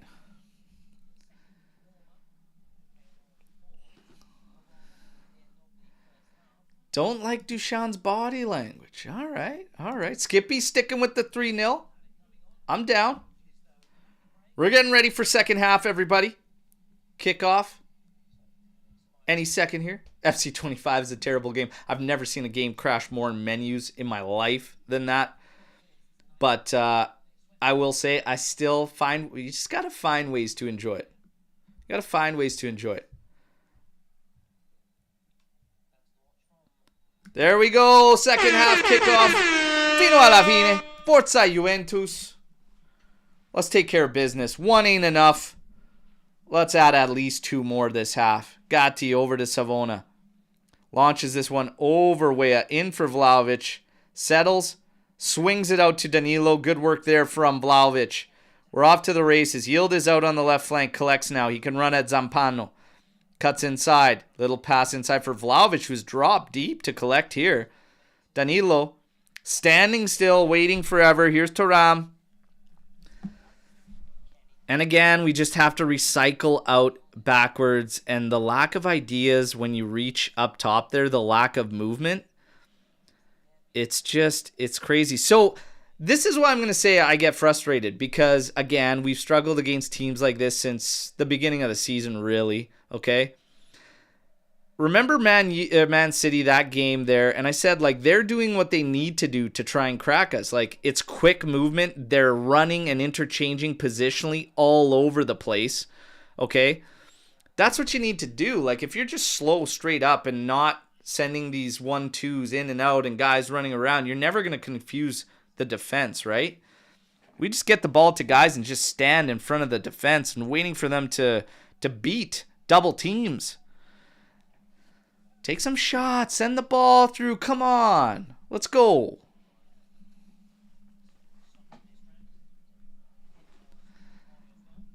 Don't like Duchan's body language. All right. All right. Skippy sticking with the 3-0. I'm down. We're getting ready for second half, everybody. Kickoff. Any second here. FC 25 is a terrible game. I've never seen a game crash more in menus in my life than that. But I will say I still find, you just got to find ways to enjoy it. You got to find ways to enjoy it. There we go. Second half kickoff. Fino alla fine. Forza Juventus. Let's take care of business. 1 ain't enough. Let's add at least 2 more this half. Gatti over to Savona. Launches this one over Weah. In for Vlahovic. Settles. Swings it out to Danilo. Good work there from Vlahovic. We're off to the races. Yield is out on the left flank. Collects now. He can run at Zampano. Cuts inside. Little pass inside for Vlahovic, who's dropped deep to collect here. Danilo standing still, waiting forever. Here's Thuram. And again, we just have to recycle out backwards. And the lack of ideas when you reach up top there, the lack of movement, it's crazy. So this is why I'm going to say I get frustrated. Because, again, we've struggled against teams like this since the beginning of the season, really. Okay? Remember Man City, that game there, and I said, like, they're doing what they need to do to try and crack us. Like, it's quick movement. They're running and interchanging positionally all over the place, okay? That's what you need to do. Like, if you're just slow straight up and not sending these 1-2s in and out and guys running around, you're never going to confuse the defense, right? We just get the ball to guys and just stand in front of the defense and waiting for them to beat double teams. Take some shots. Send the ball through. Come on. Let's go.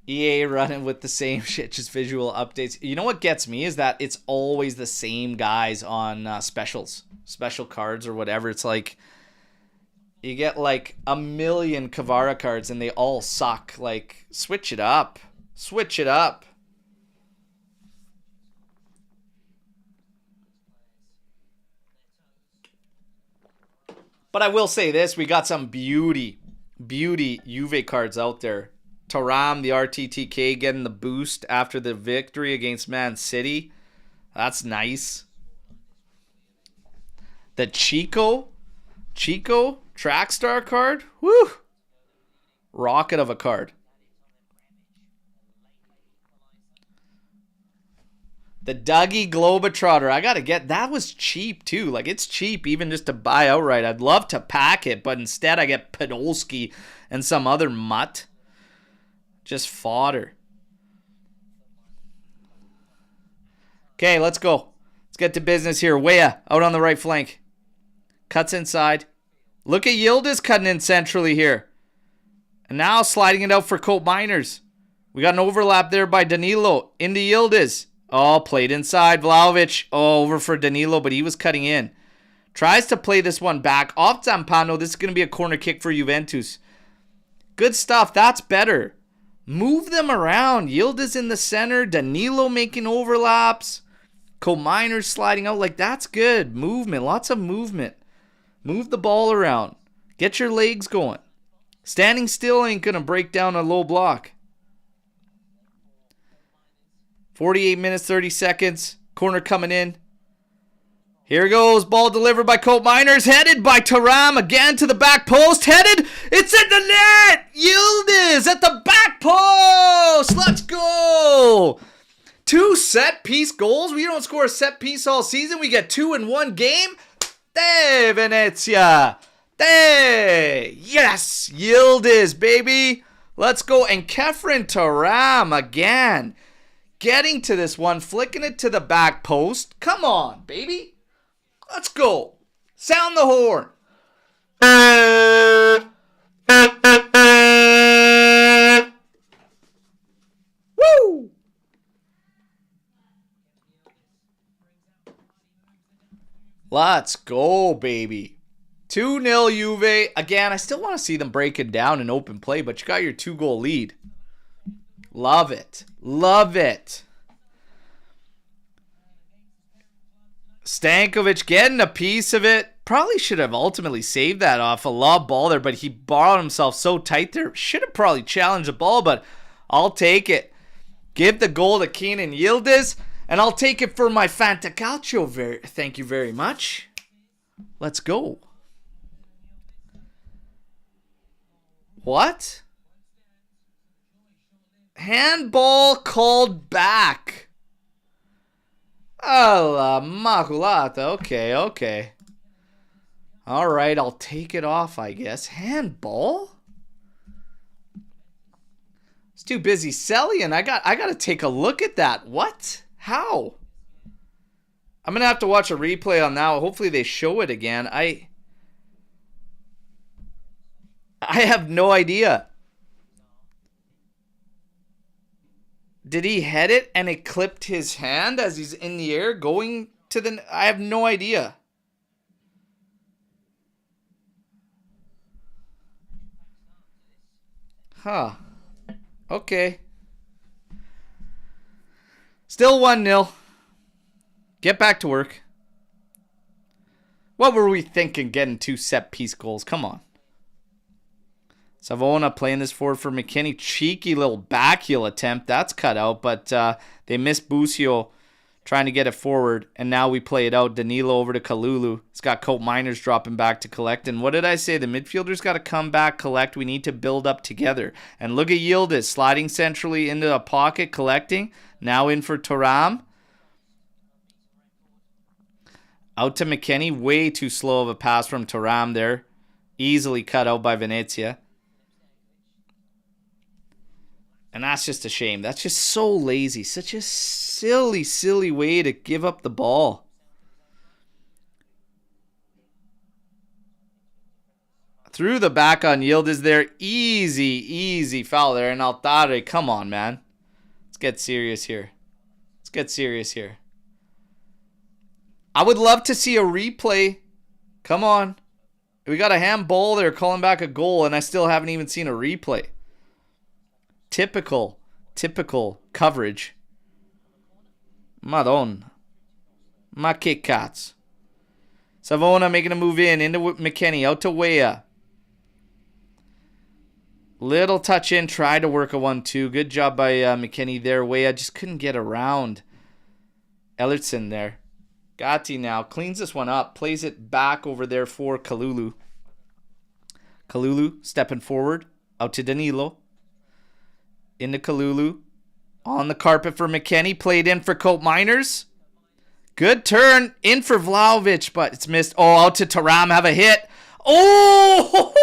EA running with the same shit, just visual updates. You know what gets me is that it's always the same guys on special cards or whatever. It's like you get like a million Kvara cards and they all suck. Like, switch it up. Switch it up. But I will say this, we got some beauty Juve cards out there. Thuram, the RTTK, getting the boost after the victory against Man City. That's nice. The Chico Trackstar card. Woo! Rocket of a card. The Dougie Globetrotter. I got to get... That was cheap, too. Like, it's cheap even just to buy outright. I'd love to pack it, but instead I get Podolski and some other mutt. Just fodder. Okay, let's go. Let's get to business here. Wea out on the right flank. Cuts inside. Look at Yildiz cutting in centrally here. And now sliding it out for Colt Miners. We got an overlap there by Danilo into Yildiz. Oh, played inside. Vlahovic. Oh, over for Danilo, but he was cutting in. Tries to play this one back. Off Zampano. This is going to be a corner kick for Juventus. Good stuff. That's better. Move them around. Yildiz in the center. Danilo making overlaps. Colt Miners sliding out. Like, that's good. Movement. Lots of movement. Move the ball around. Get your legs going. Standing still ain't going to break down a low block. 48 minutes, 30 seconds. Corner coming in. Here goes. Ball delivered by Colt Miners. Headed by Thuram. Again to the back post. Headed. It's in the net. Yildiz at the back post. Let's go. 2 set-piece goals. We don't score a set-piece all season. We get 2 in one game. Hey, Venezia. Hey. Yes. Yildiz, baby. Let's go. And Kefren Thuram again. Getting to this one, flicking it to the back post. Come on, baby. Let's go. Sound the horn. Woo! Let's go, baby. 2-0 Juve. Again, I still want to see them break it down in open play, but you got your 2-goal lead. Love it. Love it. Stankovic getting a piece of it. Probably should have ultimately saved that off a lob ball there, but he brought himself so tight there. Should have probably challenged the ball, but I'll take it. Give the goal to Kenan Yildiz, and I'll take it for my Fantacalcio. Thank you very much. Let's go. What? Handball called back. Alla maculata. Okay. All right, I'll take it off, I guess. Handball? It's too busy selling. I got to take a look at that. What? How? I'm going to have to watch a replay on that. Hopefully they show it again. I have no idea. Did he head it and it clipped his hand as he's in the air going to the... I have no idea. Huh. Okay. Still 1-0. Get back to work. What were we thinking getting 2 set-piece goals? Come on. Savona playing this forward for McKinney. Cheeky little backheel attempt. That's cut out, but they missed Busio trying to get it forward, and now we play it out. Danilo over to Kalulu. It's got Cope Miners dropping back to collect. And what did I say? The midfielders got to come back, collect. We need to build up together. And look at Yildiz sliding centrally into a pocket, collecting. Now in for Thuram. Out to McKinney. Way too slow of a pass from Thuram there. Easily cut out by Venezia. And that's just a shame. That's just so lazy. Such a silly, silly way to give up the ball. Through the back on Yildiz there. Easy, easy foul there. And Altare, come on, man. Let's get serious here. Let's get serious here. I would love to see a replay. Come on. We got a handball there calling back a goal, and I still haven't even seen a replay. Typical coverage. Madonna. Ma che cazzo. Savona making a move into McKinney. Out to Weah. Little touch in. Tried to work a 1-2. Good job by McKinney there. Weah just couldn't get around Ellertson there. Gatti now cleans this one up. Plays it back over there for Kalulu. Kalulu stepping forward. Out to Danilo. Into Kalulu. On the carpet for McKinney. Played in for Cope Miners. Good turn. In for Vlahovic, but it's missed. Oh, out to Thuram. Have a hit. Oh!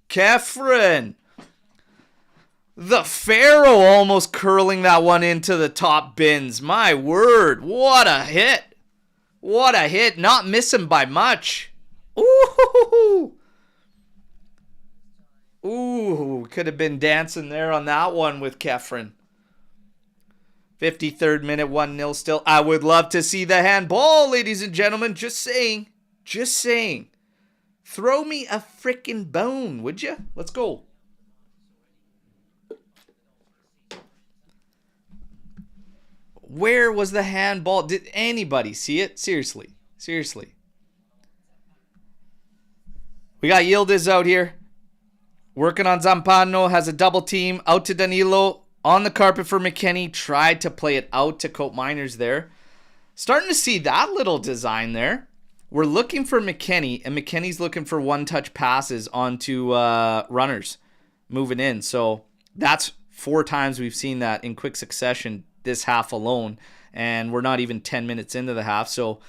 Kefren. The Pharaoh almost curling that one into the top bins. My word. What a hit. What a hit. Not missing by much. Ooh. Ooh, could have been dancing there on that one with Kefren. 53rd minute, 1-0 still. I would love to see the handball, ladies and gentlemen. Just saying. Just saying. Throw me a frickin' bone, would you? Let's go. Where was the handball? Did anybody see it? Seriously. Seriously. We got Yildiz out here. Working on Zampano, has a double team. Out to Danilo. On the carpet for McKinney. Tried to play it out to Cope Miners there. Starting to see that little design there. We're looking for McKinney, and McKinney's looking for one-touch passes onto runners moving in. So that's 4 times we've seen that in quick succession this half alone. And we're not even 10 minutes into the half. So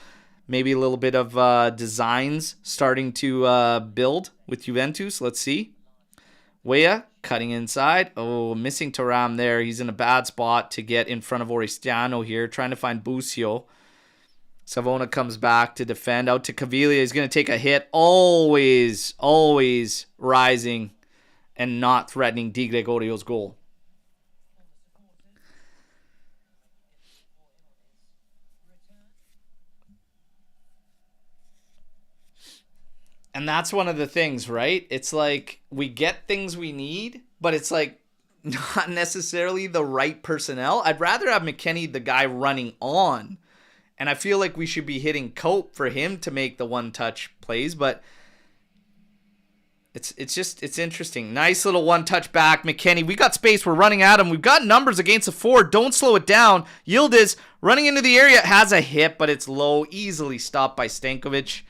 maybe a little bit of designs starting to build with Juventus. Let's see. Weah cutting inside. Oh, missing Thuram there. He's in a bad spot to get in front of Oristiano here. Trying to find Busio. Savona comes back to defend. Out to Caviglia. He's going to take a hit. Always rising and not threatening Di Gregorio's goal. And that's one of the things, right? It's like we get things we need, but it's like not necessarily the right personnel. I'd rather have McKinney, the guy running on. And I feel like we should be hitting Cope for him to make the one-touch plays, but it's interesting. Nice little one-touch back, McKinney. We got space. We're running at him. We've got numbers against the forward. Don't slow it down. Yildiz running into the area. Has a hit, but it's low. Easily stopped by Stankovic.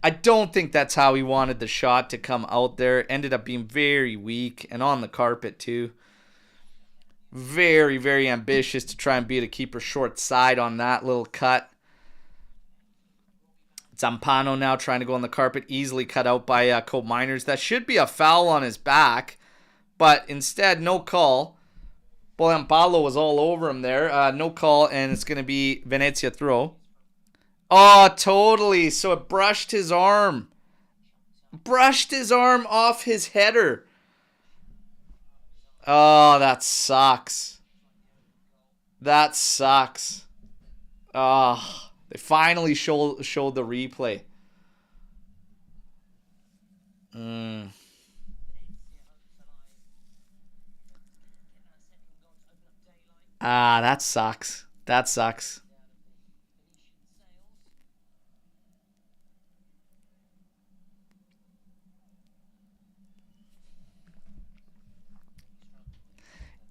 I don't think that's how he wanted the shot to come out there. Ended up being very weak and on the carpet too. Very, very ambitious to try and beat a keeper short side on that little cut. Zampano now trying to go on the carpet. Easily cut out by Cope Miners. That should be a foul on his back. But instead, no call. Boyampalo was all over him there. No call, and it's going to be Venezia throw. Oh, totally. So it brushed his arm. Brushed his arm off his header. Oh, that sucks. That sucks. Oh, they finally showed the replay. Ah, that sucks. That sucks.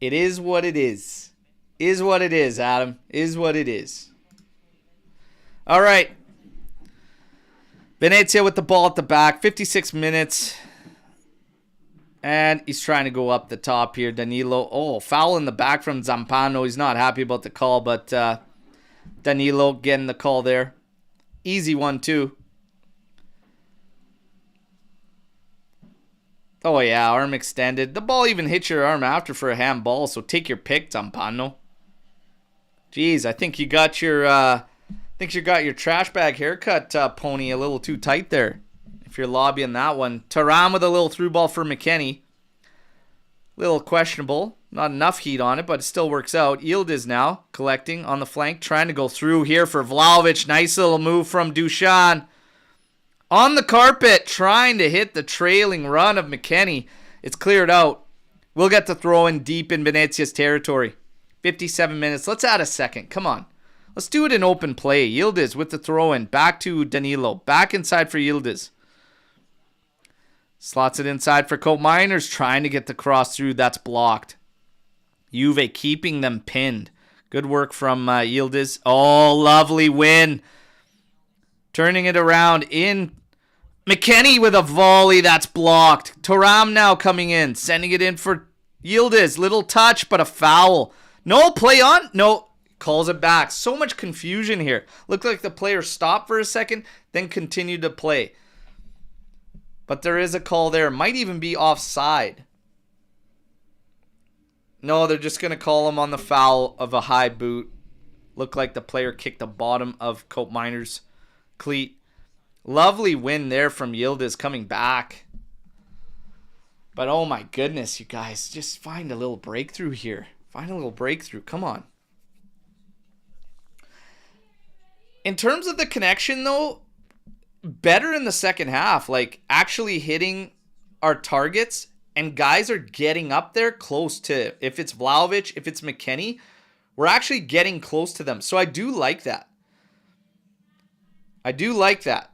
It is what it is. Is what it is, Adam. Is what it is. All right. Venezia with the ball at the back. 56 minutes. And he's trying to go up the top here. Danilo. Oh, foul in the back from Zampano. He's not happy about the call, but Danilo getting the call there. Easy one, too. Oh, yeah, arm extended. The ball even hit your arm after for a handball, so take your pick, Zampano. Jeez, I think you got your trash bag haircut, Pony, a little too tight there. If you're lobbying that one. Thuram with a little through ball for McKennie. Little questionable. Not enough heat on it, but it still works out. Yildiz now collecting on the flank. Trying to go through here for Vlahovic. Nice little move from Dusan. On the carpet. Trying to hit the trailing run of McKennie. It's cleared out. We'll get to throw in deep in Venezia's territory. 57 minutes. Let's add a second. Come on. Let's do it in open play. Yildiz with the throw in. Back to Danilo. Back inside for Yildiz. Slots it inside for Cope Miners. Trying to get the cross through. That's blocked. Juve keeping them pinned. Good work from Yildiz. Oh, lovely win. Turning it around in. McKennie with a volley. That's blocked. Thuram now coming in. Sending it in for Yildiz. Little touch, but a foul. No, play on. No, calls it back. So much confusion here. Looked like the player stopped for a second, then continued to play. But there is a call there. Might even be offside. No, they're just going to call him on the foul of a high boot. Looked like the player kicked the bottom of Cope Miners' cleat. Lovely win there from Yildiz coming back. But oh my goodness, you guys. Just find a little breakthrough here. Find a little breakthrough. Come on. In terms of the connection, though, better in the second half. Like, actually hitting our targets, and guys are getting up there close to, if it's Vlahovic, if it's McKennie, we're actually getting close to them. So I do like that. I do like that.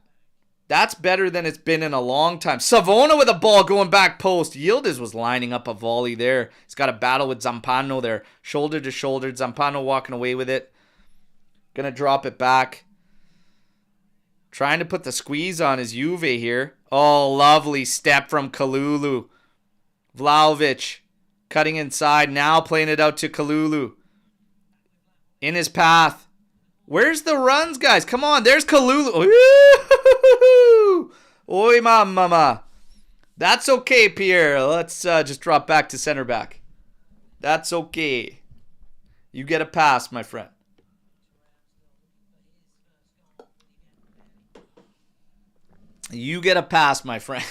That's better than it's been in a long time. Savona with a ball going back post. Yildiz was lining up a volley there. He's got a battle with Zampano there. Shoulder to shoulder. Zampano walking away with it. Gonna drop it back. Trying to put the squeeze on his Juve here. Oh, lovely step from Kalulu. Vlahovic cutting inside. Now playing it out to Kalulu. In his path. Where's the runs, guys? Come on. There's Kalulu. Oi, mama. That's okay, Pierre. Let's just drop back to center back. That's okay. You get a pass, my friend. You get a pass, my friend.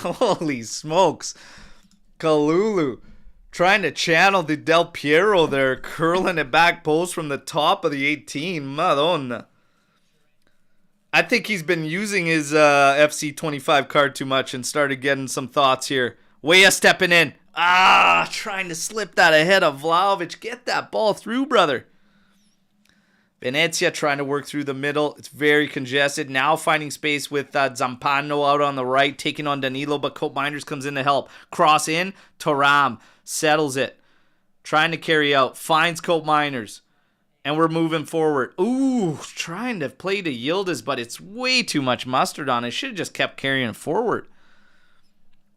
Holy smokes. Kalulu trying to channel the Del Piero there, curling it back post from the top of the 18. Madonna. I think he's been using his FC 25 card too much and started getting some thoughts here. Weah stepping in. Trying to slip that ahead of Vlahovic. Get that ball through, brother. Venezia trying to work through the middle. It's very congested. Now finding space with Zampano out on the right, taking on Danilo, but Cope Miners comes in to help. Cross in. Thuram settles it. Trying to carry out. Finds Cope Miners. And we're moving forward. Ooh, trying to play to Yildiz, but it's way too much mustard on it. Should have just kept carrying it forward.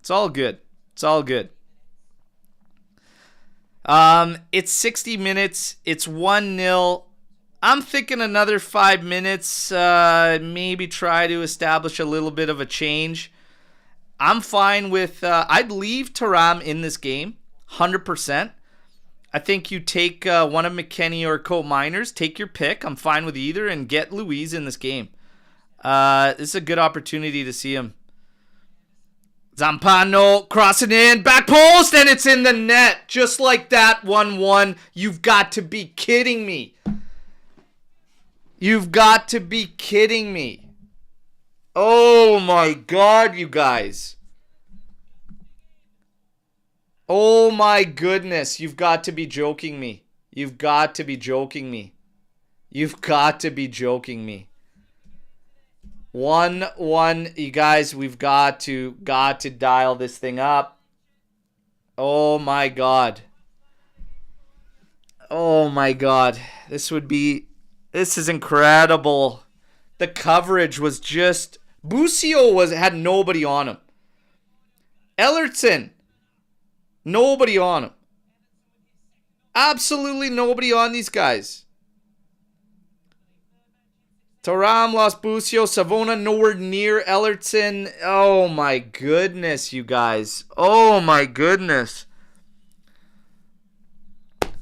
It's all good. It's all good. It's 60 minutes. It's 1-0. I'm thinking another 5 minutes. Maybe try to establish a little bit of a change. I'm fine with... I'd leave Thuram in this game. 100%. I think you take one of McKennie or Cope Miners. Take your pick. I'm fine with either. And get Luiz in this game. This is a good opportunity to see him Zampano crossing in, back post, and it's in the net. Just like that, 1-1. You've got to be kidding me. You've got to be kidding me. Oh my God, you guys. Oh my goodness. You've got to be joking me. You've got to be joking me. You've got to be joking me. 1-1, you guys, we've got to dial this thing up. Oh my God. Oh my God. This is incredible. The coverage was just, Busio had nobody on him. Ellertson, nobody on him. Absolutely nobody on these guys. Thuram lost Busio. Savona nowhere near Ellertson. Oh my goodness, you guys. Oh my goodness.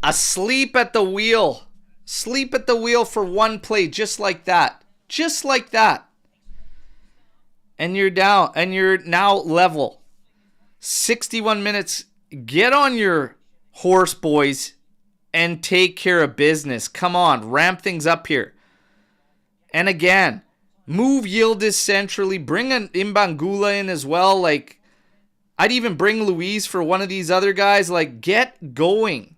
Asleep at the wheel. Sleep at the wheel for one play, just like that. Just like that. And you're down. And you're now level. 61 minutes. Get on your horse, boys, and take care of business. Come on. Ramp things up here. And again, move Yildiz centrally. Bring an Imbangula in as well. Like, I'd even bring Luis for one of these other guys. Like, get going.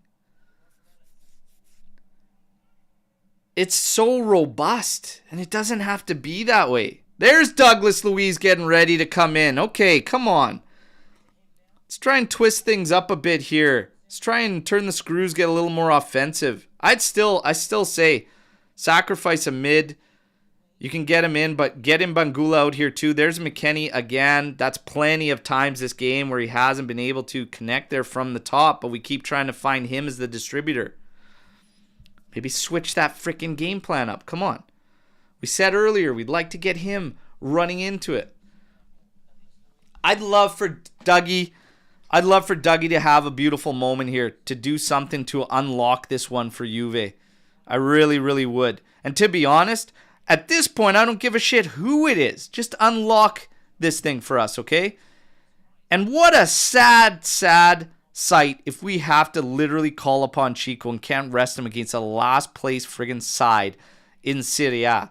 It's so robust. And it doesn't have to be that way. There's Douglas Luiz getting ready to come in. Okay, come on. Let's try and twist things up a bit here. Let's try and turn the screws, get a little more offensive. I still say, sacrifice a mid. You can get him in, but get Bangula out here too. There's McKennie again. That's plenty of times this game where he hasn't been able to connect there from the top, but we keep trying to find him as the distributor. Maybe switch that freaking game plan up. Come on. We said earlier we'd like to get him running into it. I'd love for Dougie to have a beautiful moment here, to do something to unlock this one for Juve. I really, really would. And to be honest, at this point, I don't give a shit who it is. Just unlock this thing for us, okay? And what a sad, sad sight if we have to literally call upon Chico and can't rest him against a last place friggin' side in Serie.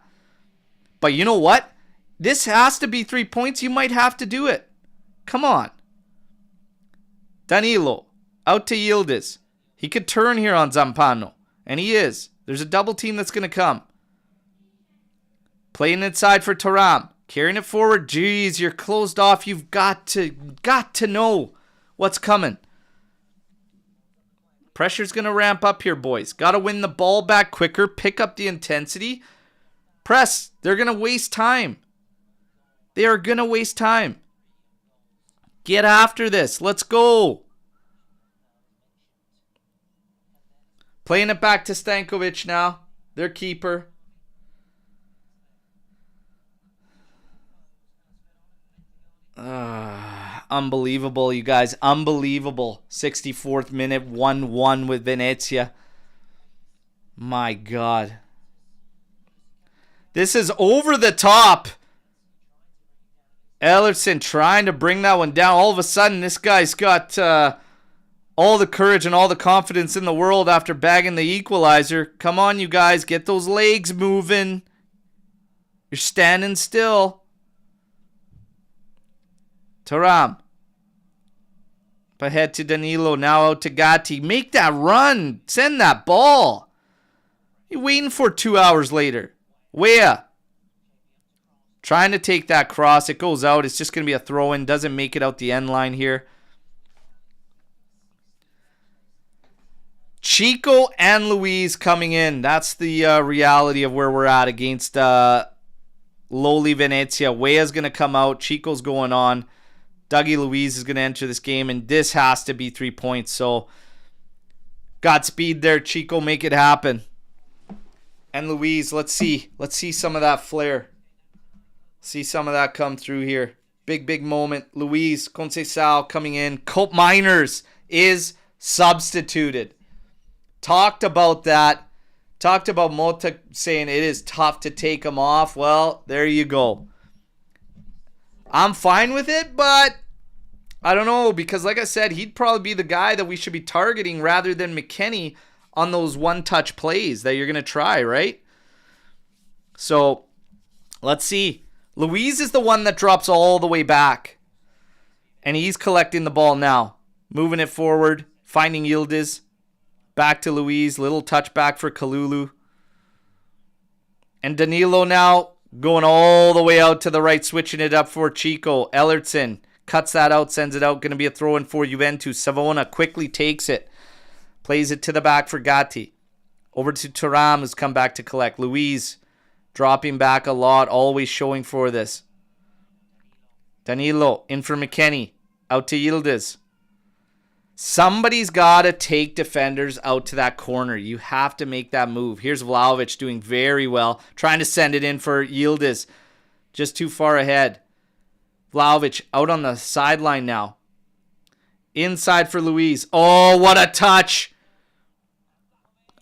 But you know what? This has to be 3 points. You might have to do it. Come on. Danilo, out to Yildiz. He could turn here on Zampano. And he is. There's a double team that's going to come. Playing inside for Thuram. Carrying it forward. Jeez, you're closed off. You've got to know what's coming. Pressure's going to ramp up here, boys. Got to win the ball back quicker. Pick up the intensity. Press. They're going to waste time. They are going to waste time. Get after this. Let's go. Playing it back to Stankovic now. Their keeper. Unbelievable, you guys. Unbelievable. 64th minute, 1-1 with Venezia. My God. This is over the top. Ellertson trying to bring that one down. All of a sudden, this guy's got all the courage and all the confidence in the world after bagging the equalizer. Come on, you guys. Get those legs moving. You're standing still. Thuram. Ahead to Danilo. Now out to Gatti. Make that run. Send that ball. You waiting for 2 hours later. Wea. Trying to take that cross. It goes out. It's just going to be a throw-in. Doesn't make it out the end line here. Chico and Luis coming in. That's the reality of where we're at against lowly Venezia. Wea's going to come out. Chico's going on. Dougie Luiz is going to enter this game, and this has to be 3 points. So, Godspeed there, Chico. Make it happen. And Luiz, let's see. Let's see some of that flair. See some of that come through here. Big, big moment. Luiz Conceição coming in. Cope Miners is substituted. Talked about that. Talked about Mota saying it is tough to take him off. Well, there you go. I'm fine with it, but I don't know, because like I said, he'd probably be the guy that we should be targeting rather than McKennie on those one-touch plays that you're going to try, right? So, let's see. Luis is the one that drops all the way back. And he's collecting the ball now. Moving it forward. Finding Yildiz. Back to Luis. Little touchback for Kalulu. And Danilo now going all the way out to the right. Switching it up for Chico. Ellertson cuts that out. Sends it out. Going to be a throw-in for Juventus. Savona quickly takes it. Plays it to the back for Gatti. Over to Thuram, who's come back to collect. Luis dropping back a lot, always showing for this. Danilo in for McKennie. Out to Yildiz. Somebody's got to take defenders out to that corner. You have to make that move. Here's Vlahovic doing very well. Trying to send it in for Yildiz. Just too far ahead. Vlahovic out on the sideline now. Inside for Luis. Oh, what a touch.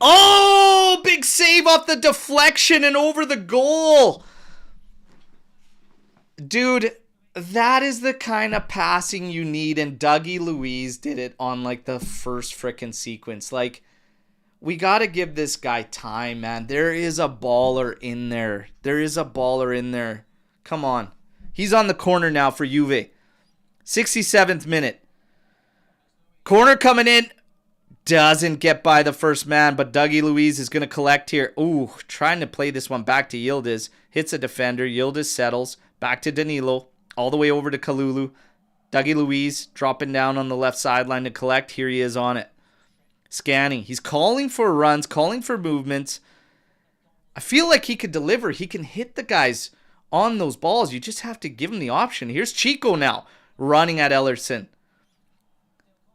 Oh, big save off the deflection and over the goal. Dude, that is the kind of passing you need, and Dougie Luiz did it on like the first frickin' sequence. Like, we got to give this guy time, man. There is a baller in there. There is a baller in there. Come on. He's on the corner now for Juve. 67th minute. Corner coming in. Doesn't get by the first man, but Dougie Luiz is going to collect here. Ooh, trying to play this one back to Yildiz. Hits a defender. Yildiz settles. Back to Danilo. All the way over to Kalulu. Dougie Luiz dropping down on the left sideline to collect. Here he is on it. Scanning. He's calling for runs, calling for movements. I feel like he could deliver. He can hit the guys on those balls. You just have to give him the option. Here's Chico now running at Ellerson.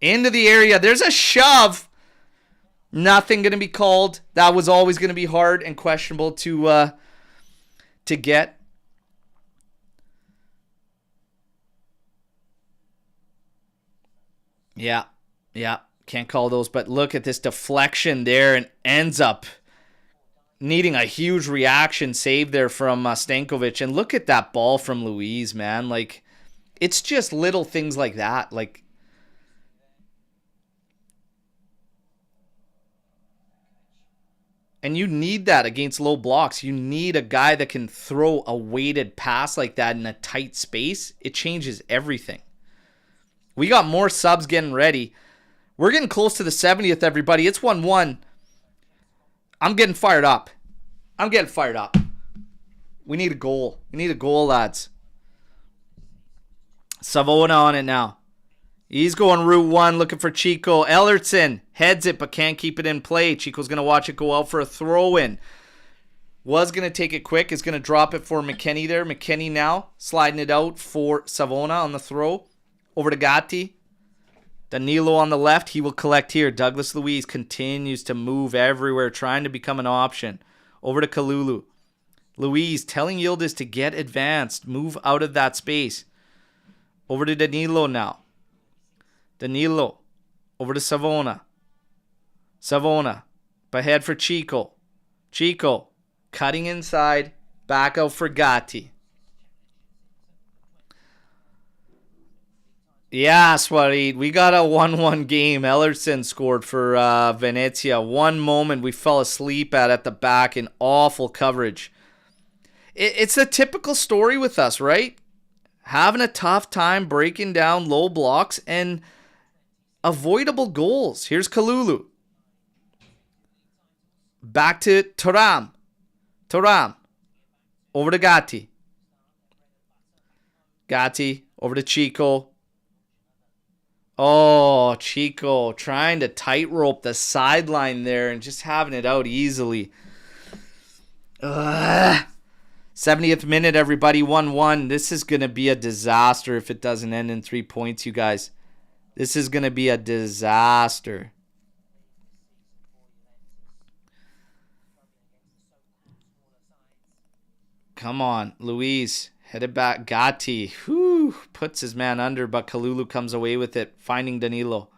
Into the area. There's a shove. Nothing going to be called. That was always going to be hard and questionable to get. Yeah. Can't call those. But look at this deflection there and ends up needing a huge reaction save there from Stankovic. And look at that ball from Luiz, man. Like, it's just little things like that. Like, and you need that against low blocks. You need a guy that can throw a weighted pass like that in a tight space. It changes everything. We got more subs getting ready. We're getting close to the 70th, everybody. It's 1-1. I'm getting fired up. We need a goal. Lads. Savona on it now. He's going route one, looking for Chico. Ellertson heads it, but can't keep it in play. Chico's going to watch it go out for a throw-in. Was going to take it quick. Is going to drop it for McKennie there. McKennie now sliding it out for Savona on the throw. Over to Gatti. Danilo on the left. He will collect here. Douglas Luiz continues to move everywhere, trying to become an option. Over to Kalulu. Luiz telling Yildiz to get advanced. Move out of that space. Over to Danilo now. Danilo. Over to Savona. Savona. Ahead for Chico. Chico. Cutting inside. Back out for Gatti. Yeah, Swarid. We got a 1-1 game. Ellerson scored for Venezia. One moment we fell asleep at the back in awful coverage. It's a typical story with us, right? Having a tough time breaking down low blocks and avoidable goals. Here's Kalulu. Back to Thuram. Over to Gatti. Over to Chico. Oh, Chico trying to tightrope the sideline there and just having it out easily. 70th minute, everybody. 1-1. This is going to be a disaster if it doesn't end in 3 points, you guys. This is going to be a disaster. Come on, Luiz. Headed back. Gatti. Puts his man under, but Kalulu comes away with it. Finding Danilo.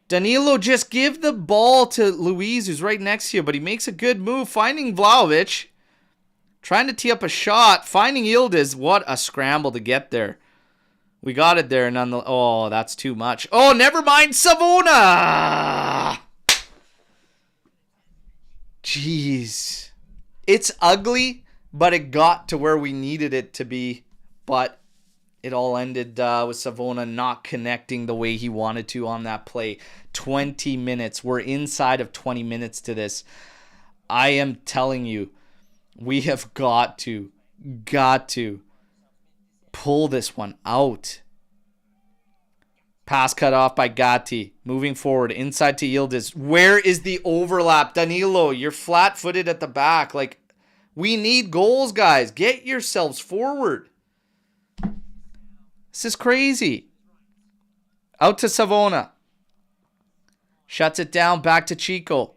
Danilo, just give the ball to Luiz, who's right next to you, but he makes a good move. Finding Vlahovic. Trying to tee up a shot. Finding Yildiz. What a scramble to get there. We got it there. Oh, that's too much. Oh, never mind, Savona. Jeez. It's ugly, but it got to where we needed it to be. But it all ended with Savona not connecting the way he wanted to on that play. 20 minutes. We're inside of 20 minutes to this. I am telling you, we have got to pull this one out. Pass cut off by Gatti. Moving forward, inside to Yildiz. Where is the overlap? Danilo, you're flat-footed at the back. Like, we need goals, guys. Get yourselves forward. This is crazy. Out to Savona. Shuts it down, back to Chico.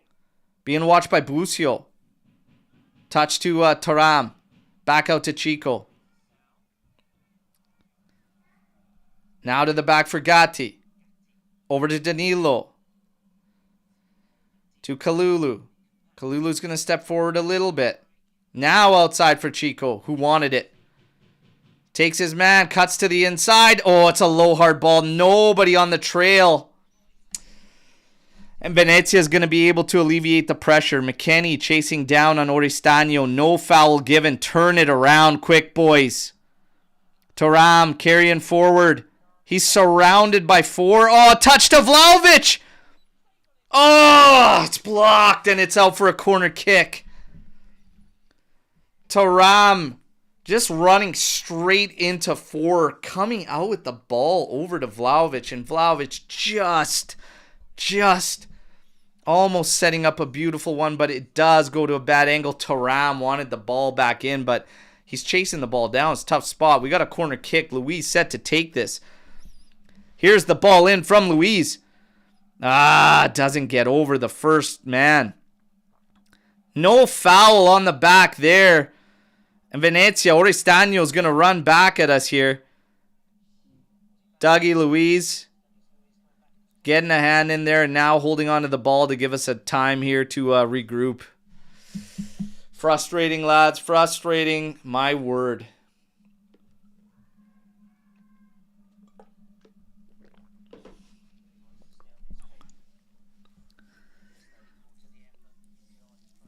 Being watched by Busio. Touch to Thuram. Back out to Chico. Now to the back for Gatti. Over to Danilo. To Kalulu. Kalulu's going to step forward a little bit. Now outside for Chico, who wanted it. Takes his man, cuts to the inside. Oh, it's a low hard ball. Nobody on the trail. And Venezia is going to be able to alleviate the pressure. McKennie chasing down on Oristano. No foul given. Turn it around quick, boys. Thuram carrying forward. He's surrounded by 4. Oh, touch to Vlahovic. Oh, it's blocked and it's out for a corner kick. Thuram just running straight into 4. Coming out with the ball over to Vlahovic. And Vlahovic just almost setting up a beautiful one, but it does go to a bad angle. Thuram wanted the ball back in, but he's chasing the ball down. It's a tough spot. We got a corner kick. Luis set to take this. Here's the ball in from Luis. Doesn't get over the first man. No foul on the back there. And Venezia, Oristano is going to run back at us here. Dougie Luis getting a hand in there and now holding on to the ball to give us a time here to regroup. Frustrating, lads. Frustrating. My word.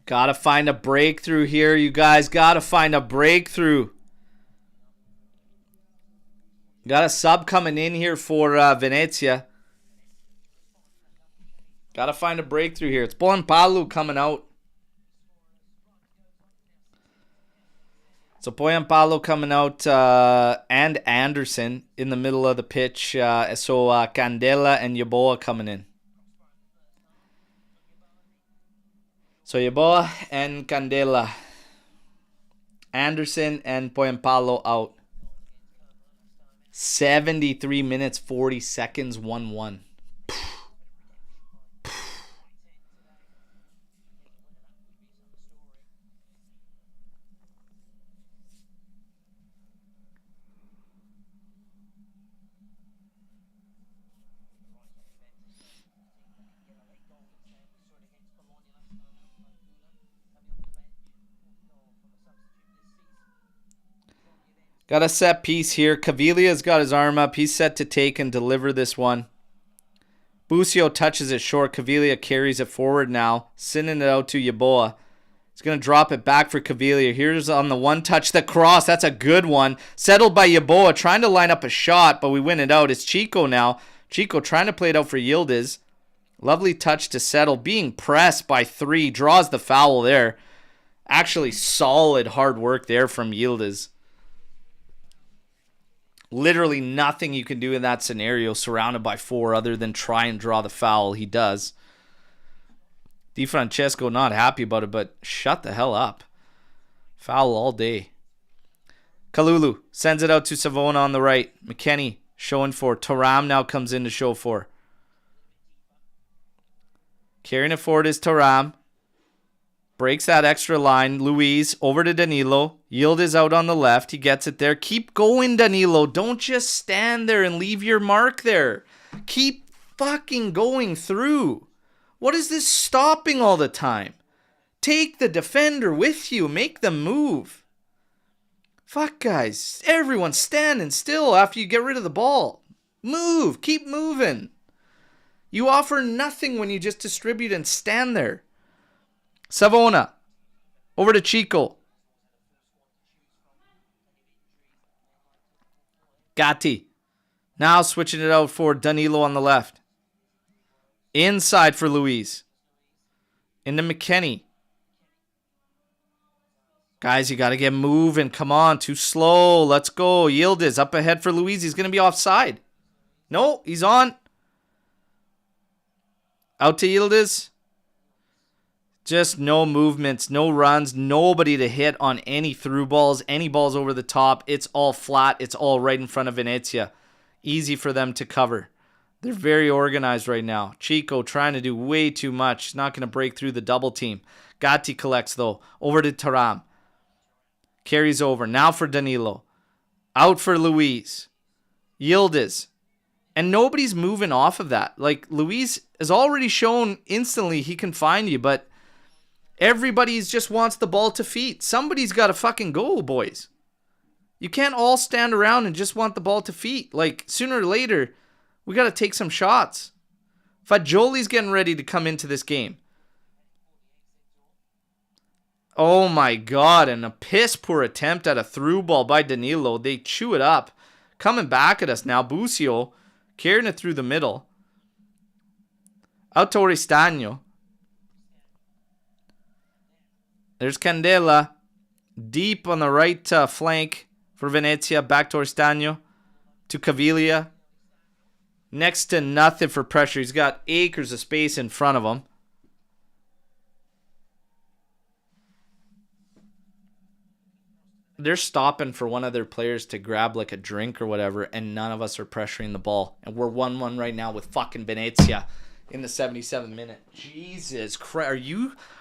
Gotta find a breakthrough here, you guys. Gotta find a breakthrough. Got a sub coming in here for Venezia. Gotta find a breakthrough here. It's Poyampalo coming out. So Poyampalo coming out and Anderson in the middle of the pitch. So Candela and Yeboah coming in. So Yeboah and Candela. Anderson and Poyampalo out. 73 minutes, 40 seconds, 1-1. Got a set piece here. Caviglia's got his arm up. He's set to take and deliver this one. Busio touches it short. Caviglia carries it forward now. Sending it out to Yeboah. He's going to drop it back for Caviglia. Here's on the one touch. The cross. That's a good one. Settled by Yeboah. Trying to line up a shot, but we win it out. It's Chico now. Chico trying to play it out for Yildiz. Lovely touch to settle. Being pressed by 3. Draws the foul there. Actually solid hard work there from Yildiz. Literally nothing you can do in that scenario surrounded by 4 other than try and draw the foul. He does. Di Francesco not happy about it, but shut the hell up. Foul all day. Kalulu sends it out to Savona on the right. McKennie showing for. Thuram now comes in to show for. Carrying it forward is Thuram. Breaks that extra line. Luis over to Danilo. Yildiz out on the left. He gets it there. Keep going, Danilo. Don't just stand there and leave your mark there. Keep fucking going through. What is this stopping all the time? Take the defender with you. Make them move. Fuck, guys. Everyone's standing still after you get rid of the ball. Move. Keep moving. You offer nothing when you just distribute and stand there. Savona. Over to Chico. Gatti. Now switching it out for Danilo on the left. Inside for Luis. Into McKennie. Guys, you got to get moving. Come on. Too slow. Let's go. Yildiz up ahead for Luis. He's going to be offside. No, he's on. Out to Yildiz. Just no movements, no runs, nobody to hit on any through balls, any balls over the top. It's all flat. It's all right in front of Venezia. Easy for them to cover. They're very organized right now. Chico trying to do way too much. He's not going to break through the double team. Gatti collects, though. Over to Thuram. Carries over. Now for Danilo. Out for Luis. Yildiz. And nobody's moving off of that. Like, Luis has already shown instantly he can find you, but everybody just wants the ball to feet. Somebody's got to fucking go, boys. You can't all stand around and just want the ball to feet. Like, sooner or later, we got to take some shots. Fagioli's getting ready to come into this game. Oh my God, and a piss poor attempt at a through ball by Danilo. They chew it up. Coming back at us now. Busio carrying it through the middle. Out to Oristano. There's Candela. Deep on the right flank for Venezia. Back to Oristano. To Caviglia. Next to nothing for pressure. He's got acres of space in front of him. They're stopping for one of their players to grab like a drink or whatever, and none of us are pressuring the ball. And we're 1-1 right now with fucking Venezia in the 77th minute. Jesus Christ.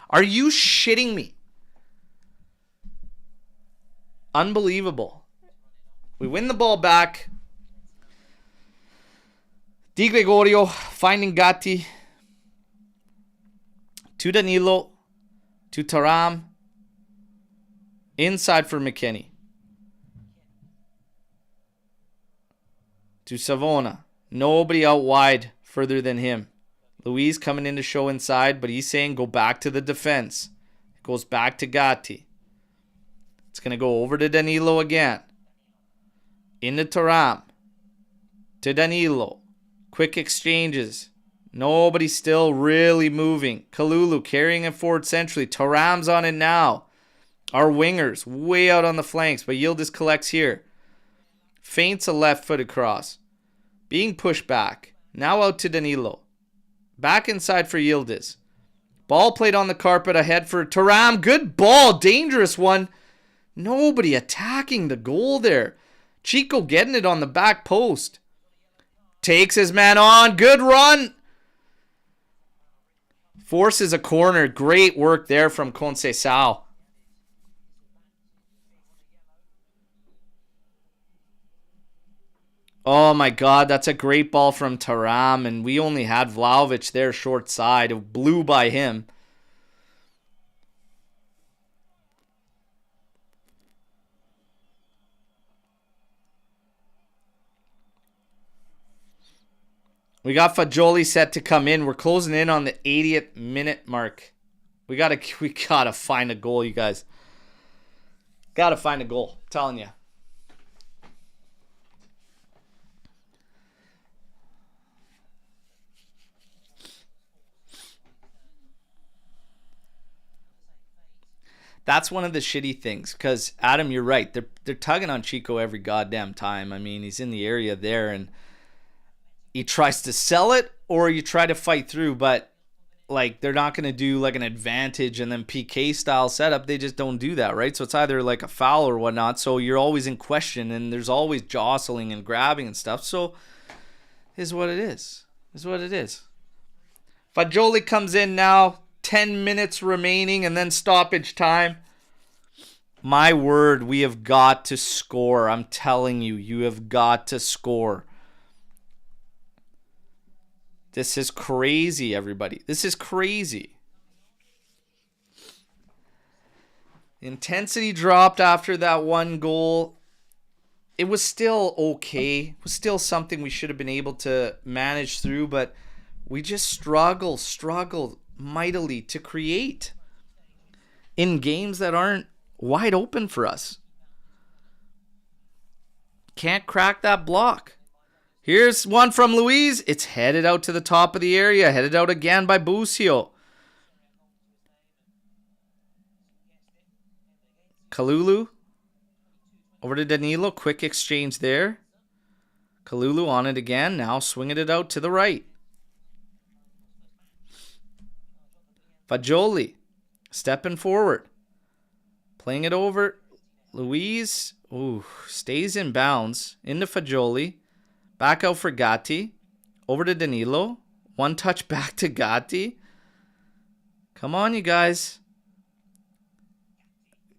Are you shitting me? Unbelievable. We win the ball back. Di Gregorio finding Gatti. To Danilo. To Thuram. Inside for McKennie. To Savona. Nobody out wide further than him. Luis coming in to show inside, but he's saying go back to the defense. It goes back to Gatti. It's going to go over to Danilo again. Into Thuram. To Danilo. Quick exchanges. Nobody still really moving. Kalulu carrying it forward centrally. Thuram's on it now. Our wingers way out on the flanks, but Yildiz collects here. Feints a left-footed cross. Being pushed back. Now out to Danilo. Back inside for Yildiz. Ball played on the carpet ahead for Thuram. Good ball. Dangerous one. Nobody attacking the goal there. Chico getting it on the back post. Takes his man on. Good run. Forces a corner. Great work there from Conceição. Oh my God, that's a great ball from Thuram, and we only had Vlahovic there short side. It blew by him. We got Fagioli set to come in. We're closing in on the 80th minute mark. We gotta find a goal, you guys. Gotta find a goal. I'm telling you. That's one of the shitty things, because Adam, you're right. They're tugging on Chico every goddamn time. I mean, he's in the area there, and he tries to sell it, or you try to fight through. But like, they're not gonna do like an advantage and then PK style setup. They just don't do that, right? So it's either like a foul or whatnot. So you're always in question, and there's always jostling and grabbing and stuff. So is what it is. Is what it is. Fagioli comes in now. 10 minutes remaining and then stoppage time. My word, we have got to score. I'm telling you, you have got to score. This is crazy, everybody. This is crazy. Intensity dropped after that one goal. It was still okay. It was still something we should have been able to manage through, but we just struggled mightily to create in games that aren't wide open for us. Can't crack that block. Here's one from Luis. It's headed out to the top of the area. Headed out again by Busio. Kalulu. Over to Danilo. Quick exchange there. Kalulu on it again. Now swinging it out to the right. Fagioli. Stepping forward. Playing it over. Luis. Ooh, stays in bounds. Into Fagioli. Back out for Gatti. Over to Danilo. One touch back to Gatti. Come on, you guys.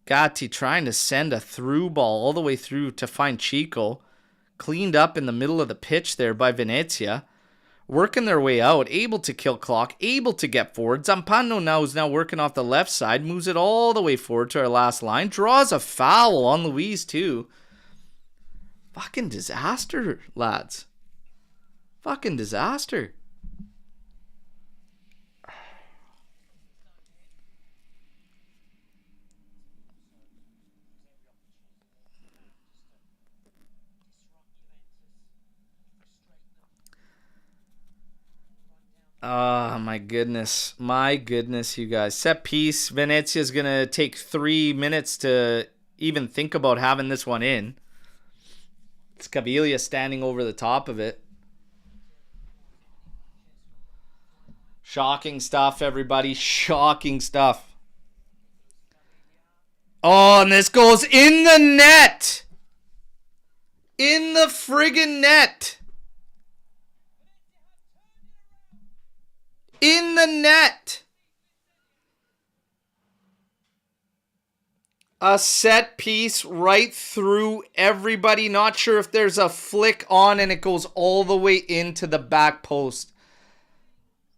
Gatti trying to send a through ball all the way through to find Chico. Cleaned up in the middle of the pitch there by Venezia. Working their way out. Able to kill clock. Able to get forward. Zampano now is now working off the left side. Moves it all the way forward to our last line. Draws a foul on Luis too. Fucking disaster, lads. Fucking disaster. Oh, my goodness. My goodness, you guys. Set piece. Venezia's going to take 3 minutes to even think about having this one in. It's Caviglia standing over the top of it. Shocking stuff, everybody. Shocking stuff. Oh, and this goes in the net. In the friggin' net. In the net. A set piece right through everybody. Not sure if there's a flick on and it goes all the way into the back post.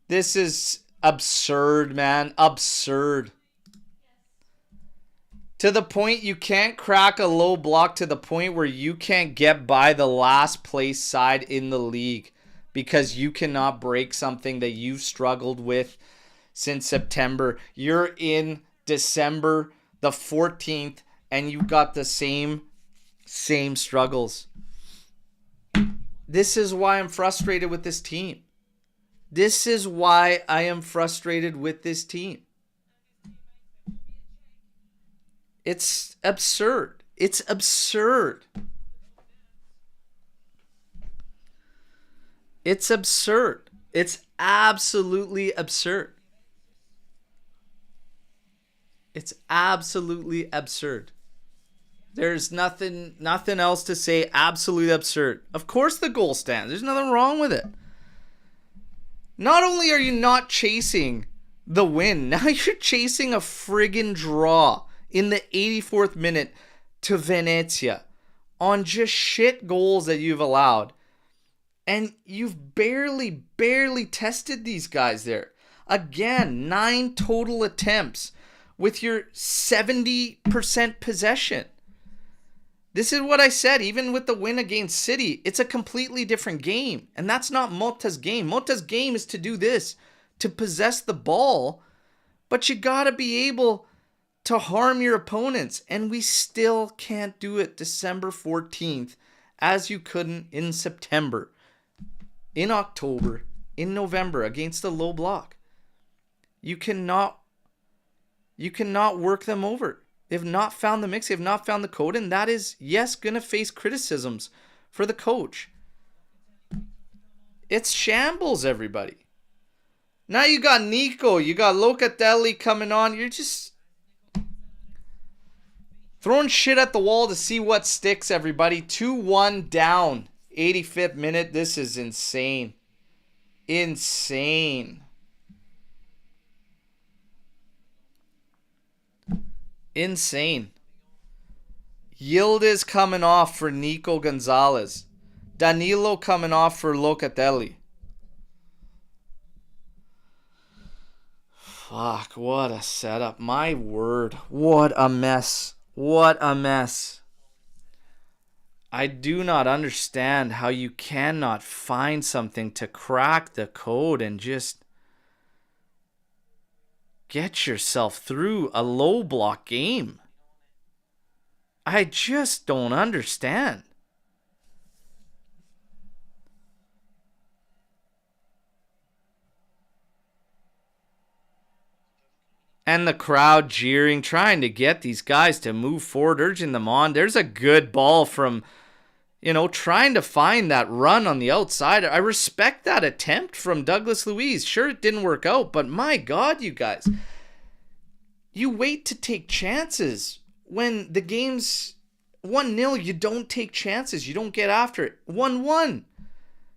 This is absurd, man. Absurd. To the point you can't crack a low block, to the point where you can't get by the last place side in the league because you cannot break something that you've struggled with since September. You're in December the 14th and you got the same struggles. This is why I'm frustrated with this team. This is why I am frustrated with this team. It's absurd. It's absurd. It's absurd. It's absolutely absurd. It's absolutely absurd. There's nothing else to say. Absolutely absurd. Of course the goal stands. There's nothing wrong with it. Not only are you not chasing the win, now you're chasing a friggin' draw in the 84th minute to Venezia on just shit goals that you've allowed. And you've barely tested these guys there. Again, 9 total attempts with your 70% possession. This is what I said, even with the win against City, it's a completely different game. And that's not Motta's game. Motta's game is to do this, to possess the ball. But you got to be able to harm your opponents. And we still can't do it December 14th as you couldn't in September, in October, in November against the low block. You cannot work them over. They've not found the mix. They've not found the code. And that is, yes, going to face criticisms for the coach. It's shambles, everybody. Now you got Nico. You got Locatelli coming on. You're just throwing shit at the wall to see what sticks, everybody. 2-1 down. 85th minute. This is insane. Insane. Insane. Yildiz coming off for Nico Gonzalez. Danilo coming off for Locatelli. Fuck, what a setup. My word. What a mess. What a mess. I do not understand how you cannot find something to crack the code and just get yourself through a low block game. I just don't understand. And the crowd jeering, trying to get these guys to move forward, urging them on. There's a good ball from, trying to find that run on the outside. I respect that attempt from Douglas Luiz. Sure, it didn't work out, but my God, you guys. You wait to take chances. When the game's 1-0, you don't take chances. You don't get after it. 1-1,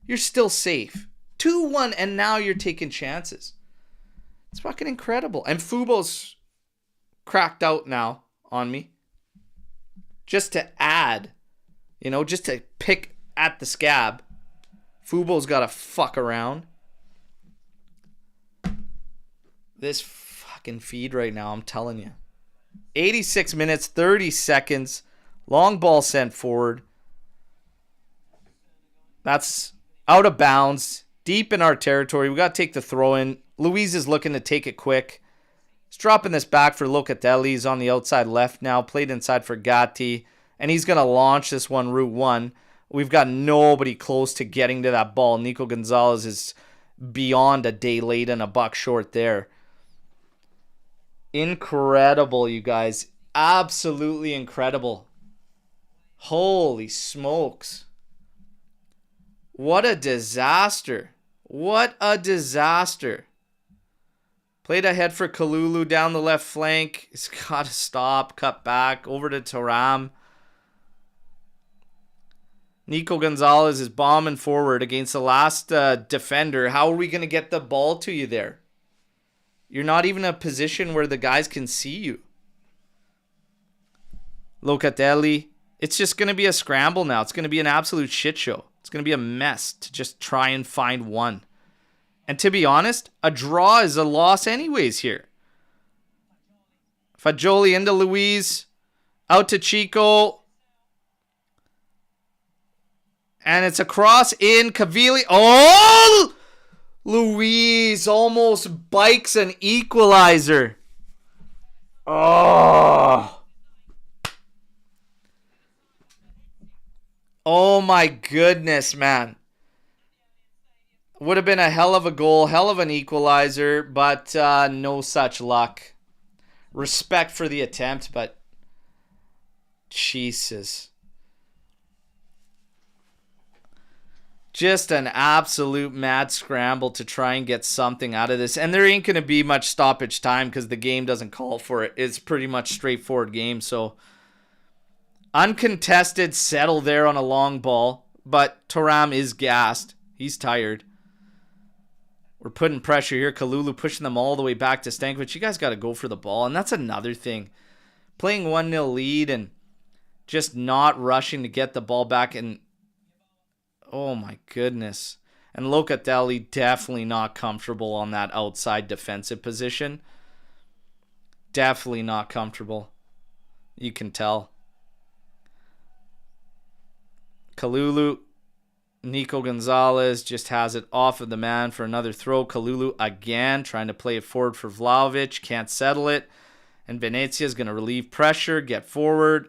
you're still safe. 2-1, and now you're taking chances. It's fucking incredible. And Fubo's cracked out now on me. Just to add, just to pick at the scab. Fubo's got to fuck around. This fucking feed right now, I'm telling you. 86 minutes, 30 seconds. Long ball sent forward. That's out of bounds. Deep in our territory. We got to take the throw in. Luiz is looking to take it quick. He's dropping this back for Locatelli. He's on the outside left now. Played inside for Gatti. And he's going to launch this one, route one. We've got nobody close to getting to that ball. Nico Gonzalez is beyond a day late and a buck short there. Incredible, you guys. Absolutely incredible. Holy smokes. What a disaster. What a disaster. Played ahead for Kalulu down the left flank. He's got to stop, cut back, over to Thuram. Nico Gonzalez is bombing forward against the last defender. How are we going to get the ball to you there? You're not even in a position where the guys can see you. Locatelli. It's just going to be a scramble now. It's going to be an absolute shit show. It's going to be a mess to just try and find one. And to be honest, a draw is a loss anyways here. Fagioli into Luiz. Out to Chico. And it's a cross in Cavilli. Oh! Luiz almost bikes an equalizer. Oh. Oh my goodness, man. Would have been a hell of a goal, hell of an equalizer, but no such luck. Respect for the attempt, but Jesus. Just an absolute mad scramble to try and get something out of this. And there ain't going to be much stoppage time because the game doesn't call for it. It's pretty much straightforward game. So uncontested settle there on a long ball. But Thuram is gassed. He's tired. We're putting pressure here. Kalulu pushing them all the way back to Stankovic. You guys got to go for the ball. And that's another thing. Playing 1-0 lead and just not rushing to get the ball back. And oh my goodness. And Locatelli definitely not comfortable on that outside defensive position. Definitely not comfortable. You can tell. Kalulu. Nico Gonzalez just has it off of the man for another throw. Kalulu again trying to play it forward for Vlahovic. Can't settle it. And Venezia is going to relieve pressure. Get forward.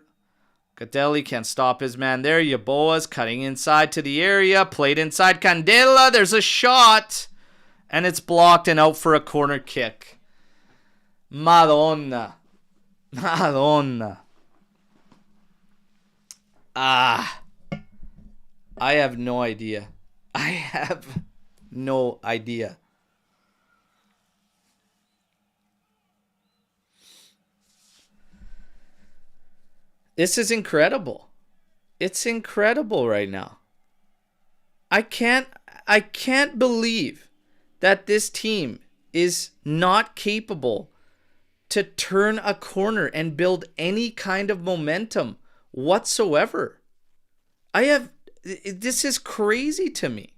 Cadelli can't stop his man there. Yaboa's cutting inside to the area. Played inside Candela. There's a shot. And it's blocked and out for a corner kick. Madonna. Madonna. I have no idea. I have no idea. This is incredible. It's incredible right now. I can't believe that this team is not capable to turn a corner and build any kind of momentum whatsoever. This is crazy to me.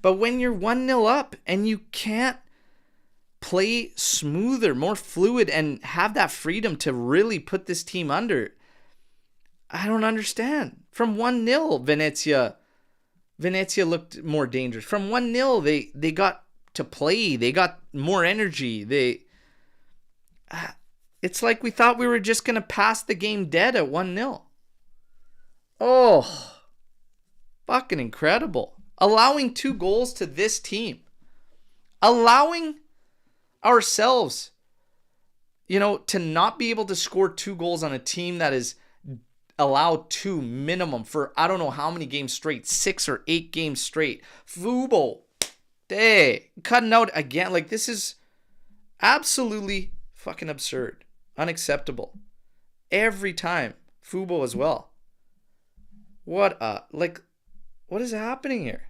But when you're 1-0 up and you can't play smoother, more fluid, and have that freedom to really put this team under. I don't understand. From 1-0, Venezia looked more dangerous. From 1-0, they got to play. They got more energy. It's like we thought we were just going to pass the game dead at 1-0. Oh, fucking incredible. Allowing 2 goals to this team. Allowing ourselves, to not be able to score 2 goals on a team that is allowed 2 minimum for I don't know how many games straight, 6 or 8 games straight. Fubo, cutting out again. Like, this is absolutely fucking absurd. Unacceptable. Every time. Fubo as well. What is happening here?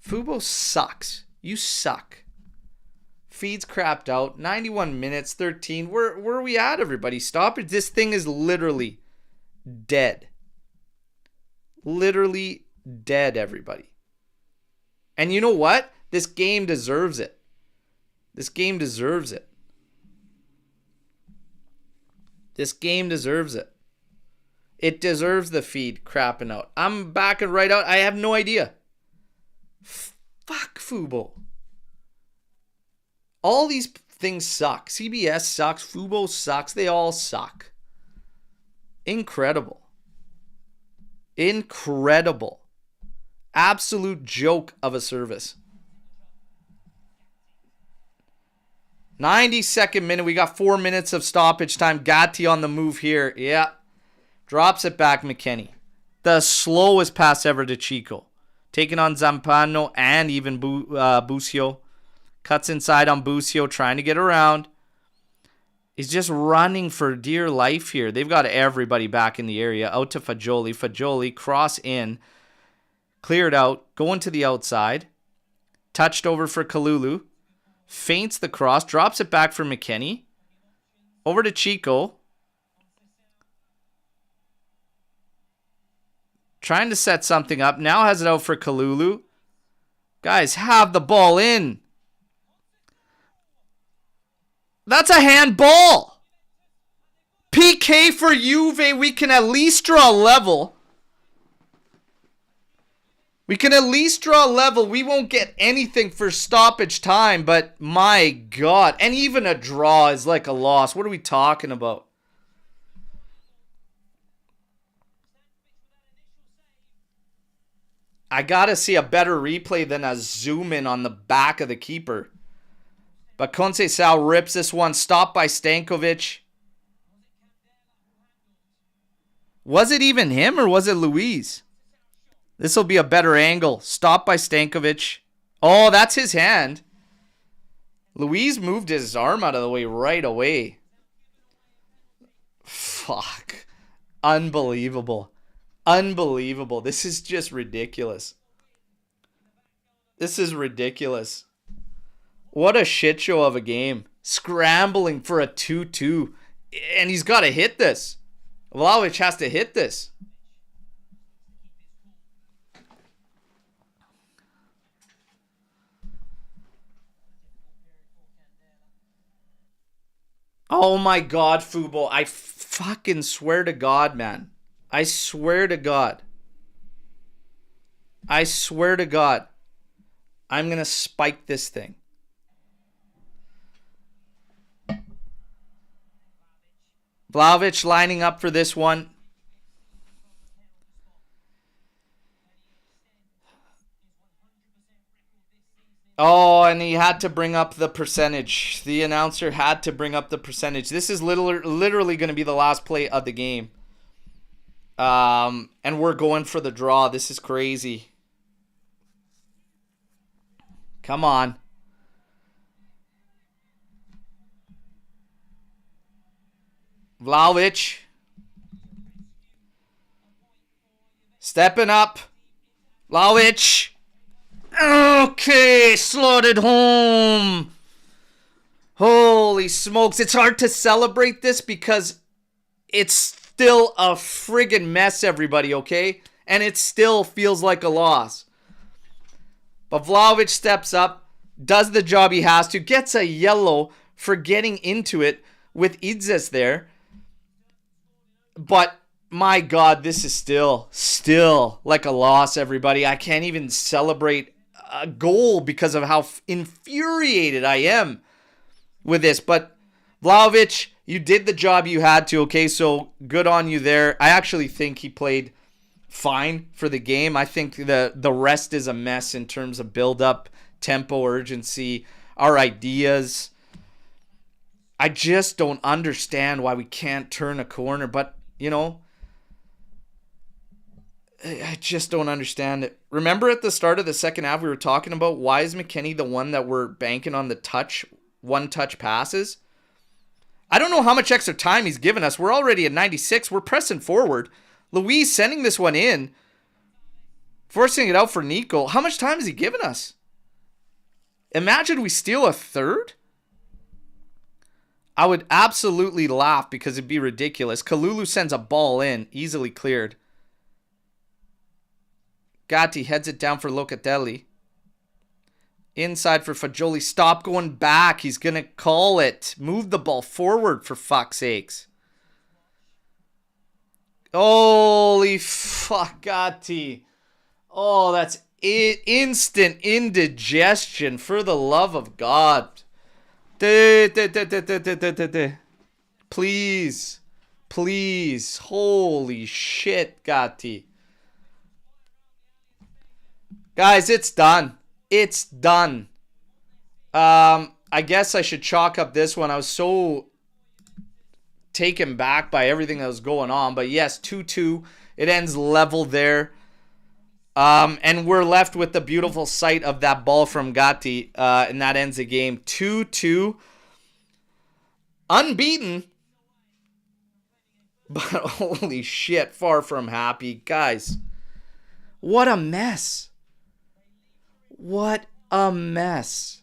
Fubo sucks. You suck. Feed's crapped out. 91 minutes, 13. Where are we at, everybody? Stop it. This thing is literally dead. Literally dead, everybody. And you know what? This game deserves it. This game deserves it. This game deserves it. It deserves the feed crapping out. I'm backing right out. I have no idea. Fuck Fubo. All these things suck. CBS sucks. Fubo sucks. They all suck. Incredible. Incredible. Absolute joke of a service. 92nd minute. We got 4 minutes of stoppage time. Gatti on the move here. Yeah. Drops it back, McKennie. The slowest pass ever to Chico. Taking on Zampano and even Busio. Cuts inside on Busio, trying to get around. He's just running for dear life here. They've got everybody back in the area. Out to Fagioli. Fagioli, cross in. Cleared out. Going to the outside. Touched over for Kalulu. Feints the cross. Drops it back for McKennie. Over to Chico. Trying to set something up. Now has it out for Kalulu. Guys, have the ball in. That's a handball. PK for Juve. We can at least draw a level. We can at least draw a level. We won't get anything for stoppage time, but my God. And even a draw is like a loss. What are we talking about? I gotta see a better replay than a zoom in on the back of the keeper. But Conceição rips this one. Stopped by Stankovic. Was it even him or was it Luis? This will be a better angle. Stopped by Stankovic. Oh, that's his hand. Luis moved his arm out of the way right away. Fuck. Unbelievable. Unbelievable. This is just ridiculous. This is ridiculous. What a shit show of a game. Scrambling for a 2-2. And he's got to hit this. Vlahovic has to hit this. Oh my God, Fubo. I fucking swear to God, man. I swear to God. I swear to God. I'm going to spike this thing. Vlahovic lining up for this one. Oh, and he had to bring up the percentage. The announcer had to bring up the percentage. This is literally going to be the last play of the game. And we're going for the draw. This is crazy. Come on. Vlahovic. Stepping up. Vlahovic. Okay, slotted home. Holy smokes. It's hard to celebrate this because it's still a friggin' mess, everybody, okay? And it still feels like a loss. But Vlahovic steps up, does the job he has to, gets a yellow for getting into it with Idzes there. But my God, this is still like a loss, everybody. I can't even celebrate a goal because of how infuriated I am with this. But Vlahovic, you did the job you had to, okay? So good on you there. I actually think he played fine for the game. I think the rest is a mess in terms of build-up, tempo, urgency, our ideas. I just don't understand why we can't turn a corner. But, you know, I just don't understand it. Remember at the start of the second half we were talking about why is McKennie the one that we're banking on the one-touch passes? I don't know how much extra time he's given us. We're already at 96. We're pressing forward. Luis sending this one in, forcing it out for Nico. How much time has he given us? Imagine we steal a third? I would absolutely laugh because it'd be ridiculous. Kalulu sends a ball in, easily cleared. Gatti heads it down for Locatelli. Inside for Fagioli. Stop going back. He's going to call it. Move the ball forward for fuck's sakes. Holy fuck, Gatti. Oh, that's instant indigestion, for the love of God. Please. Please. Holy shit, Gatti. Guys, it's done. It's done. I guess I should chalk up this one. I was so taken back by everything that was going on. But yes, 2-2. It ends level there. And we're left with the beautiful sight of that ball from Gatti. And that ends the game. 2-2. Unbeaten. But holy shit, far from happy. Guys, what a mess. What a mess.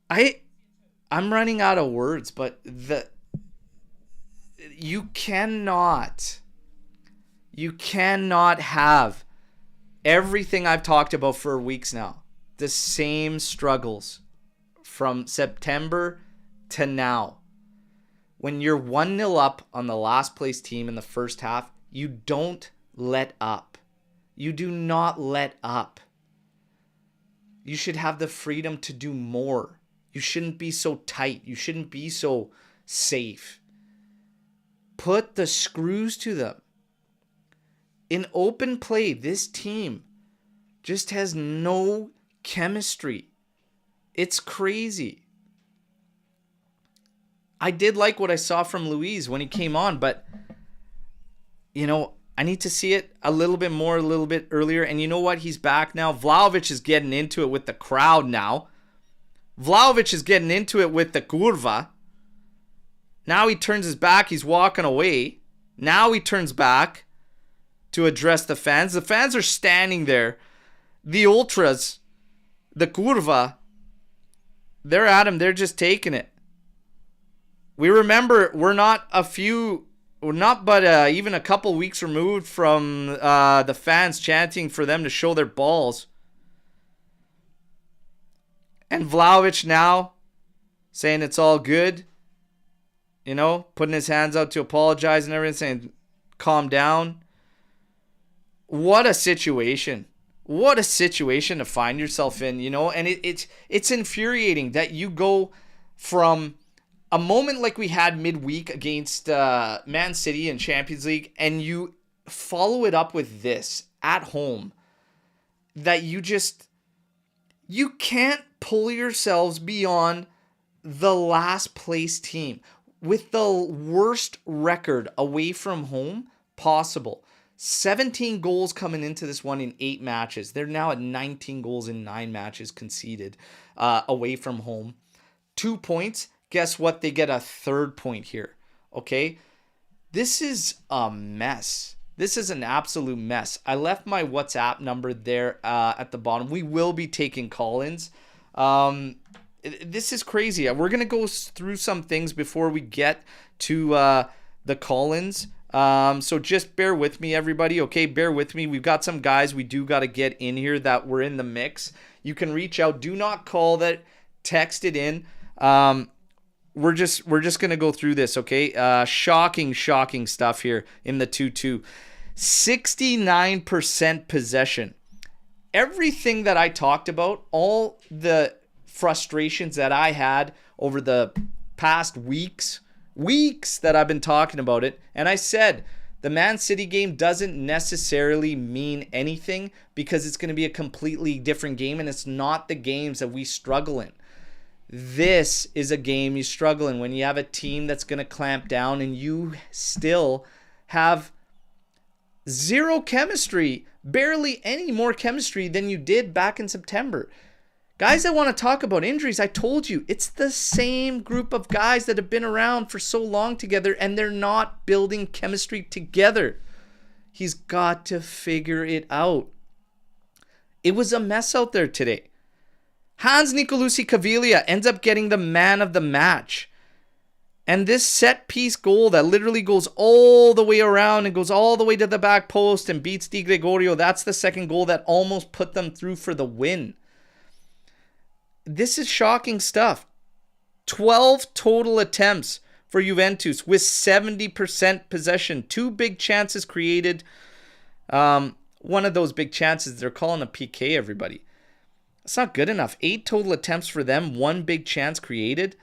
I'm running out of words, but you cannot have everything I've talked about for weeks now. The same struggles from September to now. When you're 1-0 up on the last place team in the first half, you don't let up. You do not let up. You should have the freedom to do more. You shouldn't be so tight. You shouldn't be so safe. Put the screws to them. In open play, this team just has no chemistry. It's crazy. I did like what I saw from Luis when he came on, but, you know, I need to see it a little bit more, a little bit earlier. And you know what? He's back now. Vlahovic is getting into it with the crowd now. Vlahovic is getting into it with the curva. Now he turns his back. He's walking away. Now he turns back to address the fans. The fans are standing there. The ultras, the curva, they're at him. They're just taking it. We remember we're not even a couple weeks removed from the fans chanting for them to show their balls. And Vlahovic now saying it's all good. You know, putting his hands out to apologize and everything, saying calm down. What a situation. What a situation to find yourself in, you know. And it's infuriating that you go from a moment like we had midweek against Man City in Champions League, and you follow it up with this at home, that you can't pull yourselves beyond the last place team with the worst record away from home possible. 17 goals coming into this one in 8 matches. They're now at 19 goals in 9 matches conceded away from home. 2 points. Guess what? They get a 3rd point here. Okay? This is a mess. This is an absolute mess. I left my WhatsApp number there at the bottom. We will be taking call-ins. This is crazy. We're going to go through some things before we get to the call-ins. So just bear with me, everybody. Okay, bear with me. We've got some guys we do got to get in here that were in the mix. You can reach out. Do not call that. Text it in. We're just gonna go through this, okay? Shocking stuff here in the 2-2. 69% possession. Everything that I talked about, all the frustrations that I had over the past weeks that I've been talking about it, and I said the Man City game doesn't necessarily mean anything because it's going to be a completely different game, and it's not the games that we struggle in. This is a game you struggle in when you have a team that's going to clamp down and you still have zero chemistry, barely any more chemistry than you did back in September. Guys that want to talk about injuries, I told you, it's the same group of guys that have been around for so long together and they're not building chemistry together. He's got to figure it out. It was a mess out there today. Hans Nicolucci Caviglia ends up getting the man of the match. And this set piece goal that literally goes all the way around and goes all the way to the back post and beats Di Gregorio, that's the second goal that almost put them through for the win. This is shocking stuff. 12 total attempts for Juventus with 70% possession. 2 big chances created. One of those big chances, they're calling a PK, everybody. It's not good enough. 8 total attempts for them. 1 big chance created.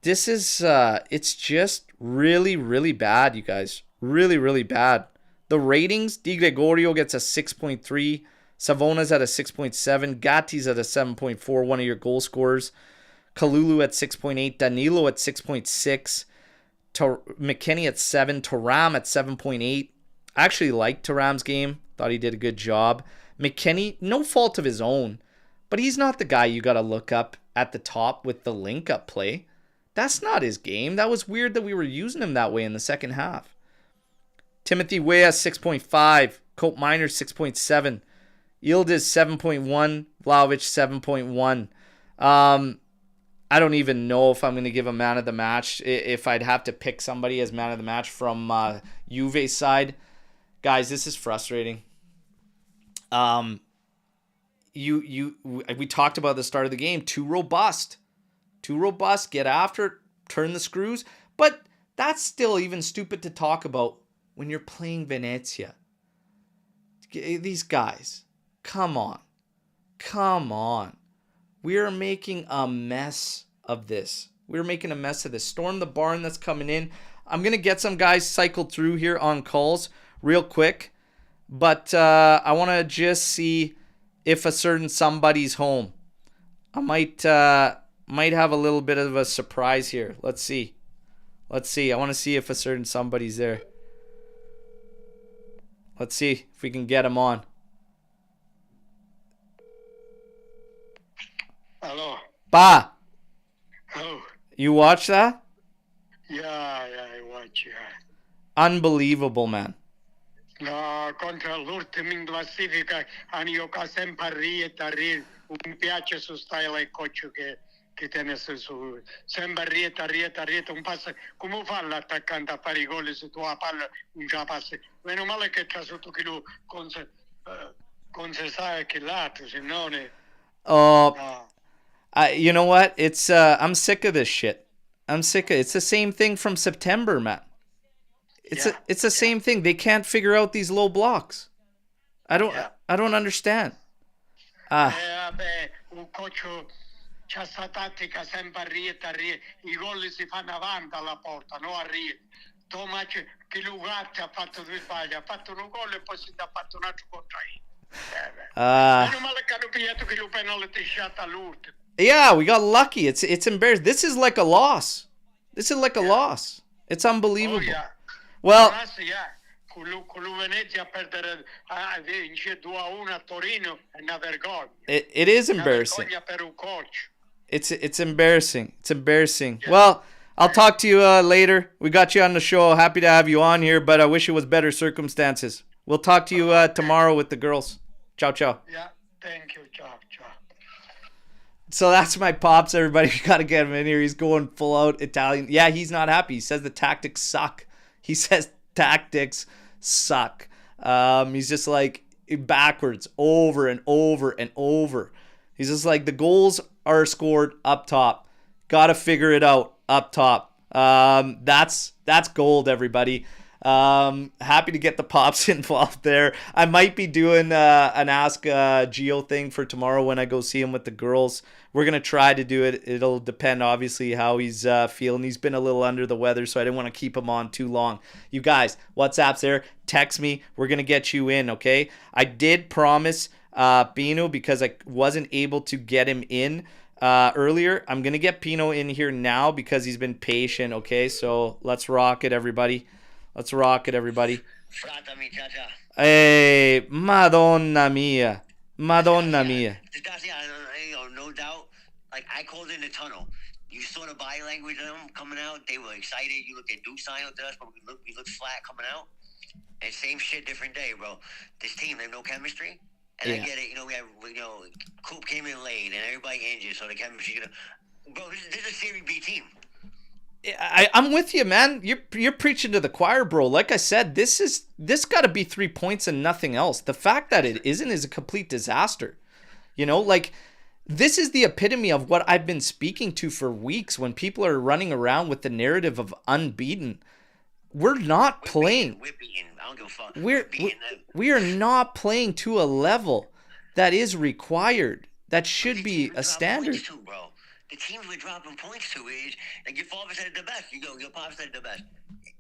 This is, it's just really, really bad, you guys. Really, really bad. The ratings, Di Gregorio gets a 6.3. Savona's at a 6.7. Gatti's at a 7.4, one of your goal scorers. Kalulu at 6.8. Danilo at 6.6. McKennie at 7. Thuram at 7.8. I actually liked Thuram's game. Thought he did a good job. McKennie, no fault of his own. But he's not the guy you got to look up at the top with the link-up play. That's not his game. That was weird that we were using him that way in the second half. Timothy Weah, 6.5. Cope Miner, 6.7. Yildiz, 7.1. Vlahovic, 7.1. I don't even know if I'm going to give a man of the match. If I'd have to pick somebody as man of the match from Juve's side. Guys, this is frustrating. We talked about the start of the game. Too robust, get after it, turn the screws. But that's still even stupid to talk about when you're playing Venezia. These guys, come on. We are making a mess of this. Storm the barn that's coming in. I'm going to get some guys cycled through here on calls real quick. But I want to just see if a certain somebody's home. I might have a little bit of a surprise here. Let's see. I want to see if a certain somebody's there. Let's see if we can get him on. Hello. Pa. Oh. You watch that? Yeah, I watch, yeah. Unbelievable, man. No, contra l'ultimo in classifica, io che sempre rie. Mi piace su style e coach che tiene su. Sempre rieta, un passo. Come fa l'attaccante a fare i gol se tu la palla non ce la passi? Meno male che c'ha sotto chi lo con se sa che l'altro, se non è... Oh, you know what? It's I'm sick of this shit. It's the same thing from September, man. It's the same thing. They can't figure out these low blocks. I don't understand. Un coach c'ha sta tattica sempre rieta. I gol si fanno avanti alla porta, no a rieta. Tomac che Lucci ha fatto 2 sbagli, ha fatto un gol e poi si è fatto un altro contro meno male che hanno pigliato che lo penalty shot all'ultimo. Yeah, we got lucky. It's embarrassing. This is like a loss. Loss. It's unbelievable. Oh, yeah. Well, con lo Venezia perdere vince 2-1 a Torino è una vergogna. It is embarrassing. Una vergogna per un coach. It's embarrassing. Yeah. Well, I'll talk to you later. We got you on the show. Happy to have you on here, but I wish it was better circumstances. We'll talk to you tomorrow with the girls. Ciao, ciao. Yeah, thank you. Ciao. So that's my pops, everybody. You got to get him in here. He's going full out Italian. Yeah, he's not happy. He says the tactics suck. He says tactics suck. He's just like backwards over and over and over. He's just like, the goals are scored up top. Got to figure it out up top. That's gold, everybody. Happy to get the pops involved there. I might be doing an Ask Geo thing for tomorrow when I go see him with the girls. We're going to try to do it. It'll depend, obviously, how he's feeling. He's been a little under the weather, so I didn't want to keep him on too long. You guys, WhatsApp's there. Text me. We're going to get you in, okay? I did promise Pino, because I wasn't able to get him in earlier. I'm going to get Pino in here now because he's been patient, okay? So let's rock it, everybody. Let's rock it, everybody. Hey, Madonna mia. Madonna mia. No doubt. Like, I called in the tunnel. You saw the body language of them coming out. They were excited. You looked at sign at us, but we looked flat coming out. And same shit, different day, bro. This team, they have no chemistry. And I get it. We have, Coop came in late, and everybody injured, so the chemistry. Bro, this is a Serie B team. I'm with you, man. You're preaching to the choir, bro. Like I said, this got to be 3 points and nothing else. The fact that it isn't is a complete disaster. Like, this is the epitome of what I've been speaking to for weeks when people are running around with the narrative of unbeaten. We're not playing. We're beaten. I don't give a fuck. We are not playing to a level that is required. That should be a standard. Too, bro. The teams we're dropping points to is, like, your father said it the best. Your pop said it the best.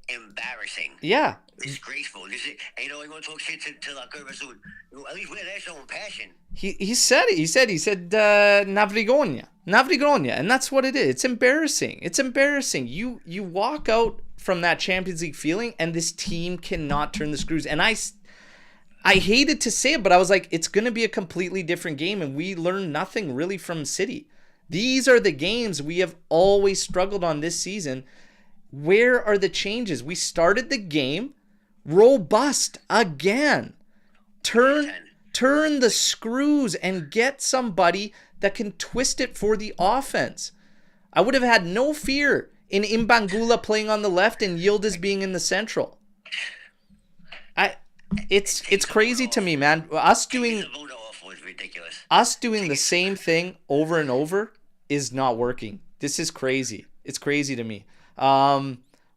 Embarrassing. Yeah. Disgraceful. And you want to talk shit to La Curva soon. At least we're there showing passion. He said it. He said Navrigonia. And that's what it is. It's embarrassing. It's embarrassing. You walk out from that Champions League feeling, and this team cannot turn the screws. And I hated to say it, but I was like, it's going to be a completely different game, and we learned nothing really from City. These are the games we have always struggled on this season. Where are the changes? We started the game robust again. Turn the screws and get somebody that can twist it for the offense. I would have had no fear in Imbangula playing on the left and Yildiz being in the central. It's crazy to me, man. Us doing the same thing over and over is not working. This is crazy. It's crazy to me.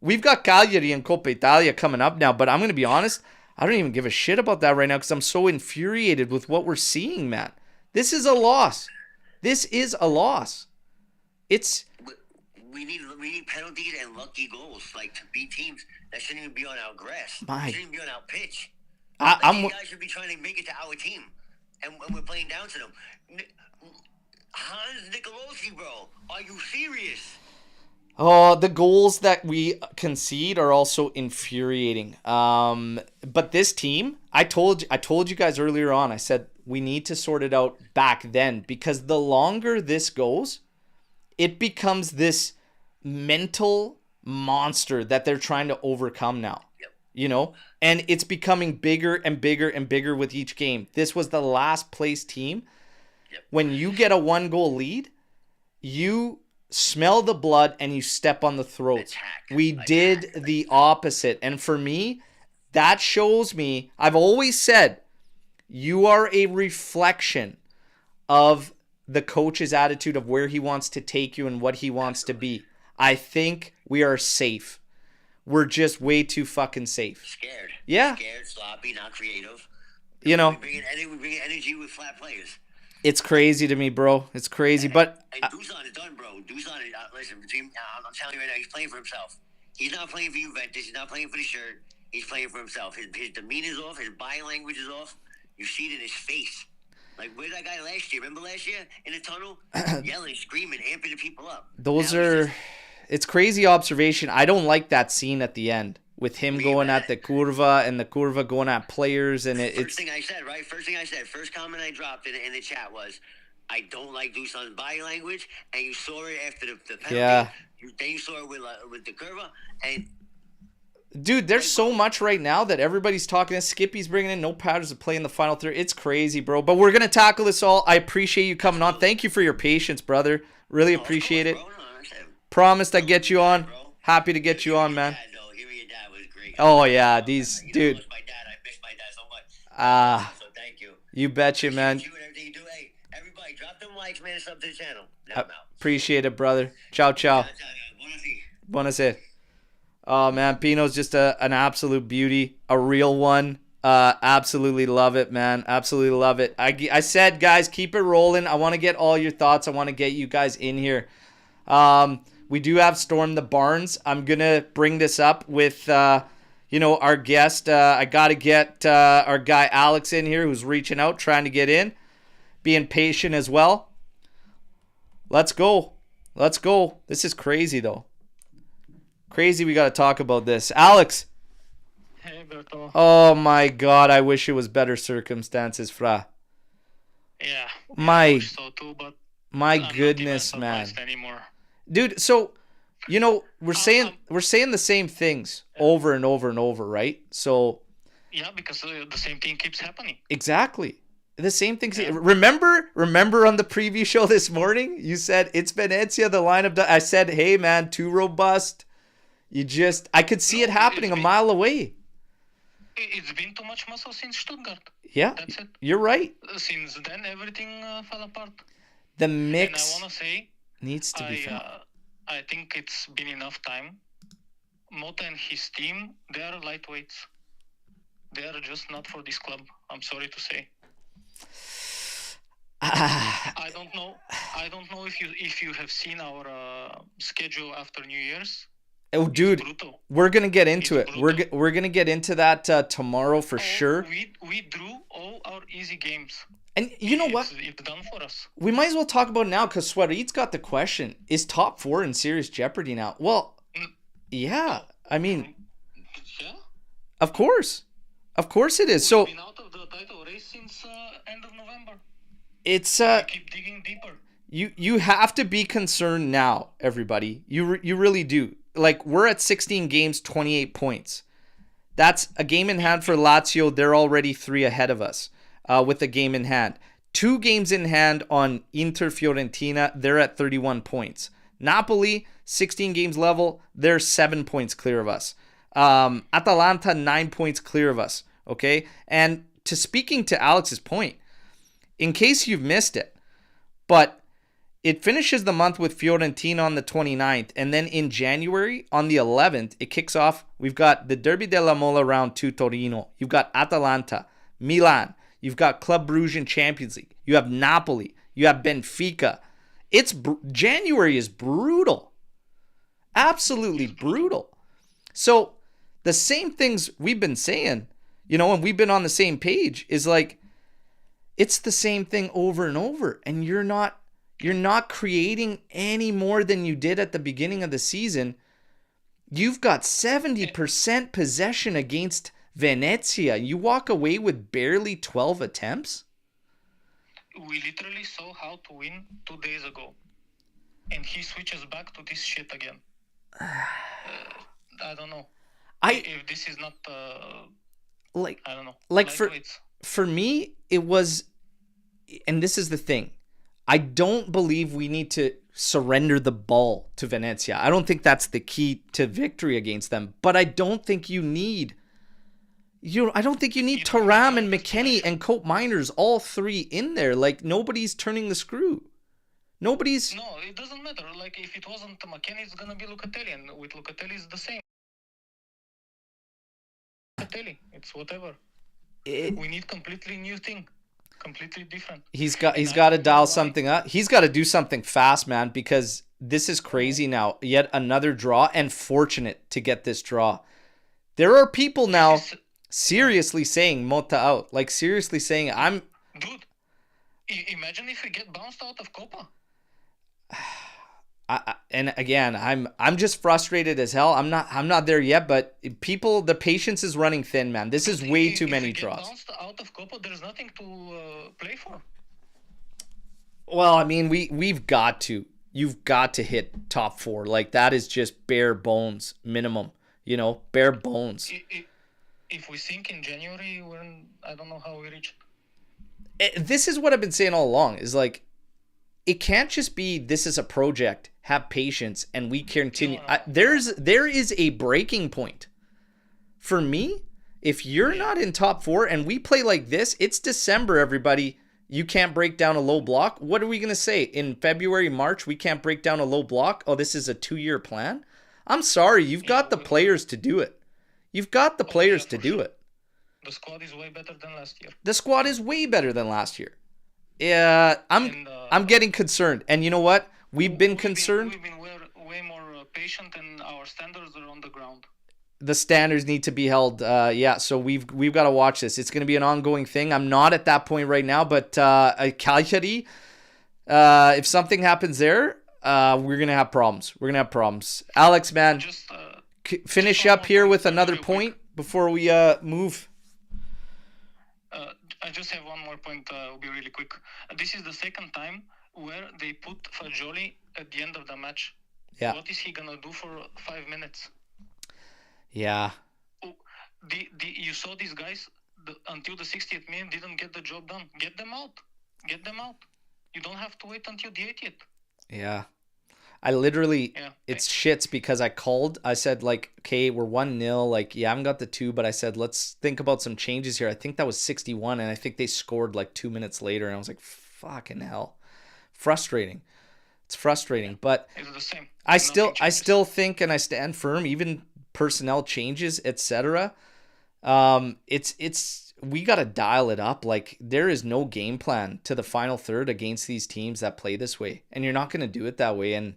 We've got Cagliari and Coppa Italia coming up now, but I'm going to be honest, I don't even give a shit about that right now because I'm so infuriated with what we're seeing, man. This is a loss. This is a loss. We need penalties and lucky goals, like, to beat teams that shouldn't even be on our grass. Shouldn't even be on our pitch. You guys should be trying to make it to our team, and we're playing down to them. Hans Nicolosi, bro, are you serious? Oh, the goals that we concede are also infuriating. But this team, I told you guys earlier on, I said we need to sort it out back then, because the longer this goes, it becomes this mental monster that they're trying to overcome now. Yep. And it's becoming bigger and bigger and bigger with each game. This was the last place team. Yep. When you get a 1-goal lead, you smell the blood and you step on the throats. We did the opposite. And for me, that shows me, I've always said, you are a reflection of the coach's attitude of where he wants to take you and what he wants to be. I think we are safe. We're just way too fucking safe. Scared. Yeah. Scared, sloppy, not creative. We bring energy with flat players. It's crazy to me, bro. It's crazy, but Dusan is done, bro. Dusan, listen, I'm telling you right now, he's playing for himself. He's not playing for Juventus. He's not playing for the shirt. He's playing for himself. His demeanor's off. His body language is off. You see it in his face. Like, where's that guy last year? Remember last year in the tunnel? Yelling, screaming, amping the people up. It's crazy observation. I don't like that scene at the end with him going at the curva and the curva going at players. And First thing I said, first comment I dropped in the chat was, I don't like Dusan's body language. And you saw it after the penalty. Yeah. Then you saw it with the curva. And dude, there's so much right now that everybody's talking. Skippy's bringing in no powders to play in the final third. It's crazy, bro. But we're going to tackle this all. I appreciate you coming on. Thank you for your patience, brother. Really appreciate it. Promised I'd get you on. Happy to get you on, man. week. Oh yeah, these dude. My dad, I miss my dad so much. So thank you. You betcha, man. You and everything you do. Hey, everybody, drop them likes, man. Sub to the channel. Let them out. Appreciate it, brother. Ciao, ciao. Buonasera. Oh man, Pino's just an absolute beauty, a real one. Absolutely love it, man. Absolutely love it. I said, guys, keep it rolling. I want to get all your thoughts. I want to get you guys in here. We do have Storm the Barnes. I'm gonna bring this up with our guest. I gotta get our guy Alex in here, who's reaching out, trying to get in, being patient as well. Let's go. This is crazy though. Crazy. We gotta talk about this, Alex. Hey, Berto. Oh my God! I wish it was better circumstances, fra. Yeah. My, I wish so too, but my I'm goodness, not even man. surprised anymore. Dude, so we're saying the same things over and over and over, right? So yeah, because the same thing keeps happening. exactly the same things. Yeah. Remember on the preview show this morning, you said it's Venezia. The lineup. I said, hey man, too robust. I could see it happening a mile away. It's been too much muscle since Stuttgart. Yeah, That's it. You're right. Since then, everything fell apart. The And I mix want to say, needs to be found. I think it's been enough time. Mota and his team, they are lightweights. They are just not for this club. I'm sorry to say. I don't know if you have seen our schedule after New Year's. Oh, dude, Brutal. we're gonna get into It's it. brutal. We're gonna get into that tomorrow for sure. We drew all our easy games. And you know what? It's done for us. We might as well talk about it now because Sweater's got the question: is top 4 in serious jeopardy now? Well, yeah. I mean, Yeah. of course it is. So We've been out of the title race since end of November. it's We keep digging deeper. you have to be concerned now, everybody. You really do. Like, we're at 16 games, 28 points. That's a game in hand for Lazio. They're already 3 ahead of us with a game in hand. 2 games in hand on Inter Fiorentina. They're at 31 points. Napoli, 16 games level. They're 7 points clear of us. Atalanta, 9 points clear of us. Okay? And speaking to Alex's point, in case you've missed it, but it finishes the month with Fiorentina on the 29th, and then in January, on the 11th, it kicks off. We've got the Derby della Mola round 2 Torino. You've got Atalanta, Milan. You've got Club Brugge in Champions League. You have Napoli. You have Benfica. January is brutal. Absolutely brutal. So the same things we've been saying, and we've been on the same page, is like, it's the same thing over and over, and you're not creating any more than you did at the beginning of the season. You've got 70% possession against Venezia. You walk away with barely 12 attempts. We literally saw how to win 2 days ago. And he switches back to this shit again. I don't know. If this is not... I don't know. Like, for me, it was... And this is the thing. I don't believe we need to surrender the ball to Venezia. I don't think that's the key to victory against them. But I don't think you need... I don't think you need Thuram and McKennie and Cope Miners, all 3 in there. Like, nobody's turning the screw. No, it doesn't matter. Like, if it wasn't McKennie, it's going to be Lucatelli. And with Lucatelli, it's the same. Lucatelli, it's whatever. We need completely new thing. Completely different. He's got to dial something up. He's got to do something fast, man, because this is crazy now. Yet another draw, and fortunate to get this draw. There are people now seriously saying Mota out. Like, seriously saying, Dude, imagine if we get bounced out of Copa. And again, I'm just frustrated as hell. I'm not there yet, but the patience is running thin, man. This is way too many draws. If we get bounced out of Copa, there's nothing to play for. Well, I mean, we've got to. You've got to hit top 4. Like, that is just bare bones minimum. Bare bones. If we sink in January, I don't know how we reach it. This is what I've been saying all along. Is like, it can't just be this is a project. Have patience, and we continue. No. There is a breaking point. For me, if you're not in top 4 and we play like this, it's December, everybody. You can't break down a low block. What are we going to say? In February, March, we can't break down a low block? Oh, this is a 2-year plan? I'm sorry. You've got the players to do it. You've got the players to do it. The squad is way better than last year. The squad is way better than last year. Yeah, I'm getting concerned. And you know what? We've been concerned. We've been way more patient, and our standards are on the ground. The standards need to be held. So we've got to watch this. It's going to be an ongoing thing. I'm not at that point right now, but Calgary, if something happens there, we're going to have problems. We're going to have problems. Alex, man, finish up here with another point before we move. I just have one more point. Will be really quick. This is the second time where they put Fagioli at the end of the match. Yeah. What is he gonna do for 5 minutes? Yeah. You saw these guys until the 60th minute didn't get the job done. Get them out. Get them out. You don't have to wait until the 80th. Yeah. I literally, it's shits because I said, like, okay, we're 1-0. Like, I haven't got the 2, but I said, let's think about some changes here. I think that was 61, and I think they scored like 2 minutes later. And I was like, fucking hell. Frustrating. It's frustrating. But it's the same. I still think, and I stand firm, even personnel changes, etc. We got to dial it up. Like, there is no game plan to the final third against these teams that play this way. And you're not going to do it that way. And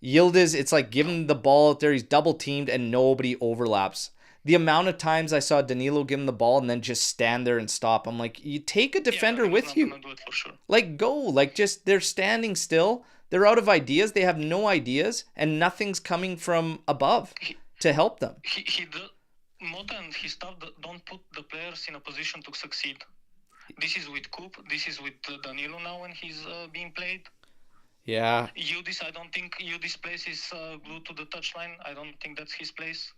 Yildiz, it's like giving the ball out there. He's double teamed and nobody overlaps. The amount of times I saw Danilo give him the ball and then just stand there and stop. I'm like, you take a defender with you. Do it for sure. Like, go. Like, just, they're standing still. They're out of ideas. They have no ideas. And nothing's coming from above to help them. Mota and his staff don't put the players in a position to succeed. This is with Coop. This is with Danilo now when he's being played. Yeah. Yildiz, I don't think Yildiz place is glued to the touchline. I don't think that's his place.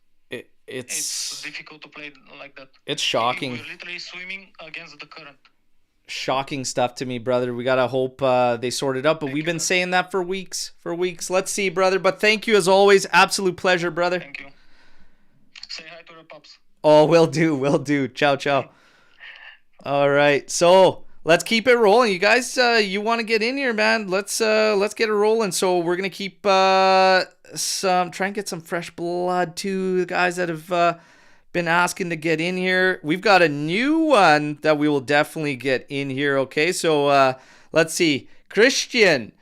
It's difficult to play like that. It's shocking. We're literally swimming against the current. Shocking stuff to me, brother. We got to hope they sort it out, but we've been saying that for weeks. Let's see, brother. But thank you as always. Absolute pleasure, brother. Thank you. Say hi to the pups. Oh, will do. Ciao. All right, so let's keep it rolling. You guys, you want to get in here, man? Let's get it rolling. So we're gonna keep try and get some fresh blood to the guys that have been asking to get in here. We've got a new one that we will definitely get in here. Okay, so let's see, Christian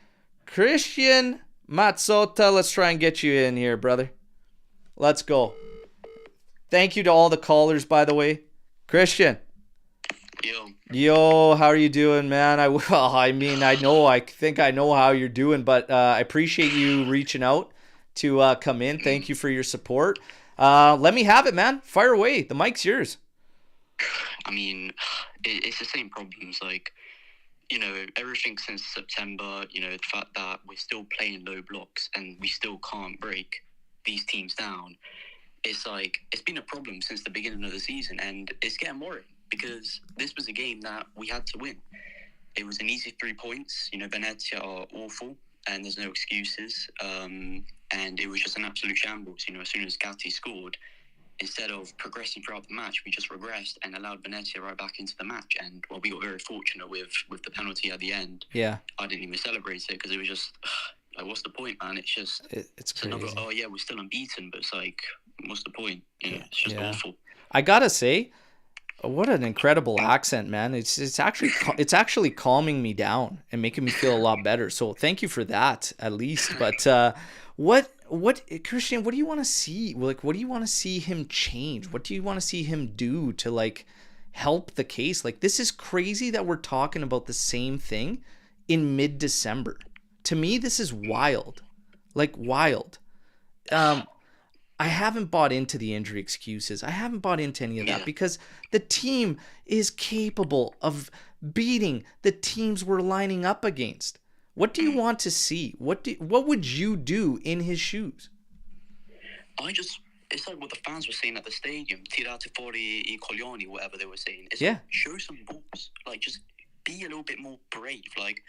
Mazzotta. Let's try and get you in here, brother. Let's go. Thank you to all the callers, by the way. Christian. Yo, how are you doing, man? I think I know how you're doing, but I appreciate you reaching out to come in. Thank you for your support. Let me have it, man. Fire away. The mic's yours. I mean, it's the same problems. Like, everything since September, the fact that we're still playing low blocks and we still can't break these teams down. It's like, it's been a problem since the beginning of the season, and it's getting worrying because this was a game that we had to win. It was an easy 3 points. Venezia are awful, and there's no excuses. And it was just an absolute shambles. As soon as Gatti scored, instead of progressing throughout the match, we just regressed and allowed Venezia right back into the match. And, we got very fortunate with the penalty at the end. Yeah. I didn't even celebrate it because it was just, like, what's the point, man? It's just, it's crazy. Another, we're still unbeaten, but it's like, what's the point? It's just awful. I gotta say, what an incredible accent, man. It's actually calming me down and making me feel a lot better. So thank you for that, at least. But what Christian, what do you want to see? Like, what do you want to see him change? What do you want to see him do to, like, help the case? Like, this is crazy that we're talking about the same thing in mid-December. To me, this is wild. Like, wild. I haven't bought into the injury excuses. I haven't bought into any of that because the team is capable of beating the teams we're lining up against. What do you want to see? What would you do in his shoes? It's like what the fans were saying at the stadium, tirate fuori I coglioni, whatever they were saying. It's like, show some balls. Like, just be a little bit more brave. Like,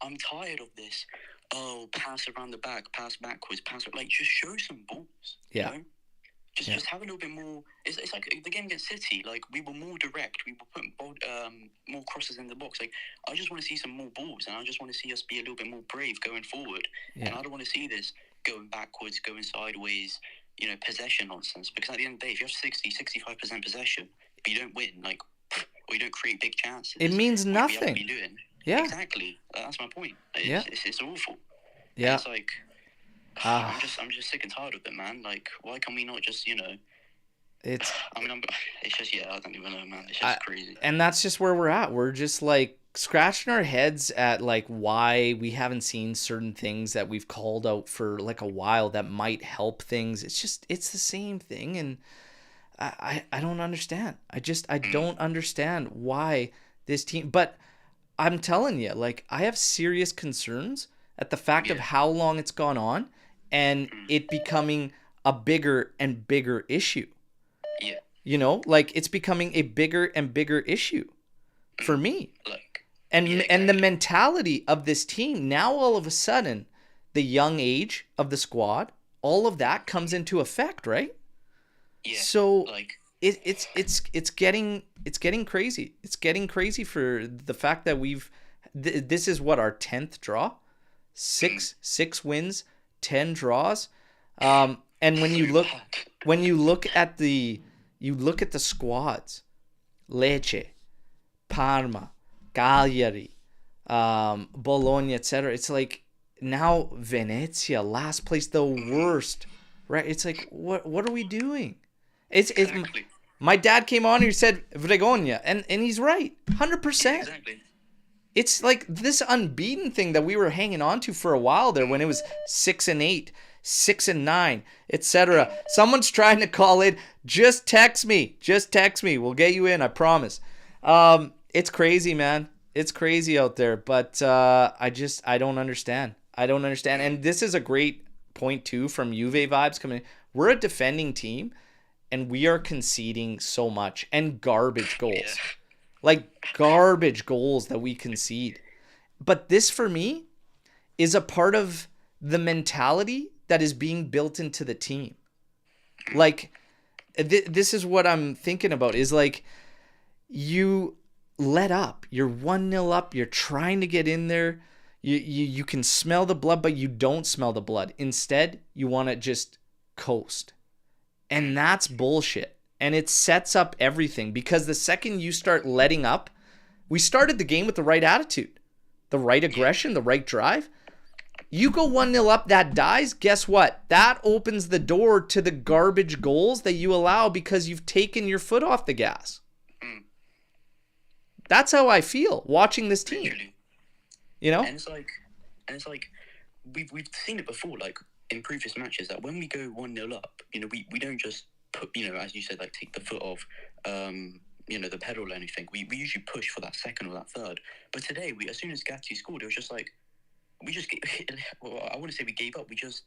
I'm tired of this. Oh, pass around the back, pass backwards, just show some balls. Yeah. Just have a little bit more. It's like the game against City. Like, we were more direct. We were putting more crosses in the box. Like, I just want to see some more balls, and I just want to see us be a little bit more brave going forward. Yeah. And I don't want to see this going backwards, going sideways, possession nonsense. Because at the end of the day, if you have 65% possession, if you don't win, like, or you don't create big chances, it means nothing. What we have to be doing. Yeah, exactly. That's my point. It's awful. Yeah, it's like. I'm just sick and tired of it, man. Like, why can we not just, It's. I mean, it's just I don't even know, man. It's just crazy. And that's just where we're at. We're just like scratching our heads at like why we haven't seen certain things that we've called out for like a while that might help things. It's the same thing, and I don't understand. I don't understand why this team. But I'm telling you, like, I have serious concerns at the fact of how long it's gone on. And it becoming a bigger and bigger issue. Yeah. Like, it's becoming a bigger and bigger issue for me. Like, and the mentality of this team, now all of a sudden, the young age of the squad, all of that comes into effect, right? Yeah. So like it's getting crazy. It's getting crazy for the fact that this is what, our 10th draw? Six wins, 10 draws, and when you look at the squads, Lecce, Parma, Cagliari, Bologna, etc. It's like now Venezia, last place, the worst, right? It's like what are we doing? It's my dad came on and he said Vergogna, and he's right, 100%. Exactly. It's like this unbeaten thing that we were hanging on to for a while there when it was 6-8, 6-9, etc. Someone's trying to call in. Just text me. We'll get you in, I promise. It's crazy, man. It's crazy out there. But I don't understand. And this is a great point, too, from Juve vibes coming in. We're a defending team, and we are conceding so much. And garbage goals. Yeah. Like, garbage goals that we concede. But this, for me, is a part of the mentality that is being built into the team. Like, this is what I'm thinking about, is like, you let up. You're 1-0 up. You're trying to get in there. You can smell the blood, but you don't smell the blood. Instead, you want to just coast. And that's bullshit. And it sets up everything, because the second you start letting up, we started the game with the right attitude, the right aggression, the right drive. You go 1-0 up, that dies. Guess what? That opens the door to the garbage goals that you allow because you've taken your foot off the gas. That's how I feel watching this team. And it's like we've seen it before, like in previous matches, that when we go 1-0 up, we don't just put, as you said, like, take the foot off, the pedal or anything. We usually push for that second or that third. But today, as soon as Gatti scored, it was just like, I want to say we gave up. We just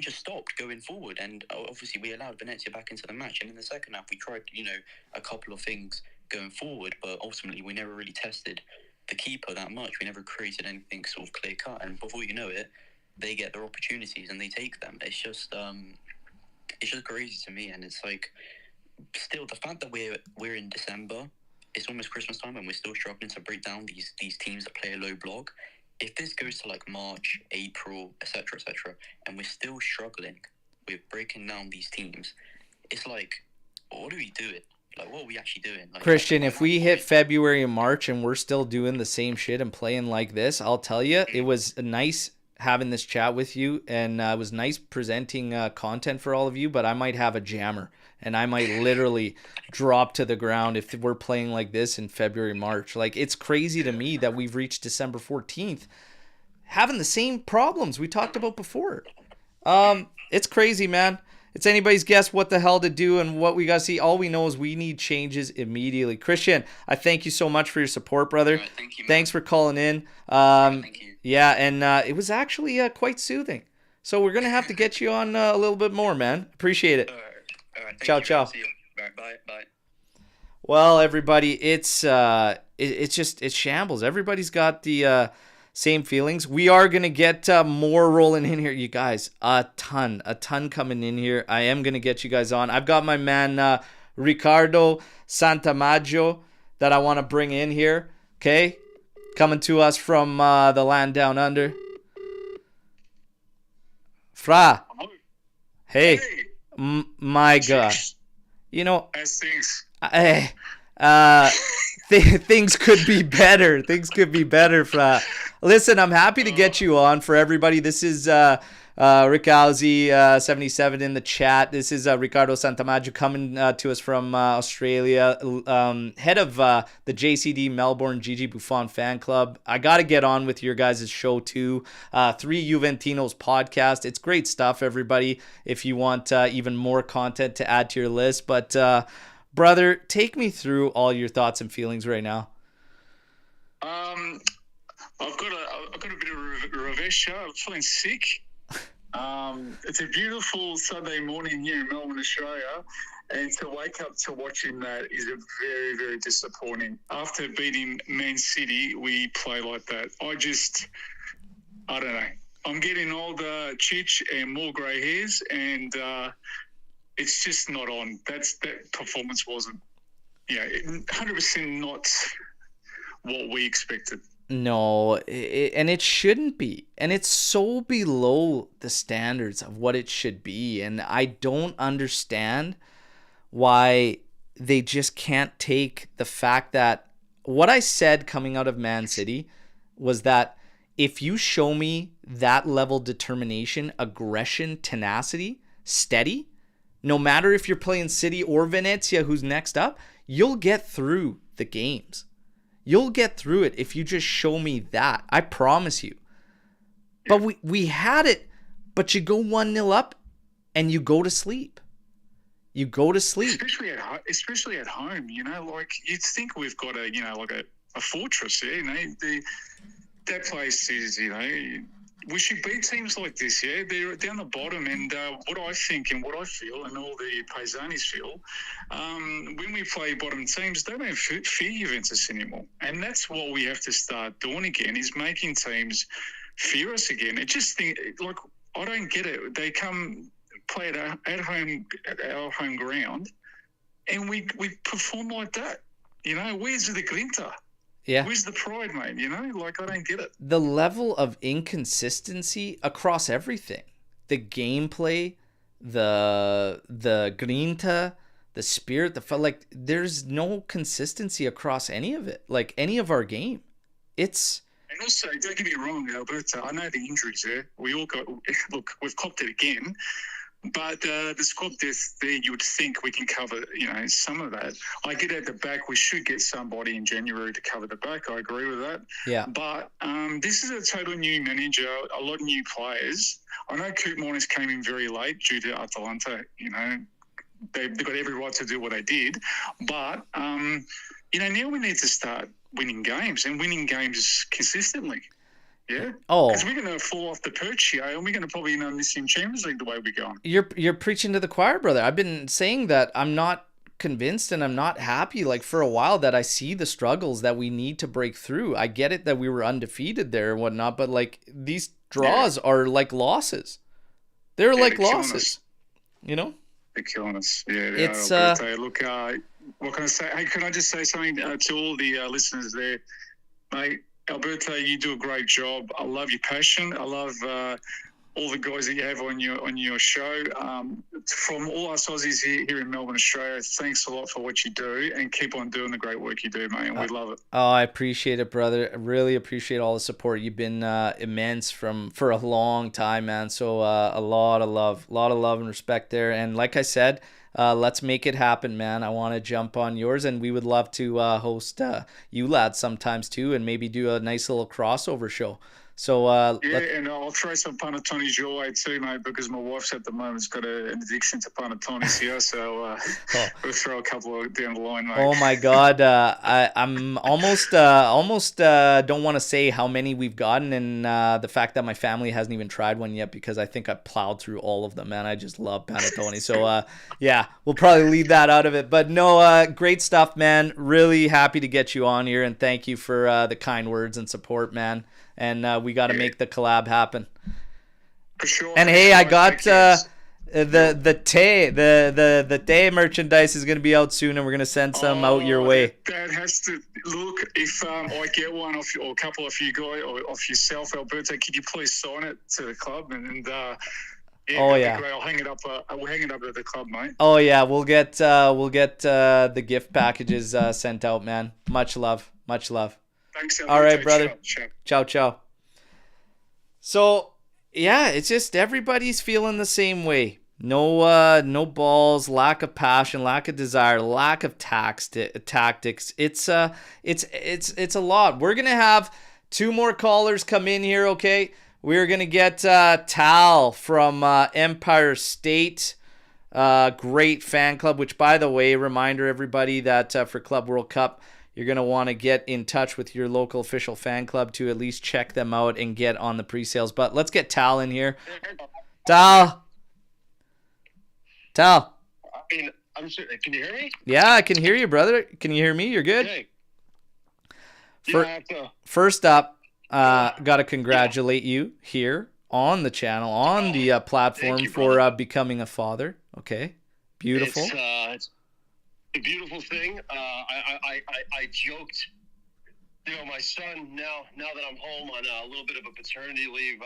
stopped going forward. And obviously, we allowed Venezia back into the match. And in the second half, we tried, a couple of things going forward. But ultimately, we never really tested the keeper that much. We never created anything sort of clear cut. And before you know it, they get their opportunities and they take them. It's just crazy to me. And it's like, still, the fact that we're in December, it's almost Christmas time, and we're still struggling to break down these teams that play a low block. If this goes to like March, April, etc., and we're still struggling with breaking down these teams, it's like, what are we doing? Like, what are we actually doing? Like, Christian, if we hit February and March and we're still doing the same shit and playing like this, I'll tell you, it was nice having this chat with you, and it was nice presenting content for all of you, but I might have a jammer, and I might literally drop to the ground if we're playing like this in February, March. Like, it's crazy to me that we've reached December 14th having the same problems we talked about before. It's crazy, man. It's anybody's guess what the hell to do and what we got to see. All we know is we need changes immediately. Christian, I thank you so much for your support, brother. Right, thank you, man. Thanks for calling in. Thank you. Yeah, and it was actually quite soothing. So we're going to have to get you on a little bit more, man. Appreciate it. All right. Ciao, ciao. See you. All right, bye. Well, everybody, it's just shambles. Everybody's got the Same feelings. We are going to get more rolling in here, you guys. A ton coming in here. I am going to get you guys on. I've got my man Ricardo Santamaggio that I want to bring in here. Okay? Coming to us from the land down under. Fra. Hey. My God. You know. As things. Things could be better. Things could be better, Fra. Listen, I'm happy to get you on for everybody. This is Rick Alzi, 77 in the chat. This is Ricardo Santamaggio coming to us from Australia, head of the JCD Melbourne Gigi Buffon fan club. I got to get on with your guys' show too. Three Juventinos podcast. It's great stuff, everybody, if you want even more content to add to your list. But brother, take me through all your thoughts and feelings right now. I've got a bit of revenge. I'm feeling sick. It's a beautiful Sunday morning here in Melbourne, Australia, and to wake up to watching that is a very, very disappointing. After beating Man City, we play like that. I don't know. I'm getting older, Chich, and more grey hairs, and it's just not on. That performance wasn't, 100% not what we expected. No, and it shouldn't be. And it's so below the standards of what it should be. And I don't understand why they just can't take the fact that what I said coming out of Man City was that if you show me that level determination, aggression, tenacity, steady, no matter if you're playing City or Venezia, who's next up, you'll get through the games. You'll get through it if you just show me that. I promise you. But we had it, but you go 1-0 up and you go to sleep. You go to sleep. Especially at home, like you'd think we've got a fortress there, that place is, we should beat teams like this, yeah? They're down the bottom, and what I think and what I feel and all the Paisanis feel, when we play bottom teams, they don't fear Juventus anymore. And that's what we have to start doing again, is making teams fear us again. I don't get it. They come play at our home ground, and we perform like that. Where's the grinta? Yeah. Where's the pride, mate? I don't get it. The level of inconsistency across everything. The gameplay, the grinta, the spirit, there's no consistency across any of it. Like any of our game. And also, don't get me wrong, Alberto, I know the injuries there. We all we've copped it again. But the squad depth there, you would think we can cover, some of that. I get at the back, we should get somebody in January to cover the back. I agree with that. Yeah. But this is a total new manager, a lot of new players. I know Coop Moynihan came in very late due to Atalanta. They've got every right to do what they did. But, now we need to start winning games and winning games consistently. Yeah. Oh. Because we're going to fall off the perch here, and we're going to probably miss in Champions League the way we're going. You're preaching to the choir, brother. I've been saying that I'm not convinced and I'm not happy for a while that I see the struggles that we need to break through. I get it that we were undefeated there and whatnot, but these draws are like losses. They're like losses. They're killing us. Yeah. It's look, what can I say? Hey, can I just say something to all the listeners there, mate? Alberto, you do a great job. I love your passion. I love all the guys that you have on your show. From all us Aussies here in Melbourne, Australia, thanks a lot for what you do, and keep on doing the great work you do, mate. And we love it. Oh, I appreciate it, brother. I really appreciate all the support. You've been immense for a long time, man. So a lot of love and respect there. And like I said, let's make it happen, man. I want to jump on yours, and we would love to host you lads sometimes too, and maybe do a nice little crossover show. So and I'll throw some panettones your way too, mate, because my wife's at the moment's got an addiction to panettones here, so we'll throw a couple down the line, mate. Oh my God, I'm almost don't want to say how many we've gotten, and the fact that my family hasn't even tried one yet because I think I plowed through all of them, man. I just love panettone. So yeah, we'll probably leave that out of it. But no, great stuff, man. Really happy to get you on here, and thank you for the kind words and support, man. and we got to make the collab happen. For sure. And hey, I got the Tay merchandise is gonna be out soon, and we're gonna send some out your way. That has to look. If I get one off you, or a couple of you guys, or off yourself, Alberto, could you please sign it to the club? And yeah, oh yeah, great. I'll hang it up. I will hang it up at the club, mate. Oh yeah, we'll get the gift packages sent out, man. Much love, much love. Thanks, Alberto. All right, brother. Ciao. Ciao. So yeah, it's just everybody's feeling the same way. No balls, lack of passion, lack of desire, lack of tactics. It's a lot. We're gonna have 2 more callers come in here, okay? We're gonna get Tal from Empire State, great fan club. Which, by the way, reminder everybody that for Club World Cup, you're going to want to get in touch with your local official fan club to at least check them out and get on the pre-sales. But let's get Tal in here. Tal. I mean, I'm sure, can you hear me? Yeah, I can hear you, brother. Can you hear me? You're good? Okay. First up, got to congratulate you here on the channel, on the platform for becoming a father. Okay. Beautiful. It's a beautiful thing. I joked, my son, now that I'm home on a little bit of a paternity leave,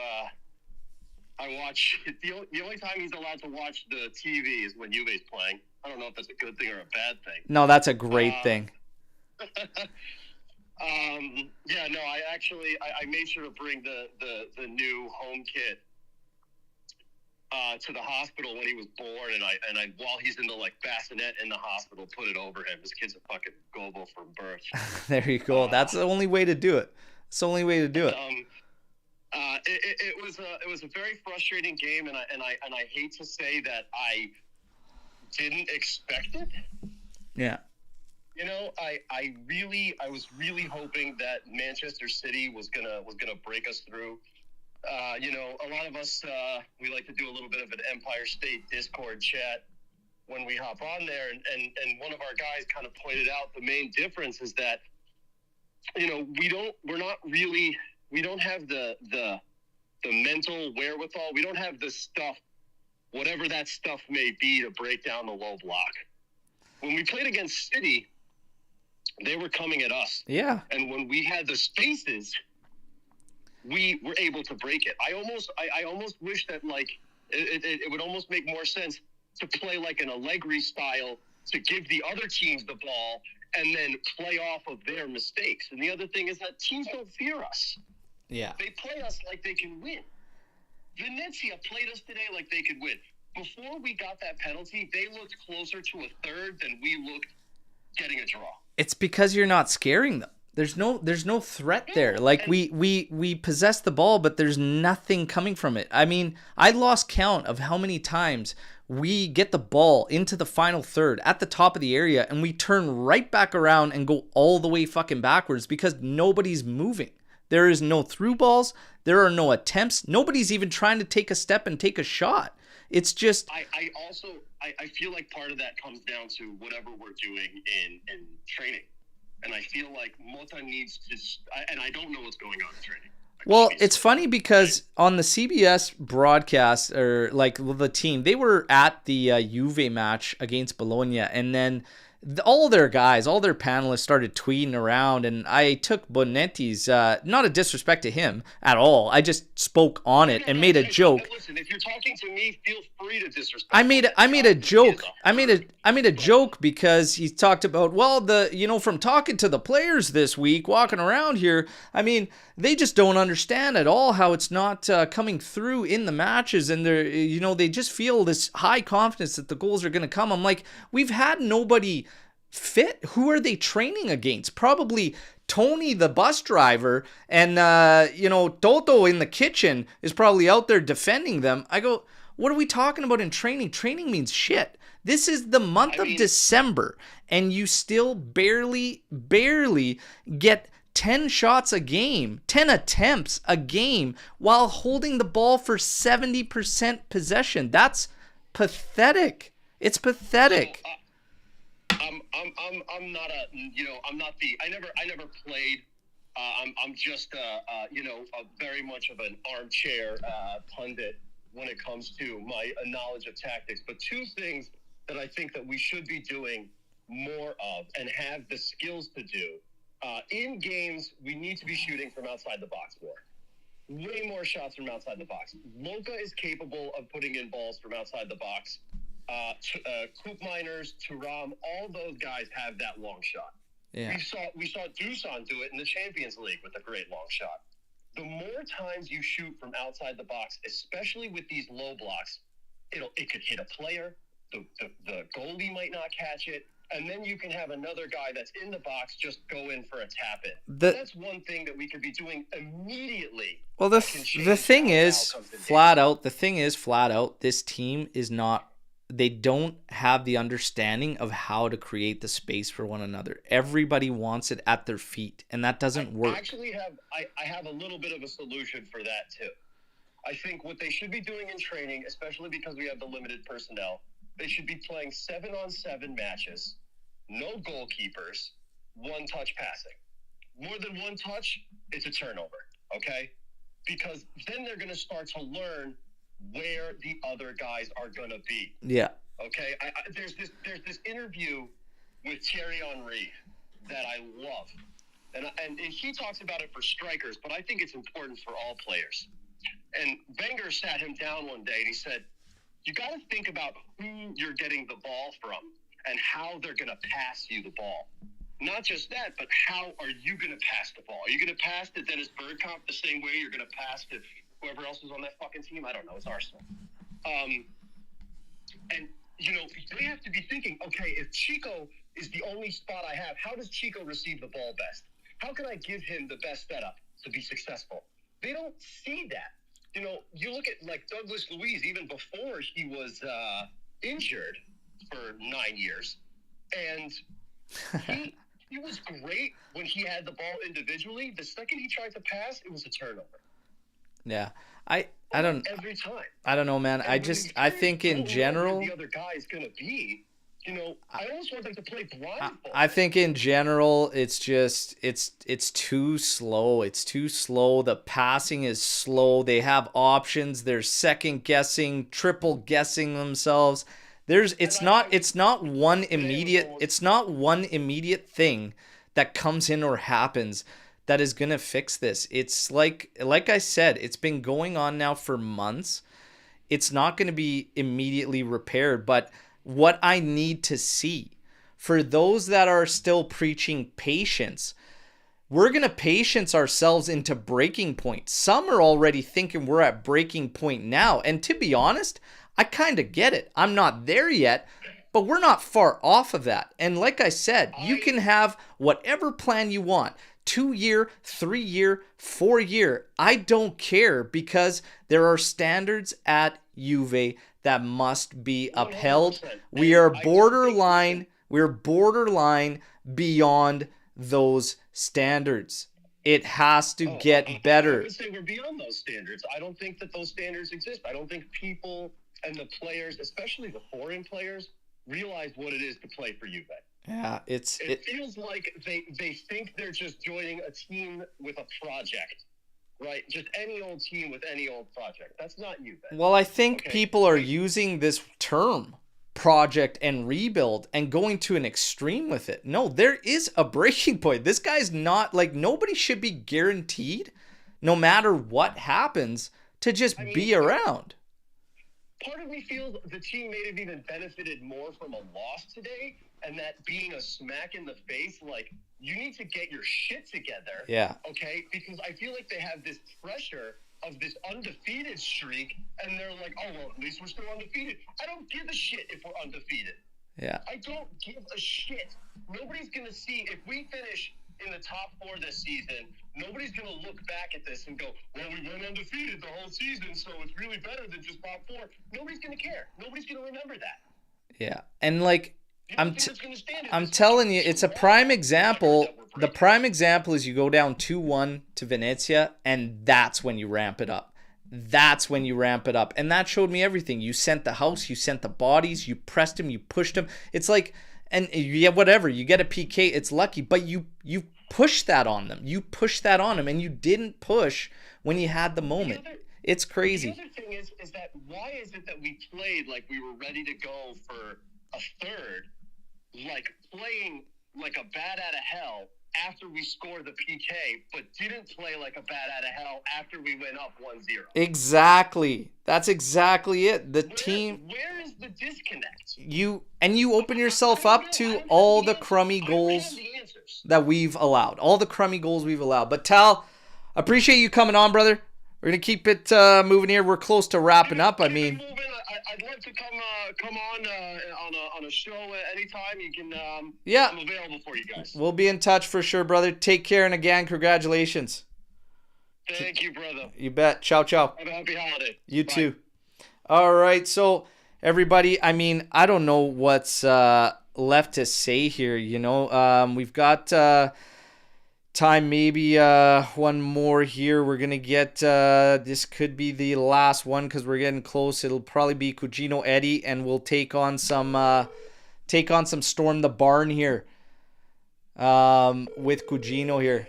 I watch, the only time he's allowed to watch the TV is when Juve's playing. I don't know if that's a good thing or a bad thing. No, that's a great thing. Yeah, no, I made sure to bring the new home kit to the hospital when he was born, and I while he's in the bassinet in the hospital, put it over him. This kid's a fucking gobo from birth. There you go. That's the only way to do it. It's the only way to do it. It was a very frustrating game, and I hate to say that I didn't expect it. Yeah. I was really hoping that Manchester City was gonna break us through. A lot of us, we like to do a little bit of an Empire State Discord chat when we hop on there. And one of our guys kind of pointed out the main difference is that, we don't have the mental wherewithal. We don't have the stuff, whatever that stuff may be, to break down the low block. When we played against City, they were coming at us. Yeah. And when we had the spaces, we were able to break it. I almost wish that it would almost make more sense to play like an Allegri style, to give the other teams the ball and then play off of their mistakes. And the other thing is that teams don't fear us. Yeah. They play us like they can win. Venezia played us today like they could win. Before we got that penalty, they looked closer to a third than we looked getting a draw. It's because you're not scaring them. There's no threat there. Like we possess the ball, but there's nothing coming from it. I mean, I lost count of how many times we get the ball into the final third at the top of the area and we turn right back around and go all the way fucking backwards because nobody's moving. There is no through balls. There are no attempts. Nobody's even trying to take a step and take a shot. It's just... I feel like part of that comes down to whatever we're doing in training. And I feel like Mota needs to... And I don't know what's going on in training. Well, it's funny because on the CBS broadcast, or the team, they were at the Juve match against Bologna, and then all their guys, all their panelists started tweeting around, and I took Bonetti's, not a disrespect to him at all. I just spoke on it and made a joke. Listen, if you're talking to me, feel free to disrespect. I made a joke. I made a joke because he talked about, from talking to the players this week, walking around here, I mean, they just don't understand at all how it's not coming through in the matches, and they just feel this high confidence that the goals are going to come. I'm like, we've had nobody fit. Who are they training against? Probably Tony the bus driver, and Toto in the kitchen is probably out there defending them. I go, what are we talking about in training? Training means shit. This is the month of December, and you still barely get 10 shots a game, 10 attempts a game, while holding the ball for 70% possession. That's pathetic. It's pathetic. I'm not I never played I'm just very much of an armchair pundit when it comes to my knowledge of tactics. But two things that I think that we should be doing more of and have the skills to do. In games, we need to be shooting from outside the box more. Way more shots from outside the box. Luca is capable of putting in balls from outside the box. Coop Miners, Thuram, all those guys have that long shot. Yeah. We saw Dusan do it in the Champions League with a great long shot. The more times you shoot from outside the box, especially with these low blocks, it could hit a player. The goalie might not catch it. And then you can have another guy that's in the box just go in for a tap in. That's one thing that we could be doing immediately. Well, the thing is flat out, this team is not, they don't have the understanding of how to create the space for one another. Everybody wants it at their feet, and that doesn't work. I have a little bit of a solution for that too. I think what they should be doing in training, especially because we have the limited personnel, they should be playing 7-on-7 matches, no goalkeepers, one-touch passing. More than one touch, it's a turnover, okay? Because then they're going to start to learn where the other guys are going to be. Yeah. Okay? There's this interview with Thierry Henry that I love. And he talks about it for strikers, but I think it's important for all players. And Wenger sat him down one day and he said, you got to think about who you're getting the ball from and how they're going to pass you the ball. Not just that, but how are you going to pass the ball? Are you going to pass to Dennis Bergkamp the same way you're going to pass to whoever else is on that fucking team? I don't know. It's Arsenal. And, they have to be thinking, okay, if Chico is the only spot I have, how does Chico receive the ball best? How can I give him the best setup to be successful? They don't see that. You look at like Douglas Luiz, even before he was injured for 9 years, and he was great when he had the ball individually. The second he tried to pass, it was a turnover. Yeah, I don't every time. I don't know, man. I think in general, the other guy is gonna be. I almost want them to play blindfold. I think in general, it's just it's too slow. It's too slow. The passing is slow. They have options. They're second guessing, triple guessing themselves. It's not one immediate thing that comes in or happens that is gonna fix this. It's like I said, it's been going on now for months. It's not gonna be immediately repaired, but what I need to see for those that are still preaching patience, we're going to patience ourselves into breaking point. Some are already thinking we're at breaking point now. And to be honest, I kind of get it. I'm not there yet, but we're not far off of that. And like I said, you can have whatever plan you want. 2-year, 3-year, 4-year. I don't care, because there are standards at Juve that must be upheld. 100%. We are borderline. We're borderline beyond those standards. It has to get better. I would say we're beyond those standards. I don't think that those standards exist. I don't think people and the players, especially the foreign players, realize what it is to play for Juve. Yeah, it feels like they think they're just joining a team with a project. Right, just any old team with any old project. That's not you, Ben. Well, I think people are using this term, project and rebuild, and going to an extreme with it. No, there is a breaking point. This guy's not, like, nobody should be guaranteed, no matter what happens, to just be around. Part of me feels the team may have even benefited more from a loss today, and that being a smack in the face, like, you need to get your shit together. Yeah. Okay? Because I feel like they have this pressure of this undefeated streak, and they're like, oh, well, at least we're still undefeated. I don't give a shit if we're undefeated. Yeah. I don't give a shit. Nobody's going to see, if we finish in the top 4 this season, nobody's going to look back at this and go, well, we went undefeated the whole season, so it's really better than just top 4. Nobody's going to care. Nobody's going to remember that. Yeah. And, like, I'm telling you, it's a prime example. The prime example is you go down 2-1 to Venezia, and that's when you ramp it up. That's when you ramp it up. And that showed me everything. You sent the house, you sent the bodies, you pressed him, you pushed him. It's like, and yeah, whatever, you get a PK, it's lucky, but you push that on them. You push that on them, and you didn't push when you had the moment. It's crazy. The other thing is that why is it that we played like we were ready to go for a third, like playing like a bat out of hell after we scored the PK, but didn't play like a bat out of hell after we went up 1-0? Exactly. That's exactly it. Where is the disconnect? You open yourself up to all the crummy goals that we've allowed. All the crummy goals we've allowed. But Tal, appreciate you coming on, brother. We're going to keep it moving here. We're close to wrapping up. I mean, I'd love to come on a show anytime. You can. Yeah. I'm available for you guys. We'll be in touch for sure, brother. Take care, and again, congratulations. Thank you, brother. You bet. Ciao, ciao. Have a happy holiday. You Bye. too. All right, so everybody, I mean, I don't know what's left to say here. You know, we've got time, maybe one more here. We're gonna get this could be the last one because we're getting close. It'll probably be Cugino Eddie, and we'll take on some Storm the Barn here with Cugino here.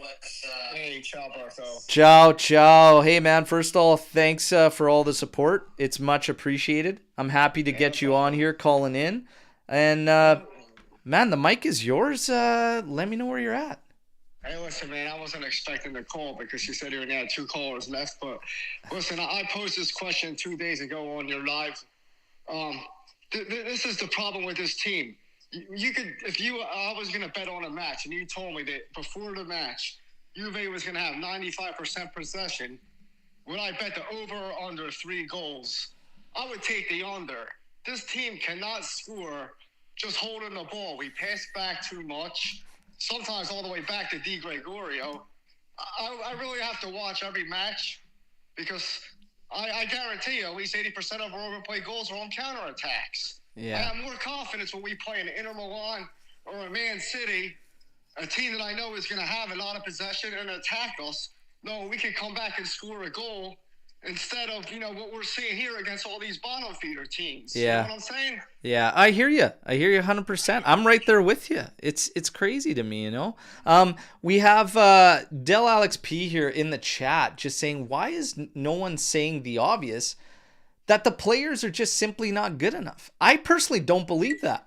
Hey, ciao, Berto. Ciao. Hey, man, first of all, thanks for all the support. It's much appreciated. I'm happy to get you on here calling in, and man, the mic is yours. Let me know where you're at. Hey, listen, man, I wasn't expecting the call because you said you only had 2 callers left. But listen, I posed this question 2 days ago on your live. This is the problem with this team. You could, I was going to bet on a match, and you told me that before the match, Juve was going to have 95% possession. When I bet the over or under 3 goals, I would take the under. This team cannot score just holding the ball. We pass back too much. Sometimes all the way back to Di Gregorio. I really have to watch every match because I guarantee you at least 80% of our overplay goals are on counterattacks. Yeah. I have more confidence when we play an Inter Milan or a Man City, a team that I know is going to have a lot of possession and attack us. No, we can come back and score a goal instead of, what we're seeing here against all these bottom feeder teams. Yeah. You know what I'm saying? Yeah, I hear you. 100%. I'm right there with you. It's crazy to me, We have Del Alex P here in the chat just saying, why is no one saying the obvious that the players are just simply not good enough? I personally don't believe that.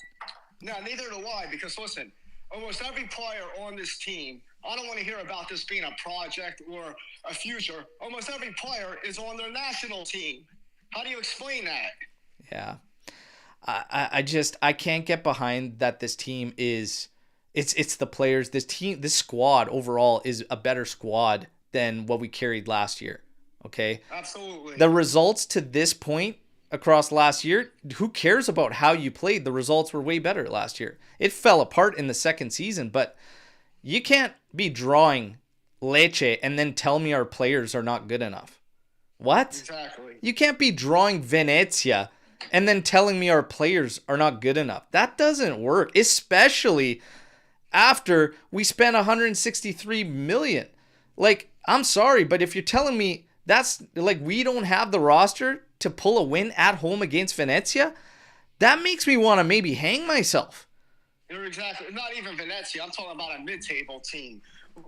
No, neither do I, because listen, almost every player on this team, I don't want to hear about this being a project or a future. Almost every player is on their national team. How do you explain that? Yeah. I can't get behind that this team is it's the players. This squad overall is a better squad than what we carried last year. Okay? Absolutely. The results to this point across last year, who cares about how you played? The results were way better last year. It fell apart in the second season, but you can't be drawing Lecce and then tell me our players are not good enough. What? Exactly. You can't be drawing Venezia and then telling me our players are not good enough. That doesn't work, especially after we spent 163 million. Like, I'm sorry, but if you're telling me that's like we don't have the roster to pull a win at home against Venezia, that makes me want to maybe hang myself. You're exactly, not even Venezia. I'm talking about a mid-table team.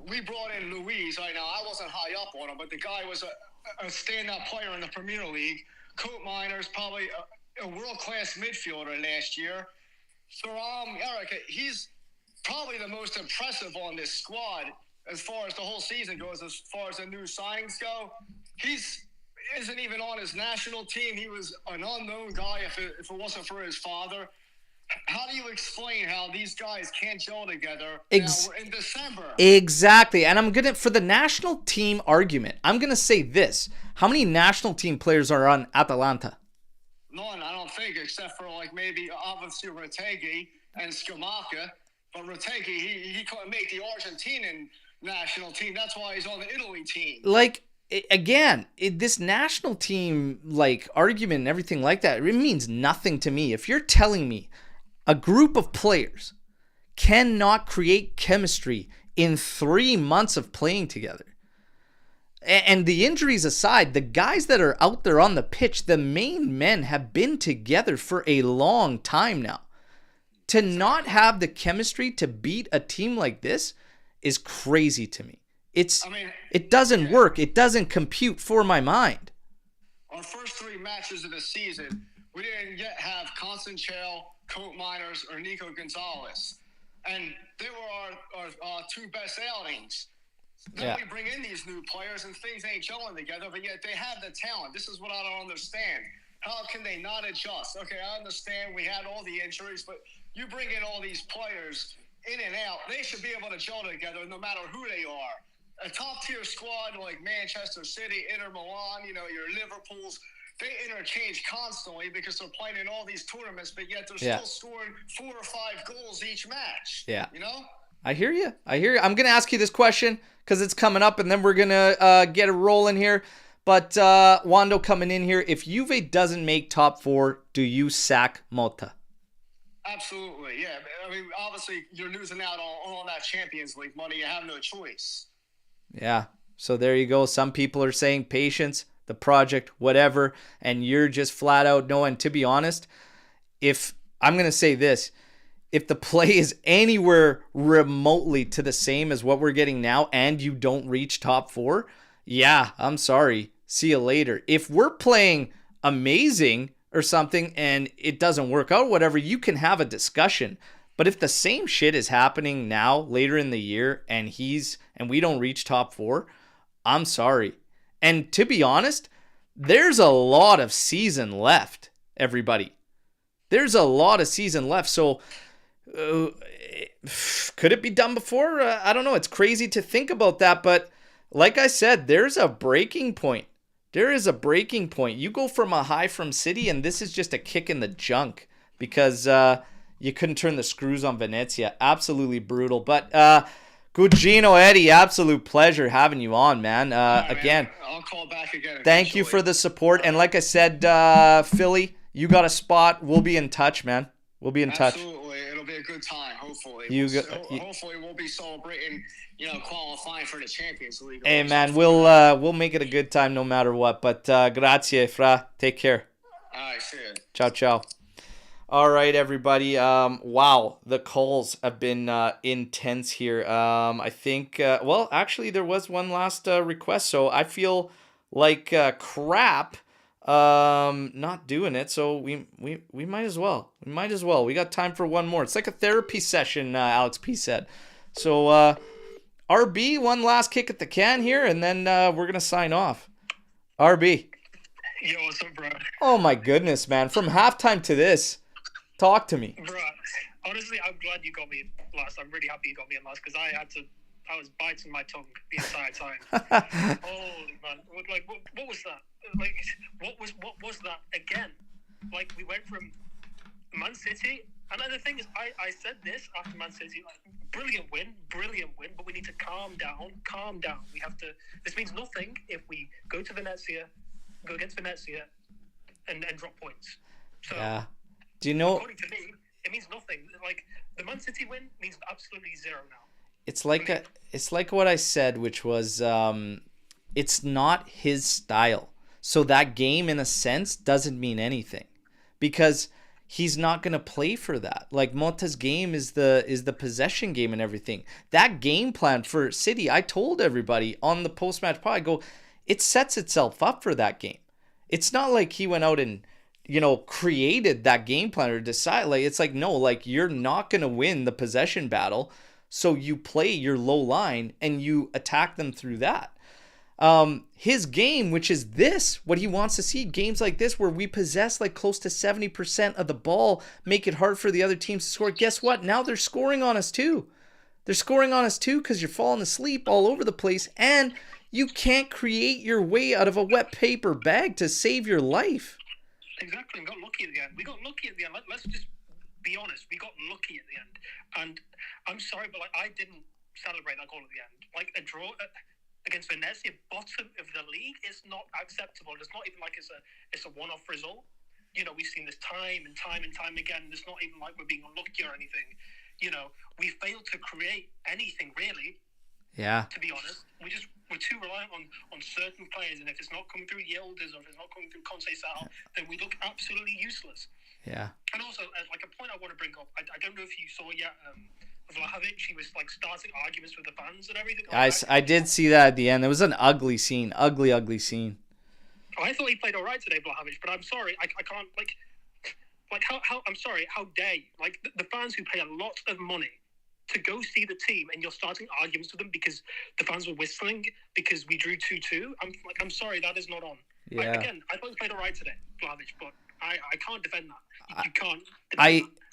We brought in Luis right now. I wasn't high up on him, but the guy was a standout player in the Premier League. Coat Miner's probably a world-class midfielder last year. So, Eric, he's probably the most impressive on this squad as far as the whole season goes, as far as the new signings go. Isn't even on his national team. He was an unknown guy if it wasn't for his father. How do you explain how these guys can't gel together now we're in December? Exactly. And I'm going to, for the national team argument, I'm going to say this. How many national team players are on Atalanta? None, I don't think, except for like maybe obviously Retegui and Scamacca. But Retegui, he couldn't make the Argentinian national team. That's why he's on the Italy team. Like, again, this national team like argument and everything like that, it means nothing to me. If you're telling me a group of players cannot create chemistry in 3 months of playing together, and the injuries aside, the guys that are out there on the pitch, the main men have been together for a long time now. To not have the chemistry to beat a team like this is crazy to me. It doesn't work. It doesn't compute for my mind. Our first 3 matches of the season, we didn't yet have Constantiel, Colt Miners, or Nico Gonzalez. And they were our 2 best outings. Then we bring in these new players and things ain't gelling together, but yet they have the talent. This is what I don't understand. How can they not adjust? Okay, I understand we had all the injuries, but you bring in all these players in and out, they should be able to gel together no matter who they are. A top-tier squad like Manchester City, Inter Milan, your Liverpools, they interchange constantly because they're playing in all these tournaments, but yet they're still scoring 4 or 5 goals each match. Yeah. I hear you. I'm going to ask you this question because it's coming up, and then we're going to get it rolling here. But Wando coming in here, if Juve doesn't make top 4, do you sack Motta? Absolutely, yeah. I mean, obviously, you're losing out on that Champions League money. You have no choice. Yeah, so there you go. Some people are saying patience, the project, whatever, and you're just flat out no. And to be honest, I'm going to say this, if the play is anywhere remotely to the same as what we're getting now and you don't reach top 4, yeah, I'm sorry. See you later. If we're playing amazing or something and it doesn't work out, whatever, you can have a discussion. But if the same shit is happening now, later in the year, and we don't reach top 4, I'm sorry. And to be honest, there's a lot of season left, everybody. There's a lot of season left. So could it be done before? I don't know. It's crazy to think about that. But like I said, there's a breaking point. There is a breaking point. You go from a high from City, and this is just a kick in the junk because you couldn't turn the screws on Venezia. Absolutely brutal. But Gugino, Eddie, absolute pleasure having you on, man. Again, I'll call back again. Thank you for the support. And like I said, Philly, you got a spot. We'll be in touch, man. We'll be in touch. Absolutely. It'll be a good time, hopefully. Hopefully we'll be celebrating, qualifying for the Champions League. Hey, man, we'll make it a good time no matter what. But grazie, fra. Take care. All right, see you. Ciao, ciao. All right, everybody. Wow, the calls have been intense here. I think, actually, there was one last request, so I feel like crap not doing it, so we might as well. We got time for one more. It's like a therapy session, Alex P said. So, RB, one last kick at the can here, and then we're going to sign off. RB. Yo, what's up, bro? Oh, my goodness, man. From halftime to this. Talk to me. Bro, honestly, I'm glad you got me last. I'm really happy you got me in last because I was biting my tongue the entire time. Holy man. Like, what was that? Like, what was that again? Like, we went from Man City, and then the thing is, I said this after Man City, like, brilliant win, but we need to calm down. We have to, this means nothing if we go against Venezia and drop points. So, yeah. Do you know? According to me, it means nothing. Like, the Man City win means absolutely zero now. It's like what I said, which was it's not his style. So that game, in a sense, doesn't mean anything because he's not gonna play for that. Like, Motta's game is the possession game and everything. That game plan for City, I told everybody on the post-match pod, I go, it sets itself up for that game. It's not like he went out and created that game plan or decide. Like, it's like, no, like, you're not going to win the possession battle. So you play your low line and you attack them through that. His game, which is this, what he wants to see, games like this where we possess like close to 70% of the ball, make it hard for the other teams to score. Guess what? Now they're scoring on us too. They're scoring on us too because you're falling asleep all over the place and you can't create your way out of a wet paper bag to save your life. Exactly, we got lucky at the end. Let's just be honest. We got lucky at the end, and I'm sorry, but like, I didn't celebrate that goal at the end. Like, a draw against Venezia, bottom of the league, is not acceptable. It's not even like it's a one-off result. We've seen this time and time again. It's not even like we're being unlucky or anything. We failed to create anything really. Yeah. To be honest, we're too reliant on certain players, and if it's not coming through Yildiz or if it's not coming through Conceição, then we look absolutely useless. Yeah. And also, like, a point I want to bring up, I don't know if you saw yet, Vlahovic, he was like starting arguments with the fans and everything. I did see that at the end. It was an ugly scene. Ugly scene. I thought he played all right today, Vlahovic, but I'm sorry, I can't how I'm sorry, how dare you? Like the fans who pay a lot of money to go see the team, and you're starting arguments with them because the fans were whistling because we drew 2-2. I'm sorry, that is not on. Yeah. Again, I thought he played all right today, Vlahovic, but I can't defend that. You can't.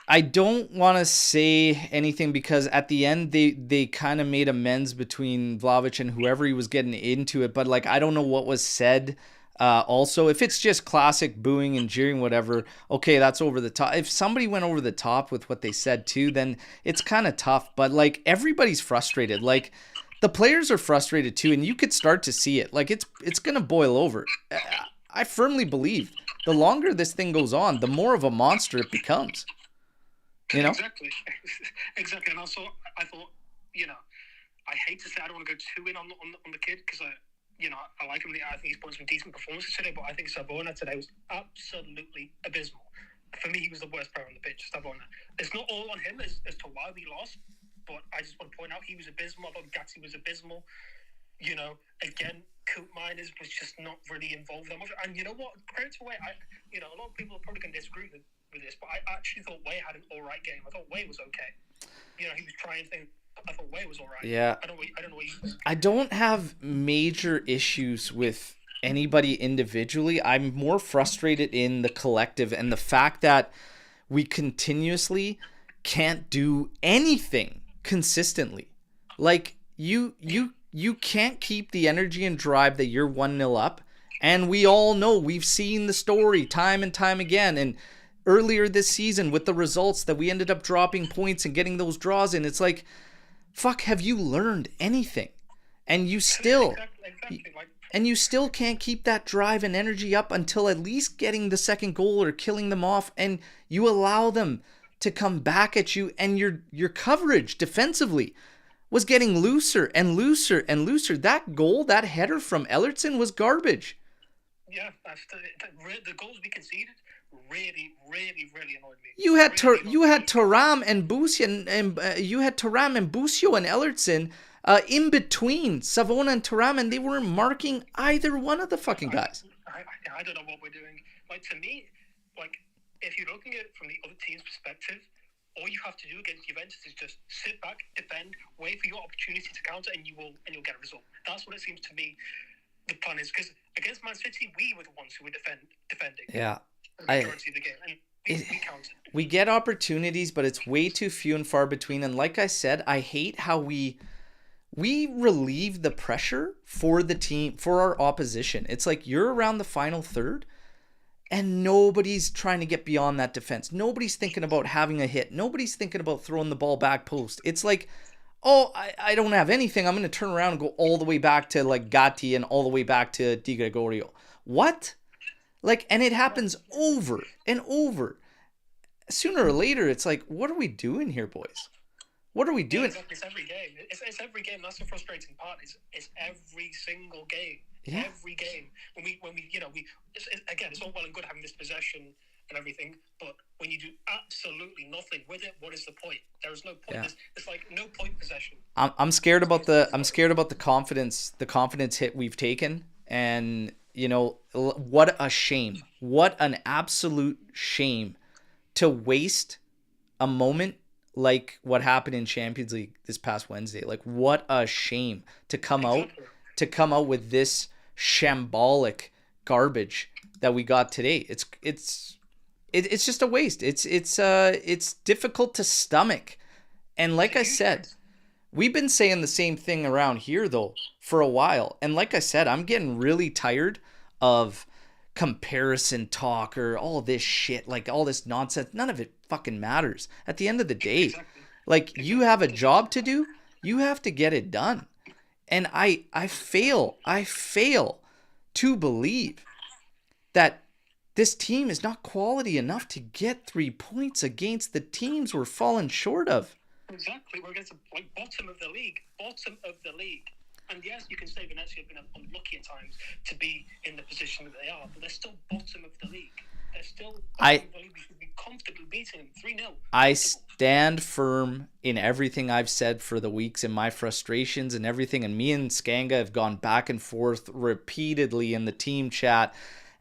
I don't want to say anything because at the end they kind of made amends between Vlahovic and whoever he was getting into it, but like I don't know what was said. Also, if it's just classic booing and jeering, whatever, okay, that's over the top. If somebody went over the top with what they said too, then it's kind of tough. But like everybody's frustrated. Like the players are frustrated too, and you could start to see it. Like it's gonna boil over. I firmly believe the longer this thing goes on, the more of a monster it becomes. You know? Exactly. And also, I thought, I hate to say I don't want to go too in on the kid because I like him. I think he's put some decent performances today, but I think Savona today was absolutely abysmal. For me, he was the worst player on the pitch, Savona. It's not all on him as to why we lost, but I just want to point out he was abysmal. I thought Gatti was abysmal. Again, Coop Miners was just not really involved that much. And you know what? Credit to Way. A lot of people are probably going to disagree with this, but I actually thought Way had an all right game. I thought Way was okay. He was trying things. I thought Way was all right. Yeah. I don't know what you think. I don't have major issues with anybody individually. I'm more frustrated in the collective and the fact that we continuously can't do anything consistently. Like you can't keep the energy and drive that you're 1-0 up. And we all know, we've seen the story time and time again. And earlier this season with the results that we ended up dropping points and getting those draws in, it's like, fuck, have you learned anything? And you still can't keep that drive and energy up until at least getting the second goal or killing them off, and you allow them to come back at you, and your coverage defensively was getting looser and looser and looser. That goal, that header from Ellertson was garbage. Yeah, the goals we conceded really annoyed me. You had Thuram and Busio and you had Thuram and Busio and Ellertson in between Savona and Thuram, and they weren't marking either one of the fucking guys. I don't know what we're doing. Like, to me, like, if you're looking at it from the other team's perspective, all you have to do against Juventus is just sit back, defend, wait for your opportunity to counter, and you'll get a result. That's what it seems to me the plan is, because against Man City, we were the ones who were defending. Yeah. The majority of the game, and we counted. We get opportunities, but it's way too few and far between. And like I said, I hate how we relieve the pressure for the team, for our opposition. It's like you're around the final third, and nobody's trying to get beyond that defense. Nobody's thinking about having a hit. Nobody's thinking about throwing the ball back post. It's like, oh, I don't have anything. I'm going to turn around and go all the way back to like Gatti and all the way back to Di Gregorio. What? Like, and it happens over and over. Sooner or later, it's like, what are we doing here, boys? What are we doing? Yeah, it's every game. It's every game. That's the frustrating part. It's every single game. Yeah. Every game. When we again, it's all well and good having this possession and everything, but when you do absolutely nothing with it, what is the point? There is no point. Yeah. It's like no point possession. I'm scared about the confidence hit we've taken, and what a shame. What an absolute shame to waste a moment like what happened in Champions League this past Wednesday. Like, what a shame to come out with this shambolic garbage that we got today. It's just a waste. It's difficult to stomach. And like I said, we've been saying the same thing around here though for a while. And like I said, I'm getting really tired of comparison talk or all this shit, like all this nonsense. None of it fucking matters. At the end of the day, like, you have a job to do. You have to get it done. And I fail to believe that this team is not quality enough to get 3 points against the teams we're falling short of. Exactly. We're against the bottom of the league. And yes, you can say Venezia have been unlucky at times to be in the position that they are, but they're still bottom of the league. They're still. I believe we should be comfortably beating them 3-0. I stand firm in everything I've said for the weeks and my frustrations and everything. And me and Skanga have gone back and forth repeatedly in the team chat.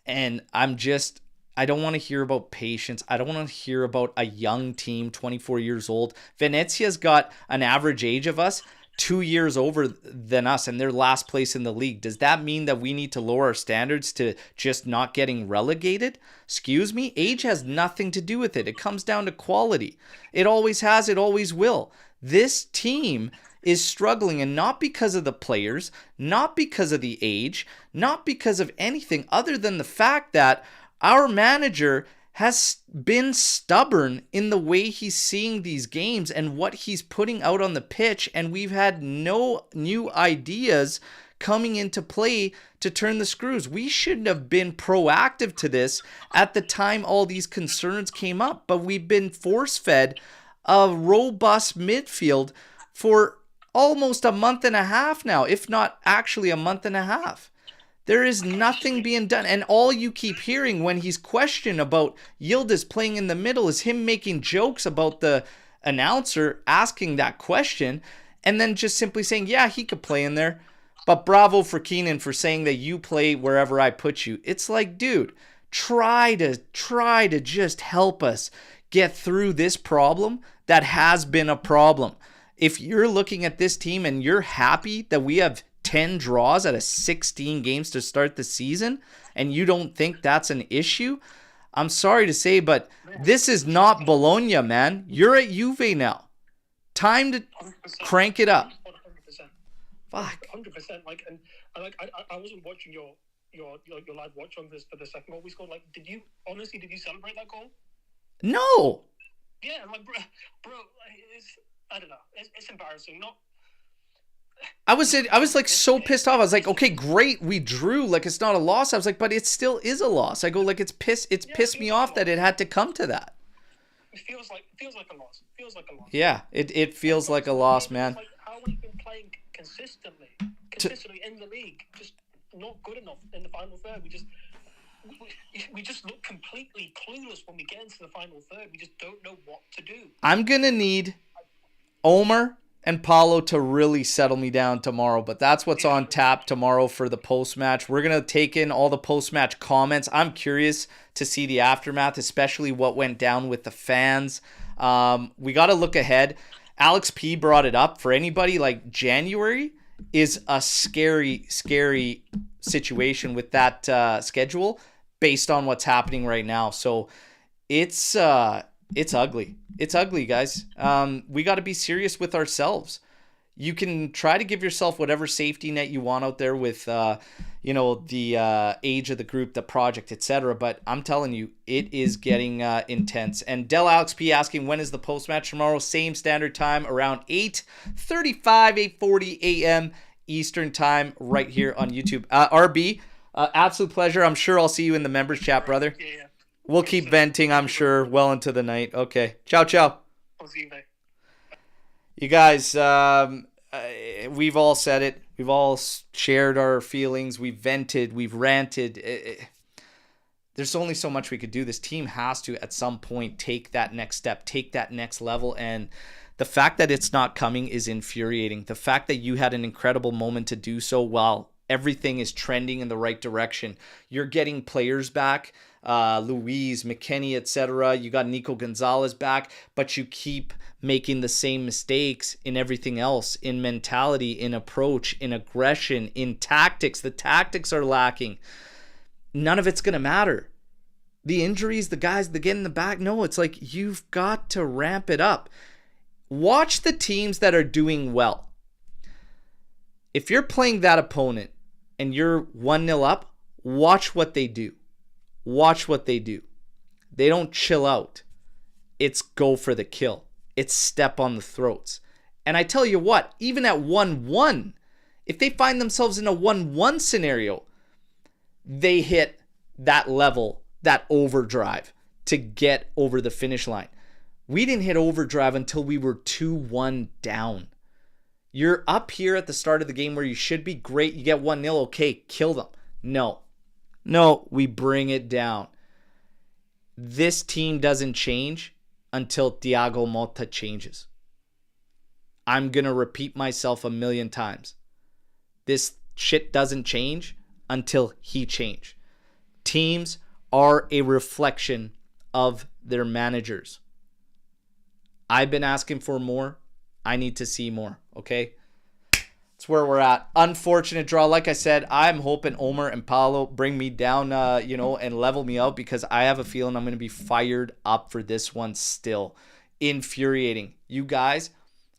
And I don't want to hear about patience. I don't want to hear about a young team, 24 years old. Venezia's got an average age of us 2 years over than us, and they're last place in the league. Does that mean that we need to lower our standards to just not getting relegated? Excuse me? Age has nothing to do with it. It comes down to quality. It always has, it always will. This team is struggling, and not because of the players, not because of the age, not because of anything other than the fact that our manager has been stubborn in the way he's seeing these games and what he's putting out on the pitch, and we've had no new ideas coming into play to turn the screws. We shouldn't have been proactive to this at the time all these concerns came up, but we've been force-fed a robust midfield for almost a month and a half now, if not actually a month and a half. There is nothing being done. And all you keep hearing when he's questioned about Yildiz playing in the middle is him making jokes about the announcer asking that question and then just simply saying, yeah, he could play in there. But bravo for Keenan for saying that you play wherever I put you. It's like, dude, try to just help us get through this problem that has been a problem. If you're looking at this team and you're happy that we have 10 draws out of 16 games to start the season, and you don't think that's an issue, I'm sorry to say, but this is not Bologna, man. You're at Juve now. Time to 100%. crank it up. 100%. Fuck. 100%. I wasn't watching your live watch on this for the second goal we scored. Like, did you celebrate that goal? No. Yeah, like, bro, I don't know. It's embarrassing. I was like so pissed off. I was like, okay, great, we drew. Like, it's not a loss. I was like, but it still is a loss. I go, like, it's pissed me off that it had to come to that. It feels like a loss. Yeah, it feels like a loss, man. Like how we've been playing consistently in the league, just not good enough in the final third. We just look completely clueless when we get into the final third. We just don't know what to do. I'm gonna need Omer and Paulo to really settle me down tomorrow, but that's what's on tap tomorrow for the post-match. We're going to take in all the post-match comments. I'm curious to see the aftermath, especially what went down with the fans. We got to look ahead. Alex P brought it up. For anybody, like, January is a scary situation with that schedule based on what's happening right now. So it's ugly. It's ugly, guys. We got to be serious with ourselves. You can try to give yourself whatever safety net you want out there with, the age of the group, the project, etc. But I'm telling you, it is getting intense. And Del Alex P asking, when is the post-match tomorrow? Same standard time, around 8:40 a.m. Eastern time, right here on YouTube. RB, absolute pleasure. I'm sure I'll see you in the members chat, brother. Yeah. We'll keep venting, I'm sure, well into the night. Okay. Ciao. I'll see you, mate. You guys, we've all said it. We've all shared our feelings. We've vented. We've ranted. There's only so much we could do. This team has to, at some point, take that next step, take that next level. And the fact that it's not coming is infuriating. The fact that you had an incredible moment to do so while everything is trending in the right direction. You're getting players back. Luis, McKennie, etc. You got Nico Gonzalez back, but you keep making the same mistakes in everything else, in mentality, in approach, in aggression, in tactics. The tactics are lacking. None of it's going to matter. The injuries, the guys that get in the back, no, it's like you've got to ramp it up. Watch the teams that are doing well. If you're playing that opponent and you're 1-0 up, watch what they do. Watch what they do. They don't chill out. It's go for the kill. It's step on the throats. And I tell you what, even at 1-1, if they find themselves in a 1-1 scenario, they hit that level, that overdrive to get over the finish line. We didn't hit overdrive until we were 2-1 down. You're up here at the start of the game where you should be great. You get 1-0, okay, kill them. No, we bring it down. this team doesn't change until Thiago Motta changes. I'm going to repeat myself a million times. This shit doesn't change until he change. Teams are a reflection of their managers. I've been asking for more. I need to see more, okay? That's where we're at. Unfortunate draw. Like I said, I'm hoping Omer and Paolo bring me down, and level me out, because I have a feeling I'm going to be fired up for this one still. Infuriating. You guys,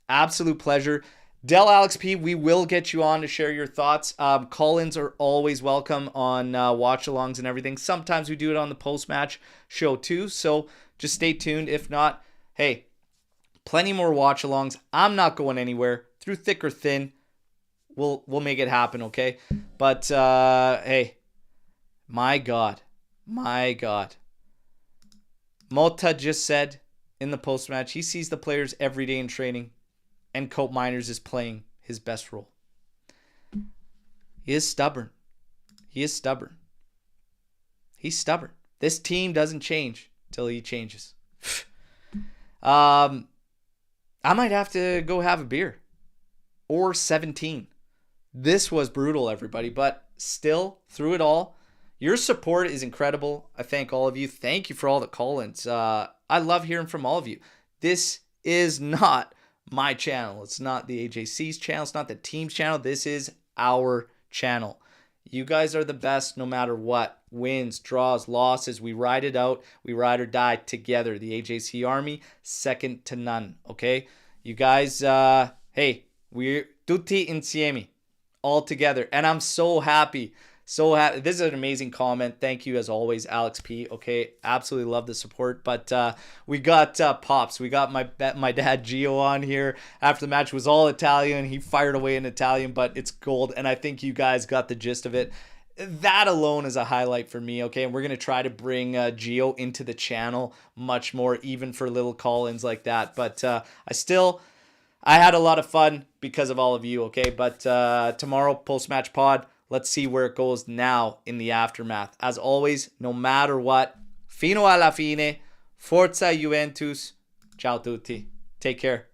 absolute pleasure. Del Alex P, we will get you on to share your thoughts. Call-ins are always welcome on watch-alongs and everything. Sometimes we do it on the post-match show too, so just stay tuned. If not, hey, plenty more watch-alongs. I'm not going anywhere. Through thick or thin, we'll make it happen, okay? But, hey, my God. Motta just said in the post-match, he sees the players every day in training, and Cope Miners is playing his best role. He is stubborn. He's stubborn. This team doesn't change till he changes. I might have to go have a beer. Or 17. This was brutal, everybody. But still, through it all, your support is incredible. I thank all of you. Thank you for all the call-ins. I love hearing from all of you. This is not my channel. It's not the AJC's channel. It's not the team's channel. This is our channel. You guys are the best no matter what. Wins, draws, losses. We ride it out. We ride or die together. The AJC Army, second to none. Okay? You guys, hey, we're tutti insieme. All together. And I'm so happy. So happy. This is an amazing comment. Thank you as always, Alex P. Okay, absolutely love the support. But we got Pops. We got my dad Gio on here. After the match, it was all Italian. He fired away in Italian, but it's gold. And I think you guys got the gist of it. That alone is a highlight for me. Okay, and we're gonna try to bring Gio into the channel much more, even for little call-ins like that. But I had a lot of fun because of all of you. Okay, but tomorrow post-match pod. Let's see where it goes now in the aftermath. As always, no matter what, fino alla fine, forza Juventus. Ciao tutti. Take care.